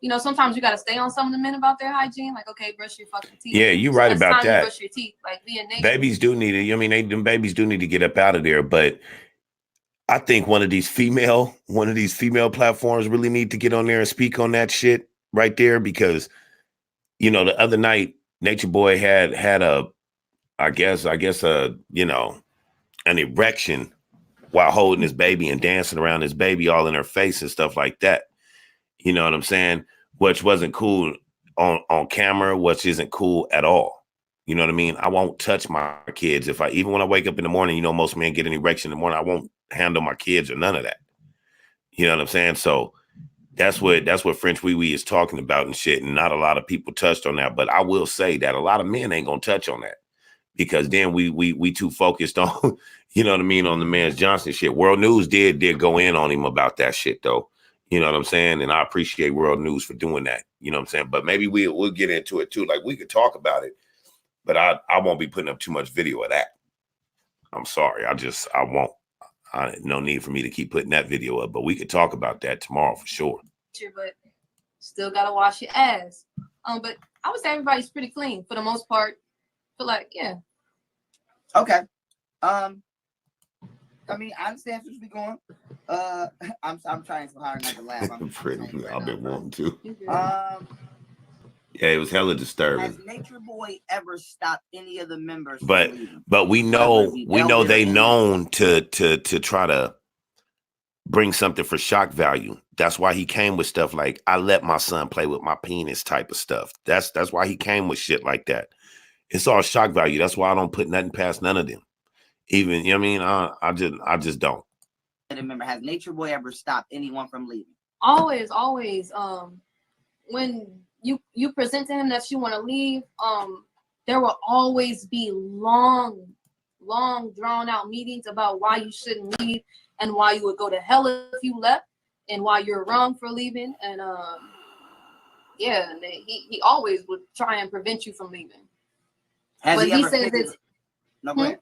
you know, sometimes you got to stay on some of the men about their hygiene. Like, okay, brush your fucking teeth. Yeah, you're right about that. Brush your teeth. Like, babies do need to, I mean, them babies do need to get up out of there. But I think one of these female platforms really need to get on there and speak on that shit right there, because, you know, the other night, Nature Boy had a, I guess you know, an erection while holding his baby and dancing around his baby all in her face and stuff like that. You know what I'm saying? Which wasn't cool on camera, which isn't cool at all. You know what I mean? I won't touch my kids. Even when I wake up in the morning, you know, most men get an erection in the morning. I won't handle my kids or none of that. You know what I'm saying? So that's what French Wee Wee is talking about and shit. And not a lot of people touched on that. But I will say that a lot of men ain't gonna touch on that, because then we too focused on, you know what I mean, on the Mans Johnson shit. World News did go in on him about that shit though. You know what I'm saying? And I appreciate World News for doing that. You know what I'm saying? But maybe we'll get into it too. Like, we could talk about it, but I won't be putting up too much video of that. I'm sorry. I won't. No need for me to keep putting that video up, but we could talk about that tomorrow for sure. But still gotta wash your ass. But I would say everybody's pretty clean for the most part. But like, yeah. Okay. I mean, I understand what you're going. I'm trying so hard not to laugh. I've been wanting to. Yeah, it was hella disturbing. Has Nature Boy ever stopped any of the members? But we know they known to try to bring something for shock value. That's why he came with stuff like, I let my son play with my penis type of stuff. That's why he came with shit like that. It's all shock value. That's why I don't put nothing past none of them. Even, you know what I mean? I just don't. Remember, has Nature Boy ever stopped anyone from leaving? Always. When you present to him that you want to leave, there will always be long drawn out meetings about why you shouldn't leave and why you would go to hell if you left and why you're wrong for leaving. And yeah, he always would try and prevent you from leaving. But he says it's no, go ahead.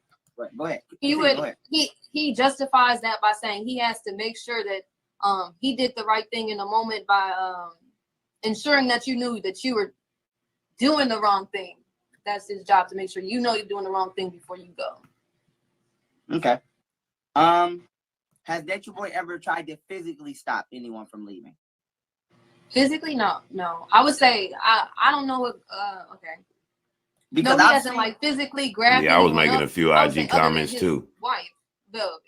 Go ahead. He justifies that by saying he has to make sure that he did the right thing in the moment by ensuring that you knew that you were doing the wrong thing. That's his job, to make sure you know you're doing the wrong thing before you go. Okay. Has Nature Boy ever tried to physically stop anyone from leaving? Physically, no. I would say I don't know what. Okay. Because no, he hasn't like physically grabbed. Yeah, I was making a few IG comments too. Wife, Velvet.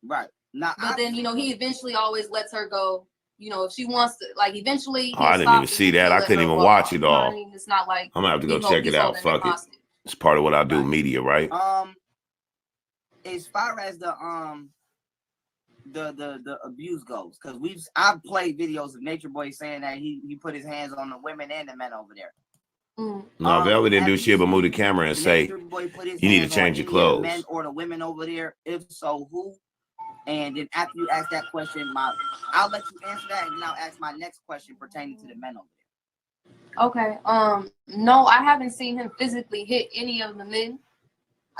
Right. Now, but then, you know, he eventually always lets her go. You know, if she wants to, like, eventually. Oh, I didn't even see that. I couldn't even watch it all. I mean, it's not like I'm gonna have to go check it out. Fuck it. It's part of what I do, media, right? As far as the abuse goes, because I've played videos of Nature Boy saying that he put his hands on the women and the men over there. No, Velvet didn't do shit but move the camera and say, you need to change your clothes. Men or the women over there? If so, who? And then after you ask that question, I'll let you answer that, and then I'll ask my next question pertaining to the men over there. Okay. No, I haven't seen him physically hit any of the men.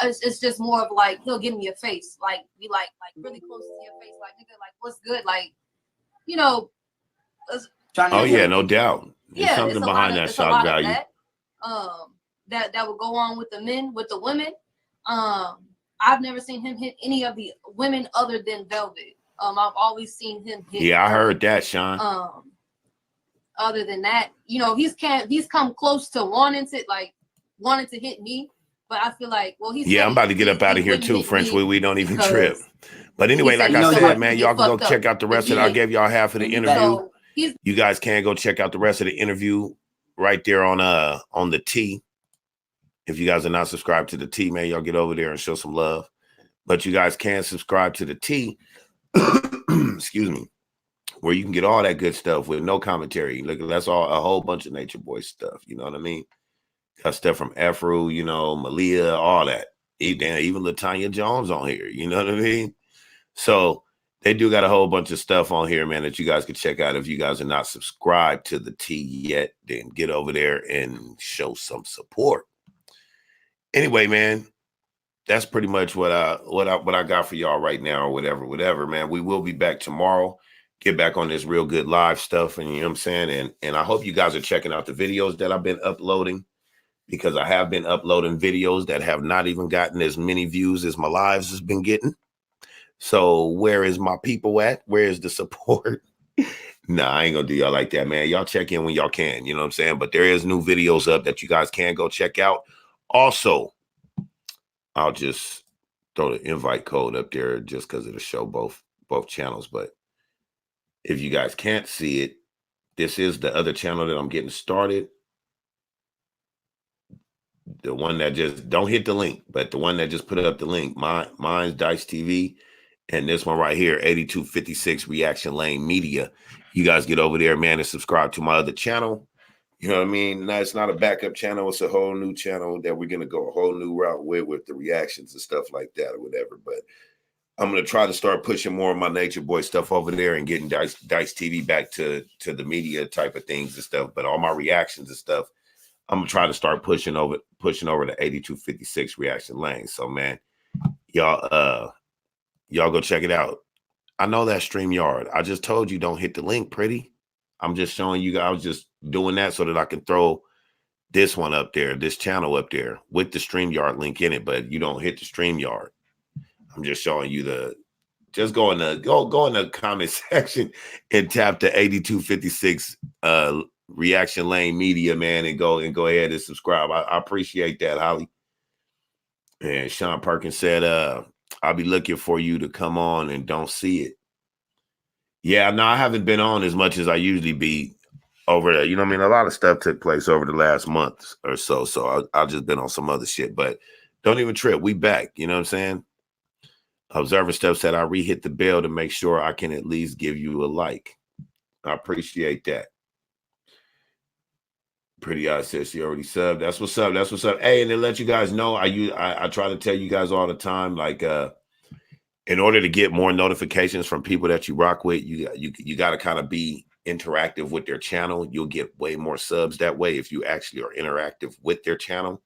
It's just more of like, he'll give me a face, like be like really close to your face, like, nigga, like, what's good, like, you know. Oh yeah, no doubt. There's something it's behind that shock value. That would go on with the men. With the women, I've never seen him hit any of the women other than Velvet. I've always seen him hit. Yeah, I heard that, Sean. Other than that, you know, he's come close to wanting to hit me, but I feel like, well, he's. Yeah, I'm about to get up out of here too, French. We don't even trip. But anyway, like I said, man, y'all can go check out the rest of it. I gave y'all half of the interview. You guys can go check out the rest of the interview right there on the T. If you guys are not subscribed to the T, man, y'all get over there and show some love. But you guys can subscribe to the T, excuse me, where you can get all that good stuff with no commentary. Look, that's all a whole bunch of Nature Boy stuff. You know what I mean? Got stuff from Efru, you know, Malia, all that. Even LaTanya Jones on here. You know what I mean? So they do got a whole bunch of stuff on here, man, that you guys can check out. If you guys are not subscribed to the T yet, then get over there and show some support. Anyway, man, that's pretty much what I got for y'all right now, or whatever, man. We will be back tomorrow get back on this real good live stuff. And you know what I'm saying? And I hope you guys are checking out the videos that I've been uploading, because I have been uploading videos that have not even gotten as many views as my lives has been getting. So where is my people at? Where is the support? Nah, I ain't gonna do y'all like that, man. Y'all check in when y'all can, you know what I'm saying? But there is new videos up that you guys can go check out. Also, I'll just throw the invite code up there just because it'll show both channels. But if you guys can't see it, this is the other channel that I'm getting started. The one that just, don't hit the link, but the one that just put up the link, mine's Dice TV. And this one right here, 8256 Reaction Lane Media. You guys get over there, man, and subscribe to my other channel. You know what I mean? No, it's not a backup channel. It's a whole new channel that we're going to go a whole new route with the reactions and stuff like that or whatever. But I'm going to try to start pushing more of my Nature Boy stuff over there and getting Dice TV back to the media type of things and stuff. But all my reactions and stuff, I'm going to try to start pushing over the 8256 Reaction Lane. So, man, y'all go check it out. I know that StreamYard. I just told you don't hit the link, pretty. I'm just showing you guys. I was just doing that so that I can throw this one up there, this channel up there with the StreamYard link in it, but you don't hit the StreamYard. I'm just showing you just go in the comment section and tap the 8256 Reaction Lane Media, man, and go ahead and subscribe. I appreciate that, Holly. And Sean Perkins said, I'll be looking for you to come on and don't see it. Yeah, no, I haven't been on as much as I usually be over there. You know what I mean? A lot of stuff took place over the last month or so. So I've just been on some other shit. But don't even trip. We back. You know what I'm saying? Observer Stuff said I re-hit the bell to make sure I can at least give you a like. I appreciate that. Pretty Eye says she already subbed. That's what's up. That's what's up. Hey, and to let you guys know, I try to tell you guys all the time, like in order to get more notifications from people that you rock with, you got to kind of be interactive with their channel. You'll get way more subs that way if you actually are interactive with their channel.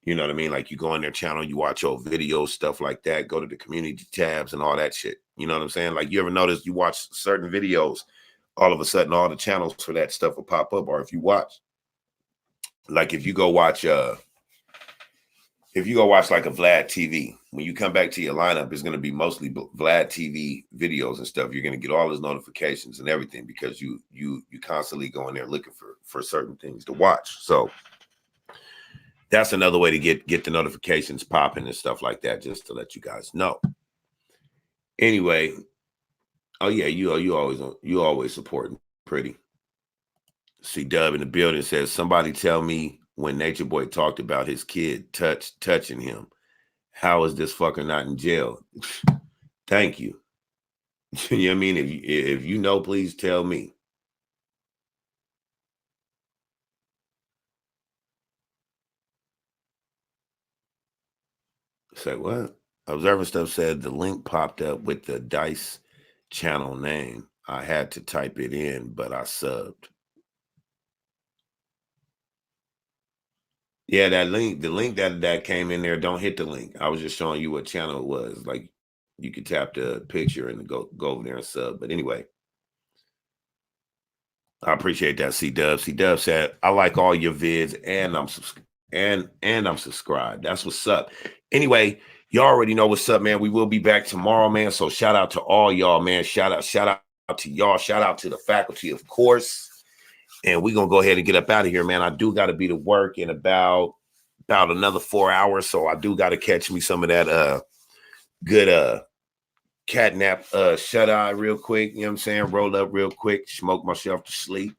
You know what I mean? Like you go on their channel, you watch old videos, stuff like that, go to the community tabs and all that shit. You know what I'm saying? Like you ever notice you watch certain videos, all of a sudden all the channels for that stuff will pop up. Or if you watch, like if you go watch like a Vlad TV, when you come back to your lineup, it's going to be mostly Vlad TV videos and stuff. You're going to get all his notifications and everything because you constantly go in there looking for certain things to watch. So that's another way to get the notifications popping and stuff like that, just to let you guys know. Anyway, oh yeah, you always supporting pretty. See Dub in the building says, somebody tell me when Nature Boy talked about his kid touching him, how is this fucker not in jail? Thank you. You know what I mean? If you know, please tell me. Say what? Observer Stuff said the link popped up with the Dice channel name. I had to type it in, but I subbed. Yeah, the link that came in there, don't hit the link. I was just showing you what channel it was. Like you could tap the picture and go over there and sub. But anyway, I appreciate that, C-Dub. C-Dub said, I like all your vids and I'm subscribed. That's what's up. Anyway, you already know what's up, man. We will be back tomorrow, man. So shout out to all y'all, man. Shout out to y'all. Shout out to the faculty, of course. And we're going to go ahead and get up out of here, man. I do got to be to work in about another 4 hours. So I do got to catch me some of that good catnap shut eye real quick. You know what I'm saying? Roll up real quick, smoke myself to sleep.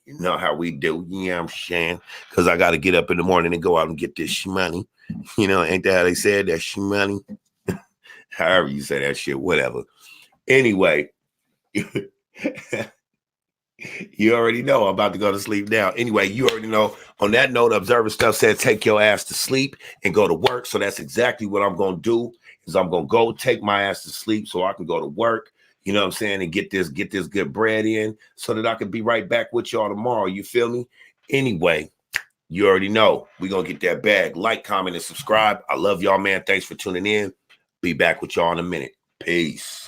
You know how we do. You know what I'm saying? Because I got to get up in the morning and go out and get this money. You know, ain't that how they said that money? However you say that shit, whatever. Anyway. You already know I'm about to go to sleep now. Anyway, you already know. On that note, Observer Stuff said, take your ass to sleep and go to work. So that's exactly what I'm going to do is I'm going to go take my ass to sleep so I can go to work, you know what I'm saying, and get this good bread in so that I can be right back with y'all tomorrow. You feel me? Anyway, you already know. We're going to get that bag. Like, comment, and subscribe. I love y'all, man. Thanks for tuning in. Be back with y'all in a minute. Peace.